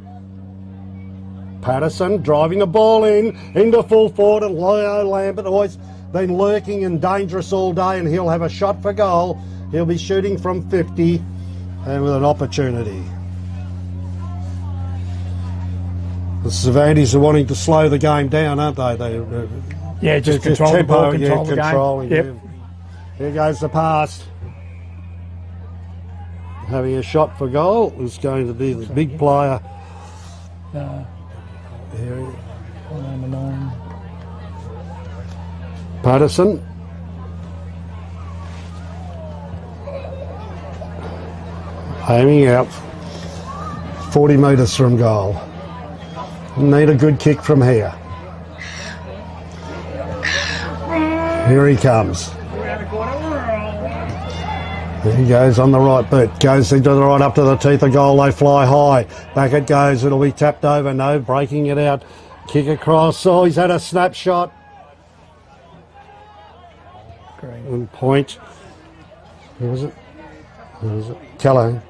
Patterson. Driving the ball into full forward. And Leo Lambert always been lurking and dangerous all day, and he'll have a shot for goal. He'll be shooting from 50 and with an opportunity. The Cervantes are wanting to slow the game down, aren't they? Just control the ball, control the controlling game. Yep. Here goes the pass. Having a shot for goal is going to be the big player. Here, Number 9. Patterson. Aiming out 40 metres from goal. Need a good kick from here. Here he comes. There he goes on the right boot. Goes into the right up to the teeth of goal. They fly high. Back it goes. It'll be tapped over. No, breaking it out. Kick across. Oh, he's had a snapshot. And point. Who was it? Who was it? Callahan.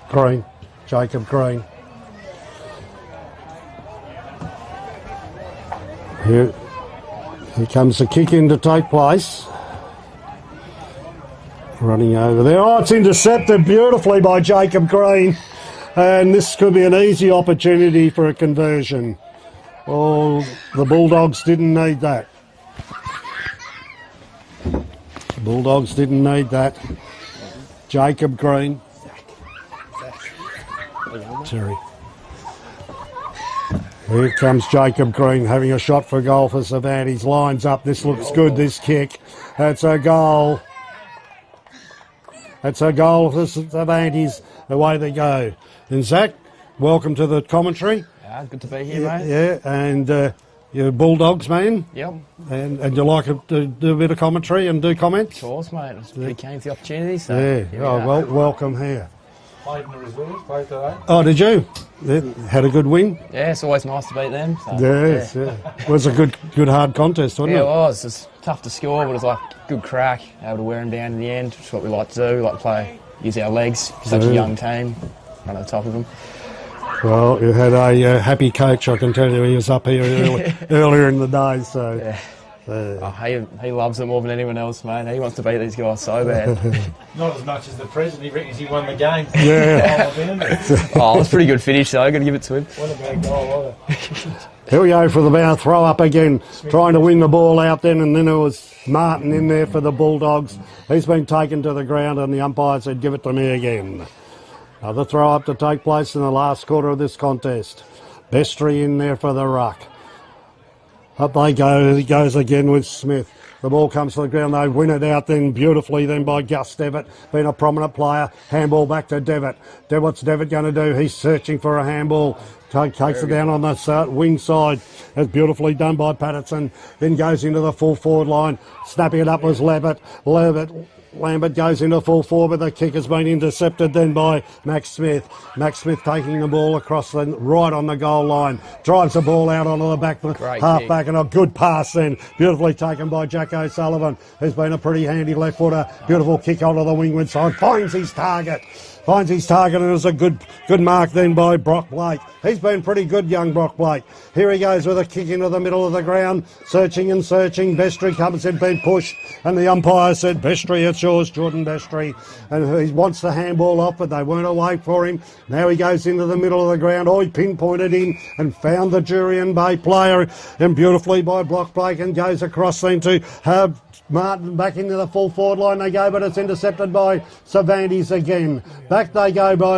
Green. Jacob Green. Here comes the kick in to take place. Running over there. Oh, it's intercepted beautifully by Jacob Green. And this could be an easy opportunity for a conversion. Oh, the Bulldogs didn't need that. The Bulldogs didn't need that. Jacob Green. Sorry. Here comes Jacob Green having a shot for goal for Cervantes. Lines up. This looks good, this kick. That's a goal. That's a goal for Cervantes. Away they go. And Zach, welcome to the commentary. Yeah, good to be here, mate. Yeah, and you're Bulldogs, man. Yep. And you like to do a bit of commentary and do comments? Of course, mate. I was pretty keen for the opportunity, so... Yeah, well, welcome here. Played in the reserve, played today. Oh, did you? Yeah, had a good win? Yeah, it's always nice to beat them. So, Yes, yeah. It was a good hard contest, wasn't yeah, it? it was. It was tough to score, but it was like good crack. Able to wear them down in the end, which is what we like to do. We like to play, use our legs. Such a young team, run on the top of them. Well, you had a happy coach, I can tell you. He was up here earlier in the day, so... Yeah. He loves it more than anyone else, mate. He wants to beat these guys so bad. Not as much as the president. He reckons he won the game. Yeah. Oh, that's a pretty good finish, though. Got to give it to him. What a bad goal, wasn't it? Here we go for the bow throw up again, trying to win the ball out then, and then there was Martin in there for the Bulldogs. He's been taken to the ground, and the umpire said, give it to me again. Another throw up to take place in the last quarter of this contest. Bestry in there for the ruck. Up they go. He goes again with Smith. The ball comes to the ground. They win it out then beautifully then by Gus Devitt, being a prominent player. Handball back to Devitt. What's Devitt going to do? He's searching for a handball. Takes it down on the wing side. That's beautifully done by Patterson. Then goes into the full forward line. Snapping it up was Lambert. Lambert goes into full forward, but the kick has been intercepted then by Max Smith. Max Smith taking the ball across the right on the goal line. Drives the ball out onto the back, half back, and a good pass then. Beautifully taken by Jack O'Sullivan, who's been a pretty handy left footer. Beautiful kick onto the wingward side. Finds his target, and it was a good mark then by Brock Blake. He's been pretty good, young Brock Blake. Here he goes with a kick into the middle of the ground, searching and searching. Bestry comes in, been pushed, and the umpire said, Bestry, it's yours, Jordan Bestry. And he wants the handball off, but they weren't away for him. Now he goes into the middle of the ground. Oh, he pinpointed in and found the Jurien Bay player, and beautifully by Brock Blake, and goes across then to have Martin back into the full forward line they go, but it's intercepted by Cervantes again. Back they go by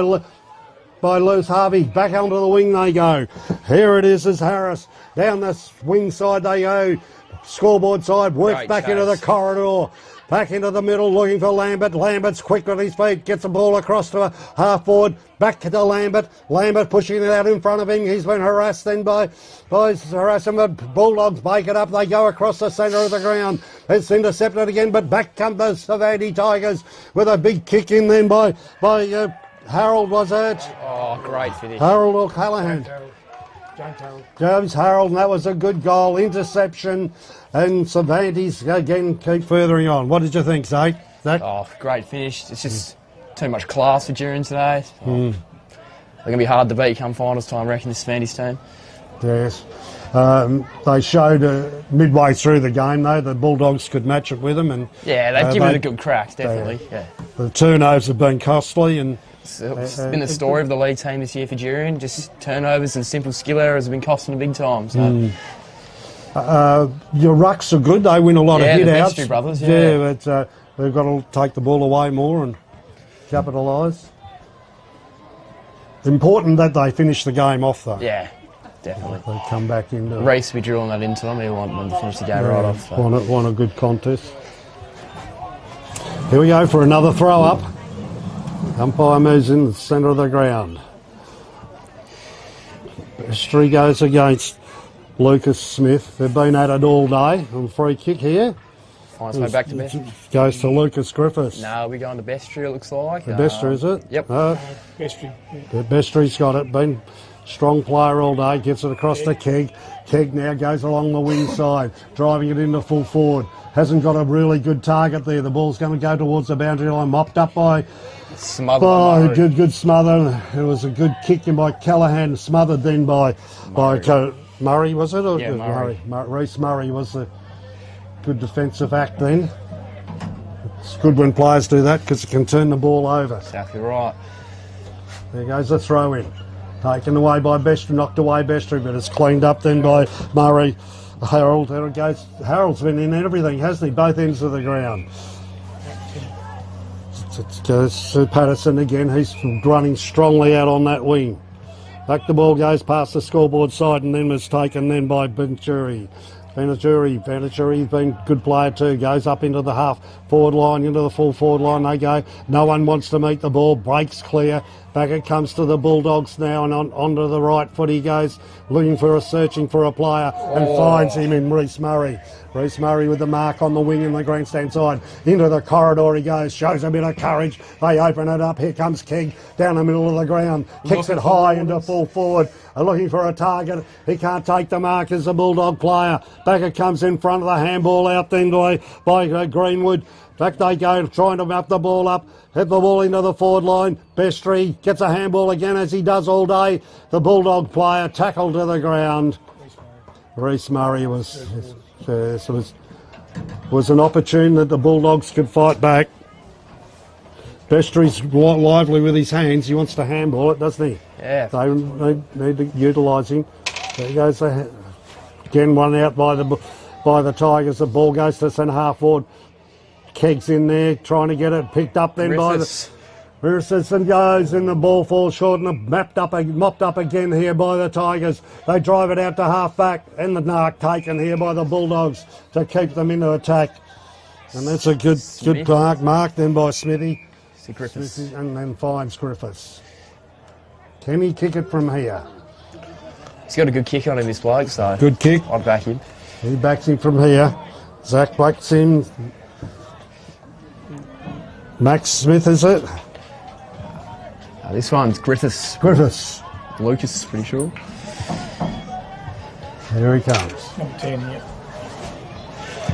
Lewis Harvey. Back onto the wing they go. Here it is Harris. Down the wing side they go. Scoreboard side, works back into the corridor. Back into the middle, looking for Lambert. Lambert's quick on his feet, gets the ball across to a half forward. Back to Lambert. Lambert pushing it out in front of him. He's been harassed then by harassing the Bulldogs. Break it up. They go across the centre of the ground. It's intercepted again, but back come the Cervantes Tigers with a big kick in then by Harold, was it? Oh, great finish. Harold O'Callaghan. James Harold, and that was a good goal. Interception, and Cervantes again keep furthering on. What did you think, Zach? Oh, great finish. It's just too much class for Jurien today. They're going to be hard to beat come finals time, I reckon, this Cervantes team. Yes. They showed midway through the game, though, the Bulldogs could match it with them. And yeah, they've given it a good crack, definitely. The turnovers have been costly, and it's been the story of the league team this year for Jurien. Just turnovers and simple skill errors have been costing them big time. So. Your rucks are good. They win a lot of hit-outs. Yeah, the Bestry brothers, but they've got to take the ball away more and capitalise. Important that they finish the game off, though. Yeah, definitely. They come back into Reece, we drilling that into them. We want them to finish the game right off. So. Want a good contest. Here we go for another throw-up. Umpire moves in the centre of the ground. Bestry goes against Lucas Smith. They've been at it all day. On free kick here. Finds way back to Bestry. Goes to Lucas Griffiths. No, we're going to Bestry, it looks like. Bestry, is it? Yep. Bestry. Bestry's got it. Been strong player all day. Gets it across to Keg. Keg now goes along the wing side, driving it into full forward. Hasn't got a really good target there. The ball's going to go towards the boundary line. Mopped up by... Good smother. It was a good kick in by Callaghan. Smothered then by Murray, was it? Yeah, Murray. Reece Murray was the good defensive act then. It's good when players do that because it can turn the ball over. Exactly right. There goes the throw in. Taken away by Bestry, knocked away Bestry, but it's cleaned up then by Murray. Harold, there it goes. Harold's been in everything, hasn't he? Both ends of the ground. It goes to Patterson again. He's running strongly out on that wing. Back the ball goes past the scoreboard side and then was taken then by Venturi. Venturi's been a good player too. Goes up into the half forward line, into the full forward line they go. No one wants to meet the ball. Breaks clear. Back it comes to the Bulldogs now and onto the right foot he goes, searching for a player and finds him in Reece Murray. Reece Murray with the mark on the wing in the grandstand side. Into the corridor he goes, shows a bit of courage. They open it up. Here comes Keg down the middle of the ground. Kicks it high into full forward. Looking for a target. He can't take the mark as a Bulldog player. Back it comes in front of the handball out then by Greenwood. Back they go, trying to map the ball up. Hit the ball into the forward line. Bestry gets a handball again as he does all day. The Bulldog player tackled to the ground. Reece Murray was an opportunity that the Bulldogs could fight back. Bestry's lively with his hands. He wants to handball it, doesn't he? Yeah. They need to utilise him. There goes again one out by the Tigers. The ball goes to centre half forward. Kegg's in there trying to get it picked up then by the Rissas and goes and the ball falls short and mopped up again here by the Tigers. They drive it out to half back and the mark taken here by the Bulldogs to keep them into attack. And that's a good mark then by Smithy. Griffiths. And then finds Griffiths. Can he kick it from here? He's got a good kick on him, this bloke, so good kick. I'd back him. He backs him from here. Zach backs him. Max Smith, is it? This one's Griffiths. Griffiths. Lucas, pretty sure. Here he comes. Number 10, yeah.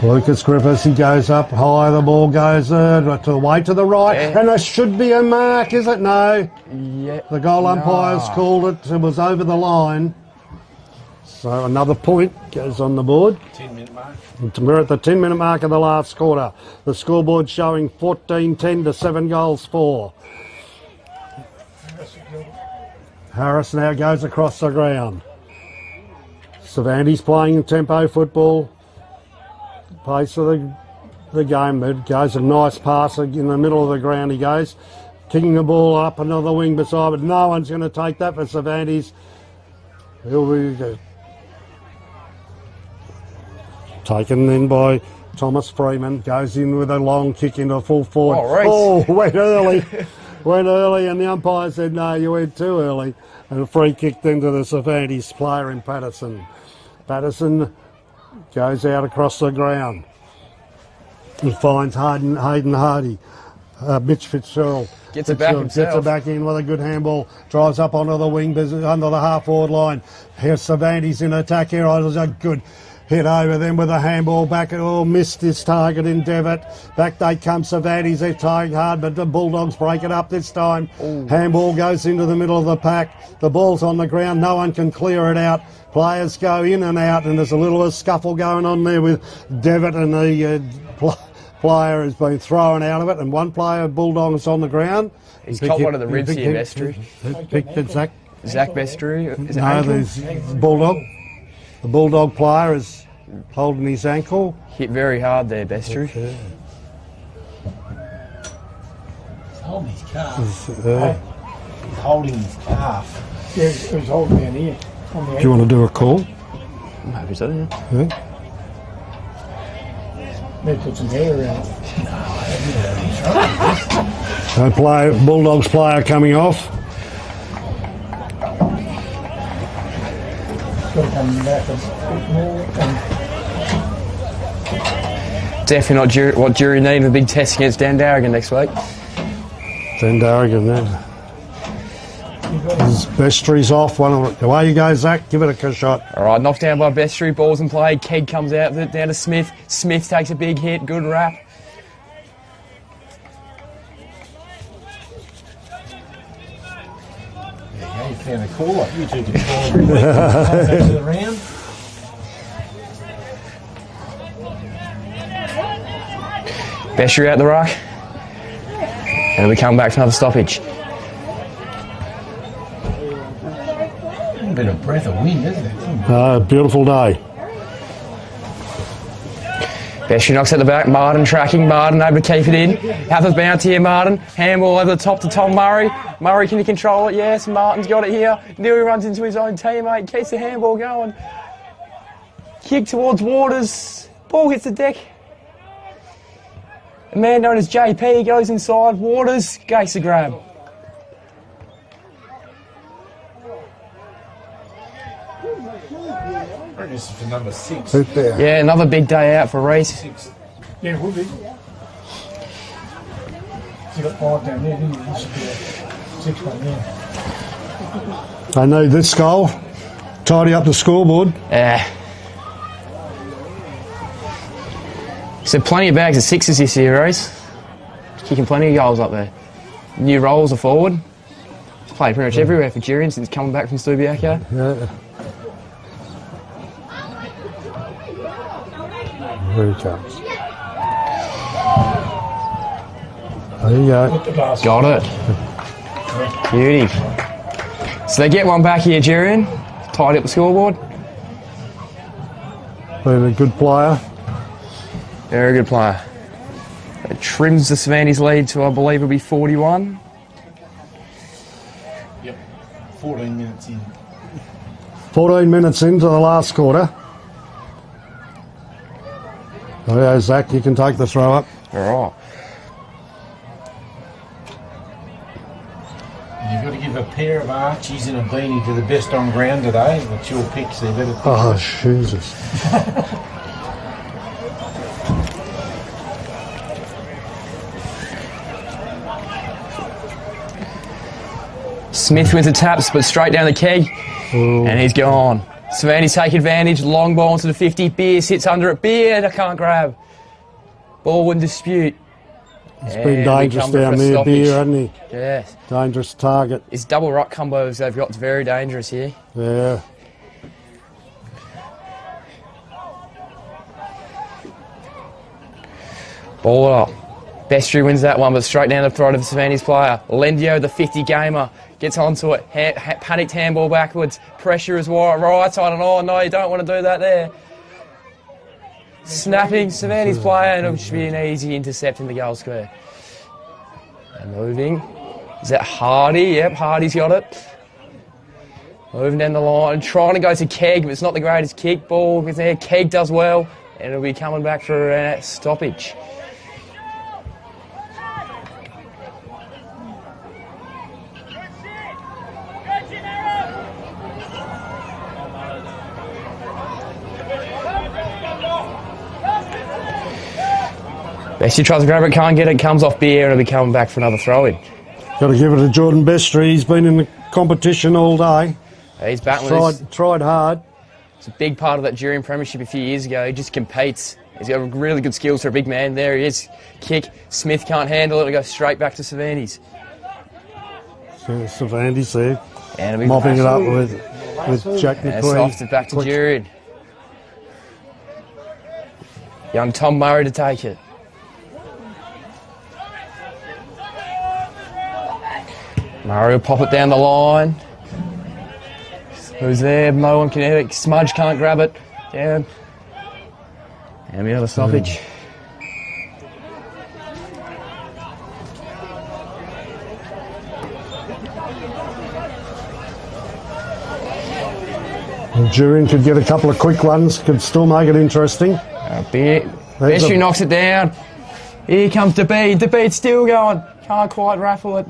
Lucas Griffiths, he goes up high, the ball goes way to the right, and there should be a mark, is it? No. Yeah. The goal umpire's called it, it was over the line. So another point goes on the board. 10-minute mark. We're at the 10-minute mark of the last quarter. The scoreboard showing 14-10 to 7 goals for. Harris now goes across the ground. Cervantes playing tempo football. Pace of the game. It goes a nice pass in the middle of the ground. He goes, kicking the ball up another wing beside, but no one's going to take that for Cervantes. He'll be taken then by Thomas Freeman. Goes in with a long kick into full forward. Went early. Went early, and the umpire said, no, you went too early. And a free kick then to the Cervantes player in Patterson. Patterson goes out across the ground. He finds Hayden Hardy. Mitch Fitzgerald. Gets it back himself. Gets it back in with a good handball. Drives up onto the wing, under the half-forward line. Here's Cervantes in attack here. It was a good hit over them with a handball back. Missed his target in Devitt. Back they come Cervantes. They're trying hard, but the Bulldogs break it up this time. Handball goes into the middle of the pack. The ball's on the ground. No one can clear it out. Players go in and out, and there's a little scuffle going on there with Devitt, and the player has been thrown out of it, and one player, Bulldogs, on the ground. He's caught one of the ribs here, Bestry. Zach Bestry. No, there's Bulldog. The Bulldog player is holding his ankle. Hit very hard there, Bestry. He's holding his calf. He's holding his calf. Yeah, it was holding down here. Do you want to do a call? Maybe so, yeah. Maybe put some hair around it. Bulldogs player coming off. Got to come back a bit more. Definitely not what Jurien need in a big test against Dan Darrigan next week. Dan Darrigan, then. Bestry's off. Away you go, Zach. Give it a shot. All right, knocked down by Bestry. Ball's in play. Keg comes out with it down to Smith. Smith takes a big hit. Good wrap. Yeah, you found a caller. You two can call every week. Back to the round. Bestry out the ruck. And we come back for another stoppage. A bit of breath of wind, isn't it? Beautiful day. Bestry knocks at the back. Martin tracking. Martin able to keep it in. Hathaw's bounce here, Martin. Handball over the top to Tom Murray. Murray, can he control it? Yes, Martin's got it here. Nearly runs into his own teammate. Keeps the handball going. Kick towards Waters. Ball hits the deck. A man known as JP goes inside. Waters gates the grab. This is for number 6. Yeah, another big day out for Reese. Yeah, it would be. You got 5 down there, didn't you? This would be a 6 one there. I need this goal. Tidy up the scoreboard. Yeah. So plenty of bags of 6s this year, Reese. Kicking plenty of goals up there. New roles are forward. He's played pretty much everywhere for Jurien since coming back from Stubiaco. Yeah. Here he comes. There you go. Got it. Beauty. So they get one back here, Jurien. Tidy up the scoreboard. Been a good player. Very good player. It trims the Cervantes lead to, I believe, it'll be 41. Yep, 14 minutes in. 14 minutes into the last quarter. Oh yeah, Zach, you can take the throw up. All right. You've got to give a pair of Archies and a beanie to the best on ground today. That's your pick, so you better pick Oh, it. Jesus. Smith with the taps, but straight down the keg. Ooh. And he's gone. Cervantes take advantage. Long ball into the 50. Beer sits under it. Beer, I can't grab. Ball in dispute. It's been dangerous down there, Beer, hasn't he? Yes. Dangerous target. His double ruck combos they've got is very dangerous here. Yeah. Ball up. Bestry wins that one, but straight down the throat of the Cervantes player. Lendio, the 50 gamer, gets onto it. Panicked handball backwards. Pressure is right side, and oh no, you don't want to do that there. Snapping Cervantes player, and it should be an easy intercept in the goal square. And moving. Is that Hardy? Yep, Hardy's got it. Moving down the line, trying to go to Keg, but it's not the greatest kick. Ball is there. Keg does well, and it'll be coming back for a stoppage. Bestry tries to grab it, can't get it, comes off Beer, and it'll be coming back for another throw-in. Got to give it to Jordan Bestry. He's been in the competition all day. He's battling. Tried hard. It's a big part of that Jurien premiership a few years ago. He just competes. He's got really good skills for a big man. There he is. Kick. Smith can't handle it. It'll go straight back to Cervantes. Cervantes there. And mopping it up with Jack McQueen. Soft it back to Jurien. Young Tom Murray to take it. Murray will pop it down the line. Who's there? No one can hit it. Smudge can't grab it. Down. And we have a stoppage. Jurien could get a couple of quick ones, could still make it interesting. Bestry knocks it down. Here comes DeBeat. DeBeat's still going. Can't quite raffle it.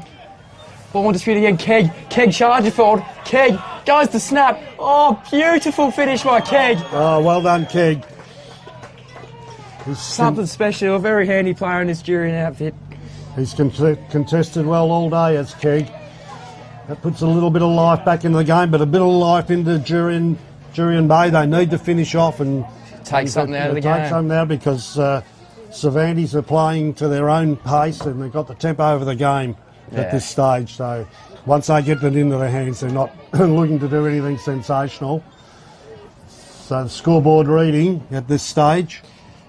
Ball dispute again. Keg charger forward. Keg goes to snap. Oh, beautiful finish by Keg. Oh, well done, Keg. Something special. A very handy player in this Jurien outfit. He's contested well all day as Keg. That puts a little bit of life back into the game, but a bit of life into Jurien Bay. They need to finish off and take something out of the game. Take something out because Cervantes are playing to their own pace and they've got the tempo over the game at this stage. So once they get it into their hands, they're not looking to do anything sensational. So the scoreboard reading at this stage.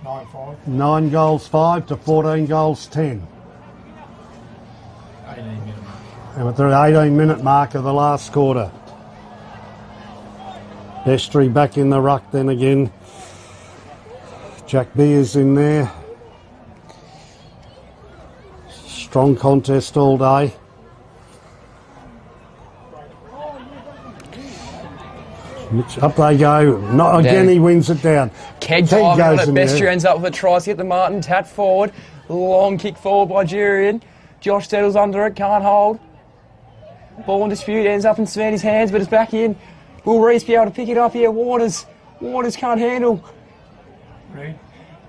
9-5. 9 goals 5 to 14 goals 10. 18-minute mark. And we're at the 18-minute mark of the last quarter. Bestry back in the ruck then again. Jack Beers in there. Strong contest all day. Up they go. Not again, he wins it down. Keg diving on it. Bestry ends up with a try to get the Martin. Tap forward. Long kick forward by Jurien. Josh settles under it. Can't hold. Ball in dispute. Ends up in Cervantes' hands, but it's back in. Will Reese be able to pick it up here? Waters can't handle.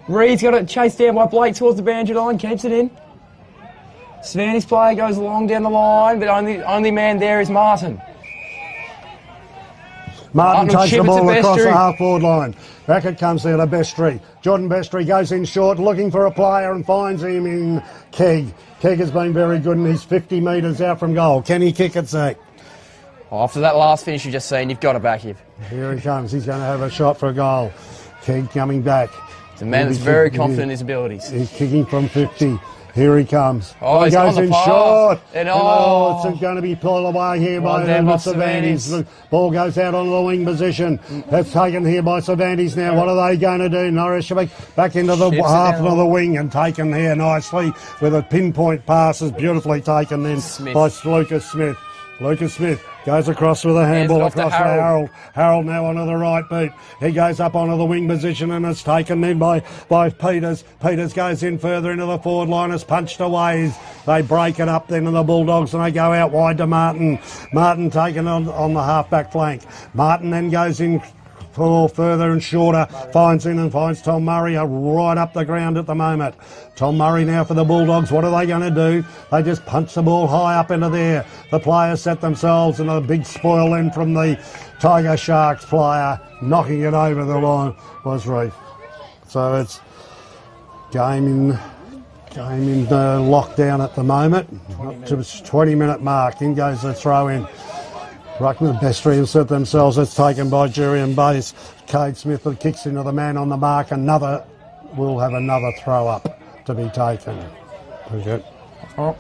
Reed's got it chased down by Blake towards the boundary line. Keeps it in. Cervantes' player goes long down the line, but only man there is Martin. Martin takes the ball across the half-forward line. Back it comes there to Bestry. Jordan Bestry goes in short, looking for a player and finds him in Keg. Keg has been very good and he's 50 metres out from goal. Can he kick it, Zach? After that last finish you've just seen, you've got to back him. Here he comes. He's going to have a shot for a goal. Keg coming back. It's a man that's very confident in his abilities. He's kicking from 50. Here he comes. Oh, he goes in short. And it's going to be pulled away here by Cervantes. The ball goes out on the wing position. That's taken here by Cervantes now. What are they going to do? Norris back into the half of the wing and taken here nicely with a pinpoint pass. Is beautifully taken then by Lucas Smith. Lucas Smith goes across with a handball across to Harold. Harold now onto the right boot. He goes up onto the wing position and it's taken in by Peters. Peters goes in further into the forward line. It's punched away. They break it up then to the Bulldogs and they go out wide to Martin. Martin taken on the half-back flank. Martin then goes in further and shorter, finds Tom Murray right up the ground at the moment. Tom Murray now for the Bulldogs. What are they going to do? They just punch the ball high up into there. The players set themselves and a big spoil in from the Tiger Sharks player, knocking it over the line was Reef. So it's game in lockdown at the moment. Up to its 20-minute mark. In goes the throw in. Ruckman, Bestry have set themselves. It's taken by Jurien Base. Cade Smith kicks into the man on the mark. We'll have another throw up to be taken. Okay. Oh.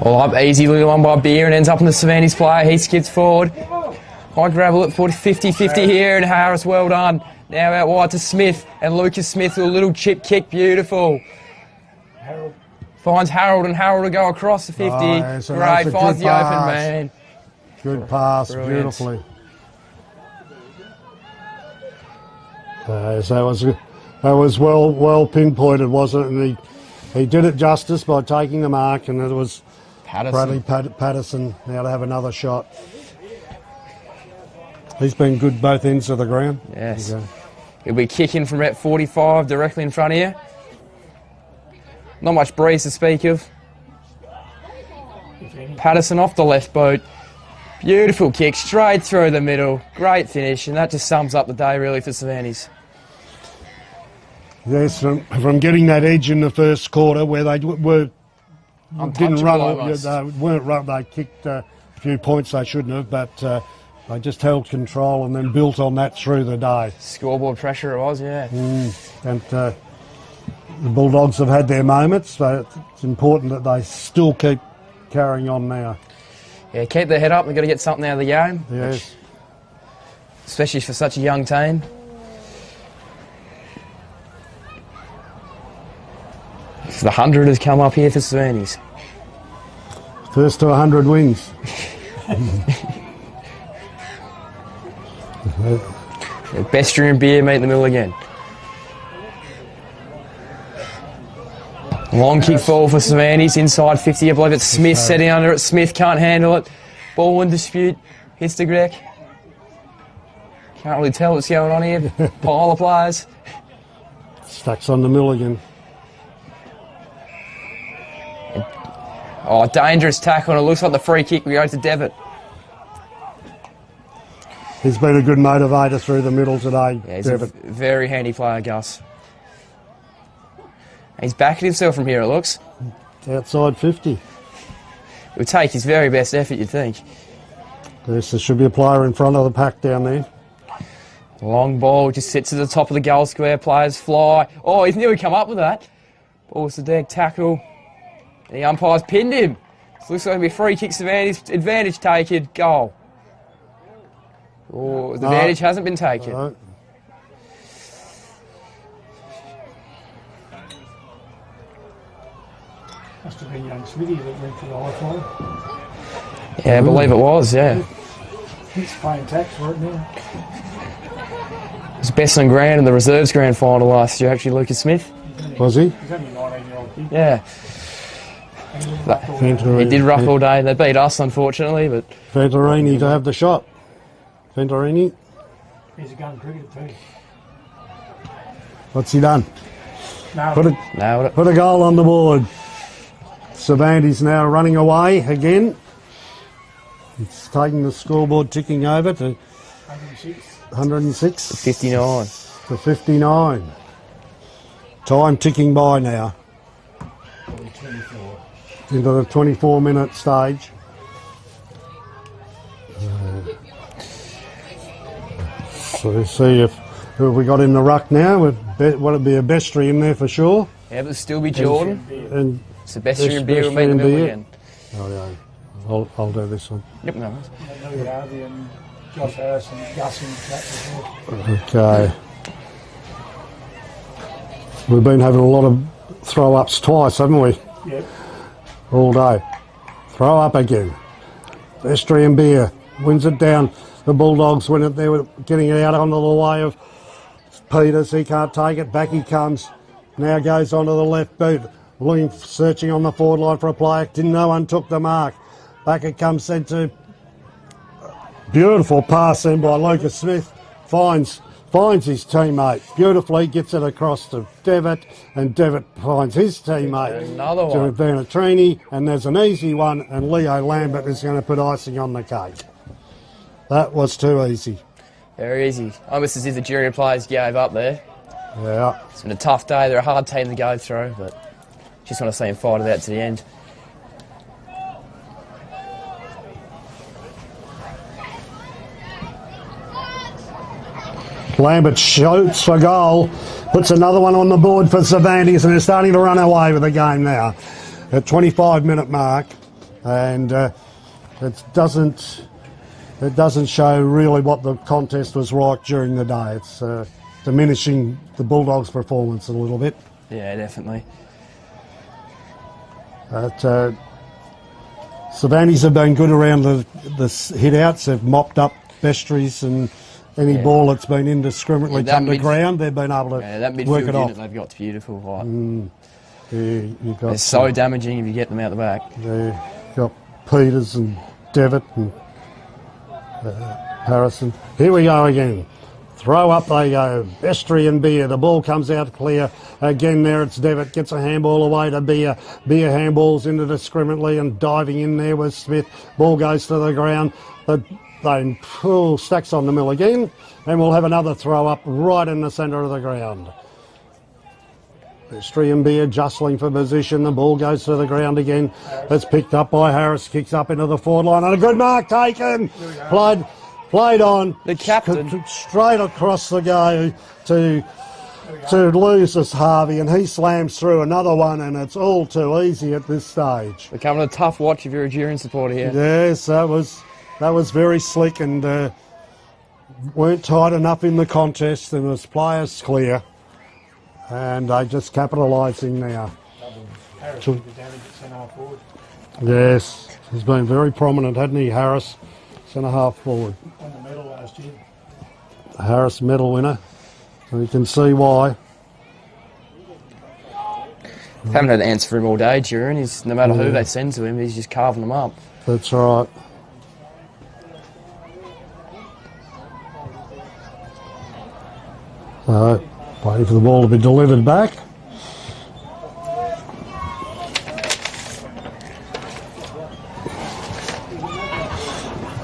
Well, up easy little one by Beer and ends up in the Cervantes player. He skids forward. High gravel at 50-50 here and Harris, well done. Now out wide to Smith and Lucas Smith with a little chip kick. Beautiful. Finds Harold and Harold to go across the 50. Oh, so great, finds the open man. Good pass, brilliant. Beautifully. So that was well pinpointed, wasn't it? And he did it justice by taking the mark, and it was Bradley Patterson now to have another shot. He's been good both ends of the ground. Yes. He'll be kicking from about 45 directly in front of you. Not much breeze to speak of. Patterson off the left boot. Beautiful kick, straight through the middle. Great finish, and that just sums up the day really for Cervantes. Yes, from getting that edge in the first quarter where they weren't run. They kicked a few points they shouldn't have, but they just held control and then built on that through the day. Scoreboard pressure it was, yeah. And the Bulldogs have had their moments, but it's important that they still keep carrying on now. Yeah, keep their head up. They've got to get something out of the game. Yes. Especially for such a young team. So the 100 has come up here for Cervantes. First to 100 wins. Bestry and Beer meet in the middle again. Long kick forward for Cervantes, inside 50, I believe it's Smith setting under it. Smith can't handle it. Ball in dispute, hits the deck. Can't really tell what's going on here. Pile of players. Stacks on the Milligan. Oh, dangerous tackle, and it looks like the free kick will go to Devitt. He's been a good motivator through the middle today, yeah, he's Devitt. A very handy player, Gus. He's backing himself from here, it looks. Outside 50. It would take his very best effort, you'd think. Yes, there should be a player in front of the pack down there. Long ball, just sits at the top of the goal square, players fly. Oh, he knew he'd come up with that. Ball's the deck, tackle. And the umpire's pinned him. So looks like it'll be a free kick, advantage taken, goal. Oh, the advantage hasn't been taken. No. Must have been young Smithy that went for the high fly. Yeah, I believe it was, yeah. He's paying tax for it now. It was best on grand in the reserves grand final last year, actually, Lucas Smith. Was he? He's only a 19-year-old kid. Yeah. He did rough all day. They beat us, unfortunately, but... Venturini to have the shot. Venturini. He's a gun cricketer too. What's he done? Nailed it. Put a goal on the board. Cervantes now running away again. It's taking the scoreboard ticking over to 106. 59. To 59. Time ticking by now. Into the 24-minute stage. So let's see who have we got in the ruck now. Will it be a Bestry in there for sure? Yeah, but it'll still be Jordan. And Sebastian and Beer will meet in the middle again. Oh yeah, I'll do this one. Yep, no. Louis Harvey and Josh Harris and Gus in the track as Okay. We've been having a lot of throw-ups twice, haven't we? Yep. All day. Throw up again. Bestry and Beer wins it down. The Bulldogs win it. They were getting it out onto the way of Peters. He can't take it. Back he comes. Now goes onto the left boot. Looking, searching on the forward line for a player. No one took the mark. Back it comes, sent to... Beautiful pass in by Lucas Smith. Finds his teammate beautifully, gets it across to Devitt, and Devitt finds his teammate. Another one. To Venturini, and there's an easy one, and Leo Lambert is going to put icing on the cake. That was too easy. Very easy. Almost as if the Jurien players gave up there. Yeah. It's been a tough day. They're a hard team to go through, but just want to see them fight it out to the end. Lambert shoots for goal, puts another one on the board for Cervantes, and they're starting to run away with the game now at 25-minute mark, and it doesn't show really what the contest was like during the day. It's diminishing the Bulldogs' performance a little bit. Yeah, definitely. But Cervantes have been good around the hit-outs. They've mopped up Bestries and any ball that's been indiscriminately come to ground, they've been able to that midfield work it unit off. they've got's beautiful. Right? You've got They're so damaging if you get them out the back. You've got Peters and Devitt and Harrison. Here we go again. Throw up they go. Bestry and Beer. The ball comes out clear. Again there it's Devitt. Gets a handball away to Beer. Beer handballs indiscriminately and diving in there with Smith. Ball goes to the ground. They pull Stacks on the mill again, and we'll have another throw up right in the centre of the ground. Bestry and Beer jostling for position. The ball goes to the ground again. It's picked up by Harris. Kicks up into the forward line, and a good mark taken. Played on. The captain. Straight across the go to Lucas Harvey, and he slams through another one, and it's all too easy at this stage. Becoming a tough watch if you're a Jurien supporter here. Yes, that was very slick, and weren't tight enough in the contest, and was players clear, and they just capitalising now. Harris did the damage at centre-half forward. Yes, he's been very prominent, hasn't he, Harris? Centre-half forward. Won the medal last year. Harris medal winner, so you can see why. Haven't had an answer for him all day, Jurien. No matter who they send to him, he's just carving them up. That's right. Waiting for the ball to be delivered back.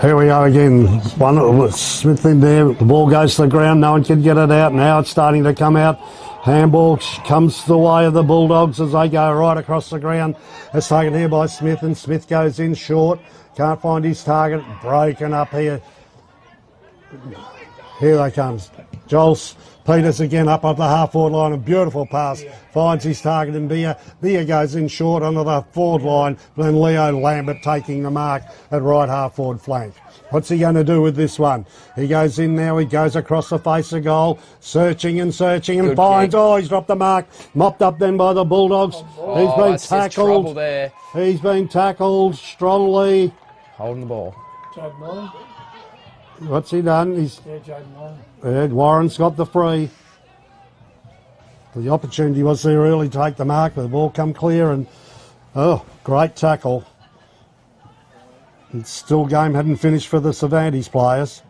Here we go again. One Smith in there. The ball goes to the ground. No one can get it out. Now it's starting to come out. Handball comes the way of the Bulldogs as they go right across the ground. It's taken here by Smith, and Smith goes in short. Can't find his target. Broken up here. Here they comes. Joel Peters again up at the half-forward line. A beautiful pass. Finds his target in Beer. Beer goes in short onto the forward line. Then Leo Lambert taking the mark at right half-forward flank. What's he going to do with this one? He goes in now. He goes across the face of goal. Searching and Good finds... kick. Oh, he's dropped the mark. Mopped up then by the Bulldogs. He's been That's just trouble tackled. there. He's been tackled strongly. Holding the ball. Jaden Warren. What's he done? He's... Yeah, Jaden Warren. Warren's got the free. The opportunity was there early to take the mark, but the ball come clear and, great tackle. And still game hadn't finished for the Cervantes players.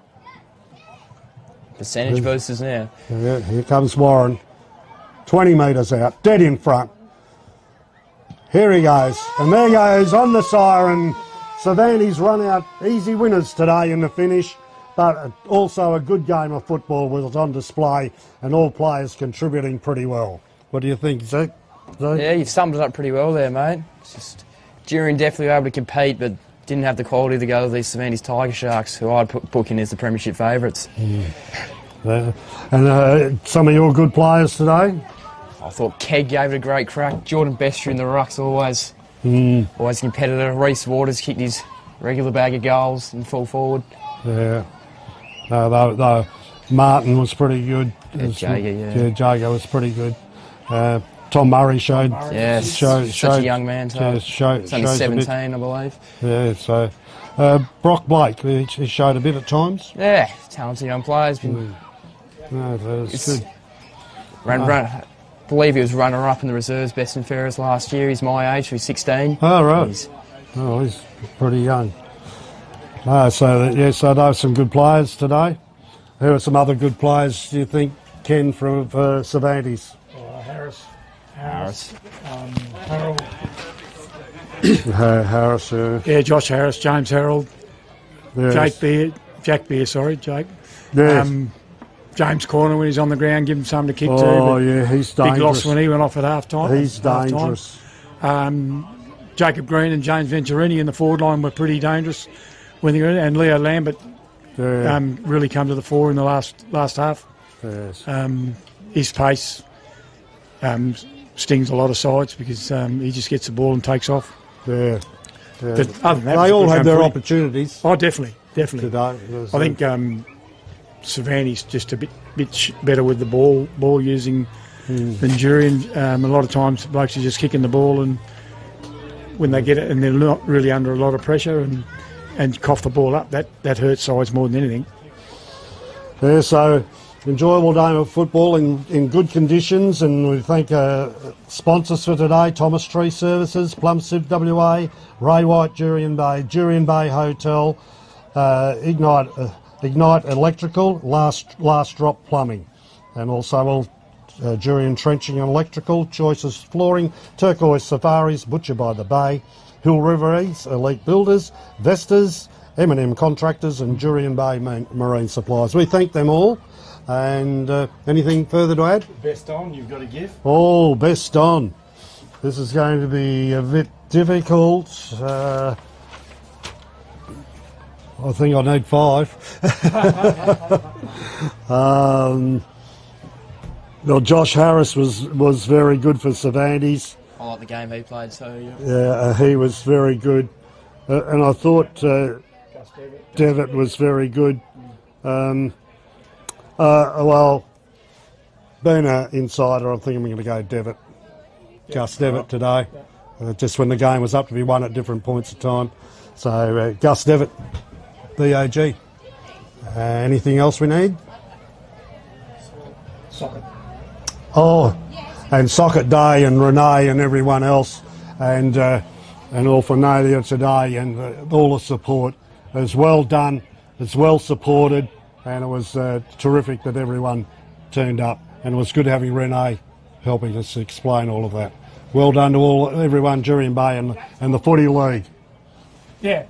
Percentage boosters now. Yeah, here comes Warren. 20 metres out, dead in front. Here he goes, and there goes on the siren. Cervantes run out easy winners today in the finish, but also a good game of football was on display and all players contributing pretty well. What do you think, Zeke? Yeah, you've summed it up pretty well there, mate. It's just Jurien definitely able to compete, but didn't have the quality to go with these Cervantes Tiger Sharks, who I'd book in as the premiership favourites. And some of your good players today? I thought Keg gave it a great crack. Jordan Bester in the rucks, always competitive. Reece Waters kicked his regular bag of goals in full forward. Yeah. Though Martin was pretty good. Jager was pretty good. Tom Murray showed... Yes, such a young man. So he's only 17, I believe. Yeah, so... Brock Blake, he showed a bit at times. Yeah, talented young player. He's been... It's good. I believe he was runner-up in the reserves, best and fairest last year. He's my age, so he's 16. Oh, right. He's pretty young. So those some good players today. Who are some other good players, do you think, Ken, for Cervantes? Harris. Harold. Harris. Yeah, Josh Harris, James Harold, Yes. Jack Beer, Jake. Yes. James Corner when he's on the ground, give him something to kick to. Oh, yeah, he's dangerous. Big loss when he went off at half time. He's dangerous. Jacob Green and James Venturini in the forward line were pretty dangerous when they were in, and Leo Lambert really come to the fore in the last half. Yes. His pace stings a lot of sides because he just gets the ball and takes off. Yeah. But other than that, they all had their footy. opportunities. Oh, definitely. Today. I think Cervantes just a bit better with the ball using than Jurien. A lot of times blokes are just kicking the ball, and when they get it and they're not really under a lot of pressure and cough the ball up, that hurts sides more than anything. Yeah, so enjoyable game of football in good conditions, and we thank sponsors for today: Thomas Tree Services, Plumstead WA, Ray White Jurien Bay Hotel, Ignite Electrical, Last Drop Plumbing, and also Jurien Trenching and Electrical, Choices Flooring, Turquoise Safaris, Butcher by the Bay, Hill River East, Elite Builders, Vestas, M&M Contractors, and Jurien Bay Marine Supplies. We thank them all. And anything further to add? Best on, you've got a gift. Oh, best on. This is going to be a bit difficult. I think I need 5. Well, Josh Harris was very good for Cervantes. I like the game he played, so Yeah, he was very good. And I thought Devitt was very good. Well, being an insider, I think I'm going to go Devitt. Gus Devitt today. Just when the game was up to be won at different points of time. So Gus Devitt, BAG. Anything else we need? Socket. Oh, and Socket Day and Renee and everyone else, and all for Nalia today, and all the support. It was well done, it's well supported, and it was terrific that everyone turned up, and it was good having Renee helping us explain all of that. Well done to everyone, Jurien Bay and the Footy League. Yeah.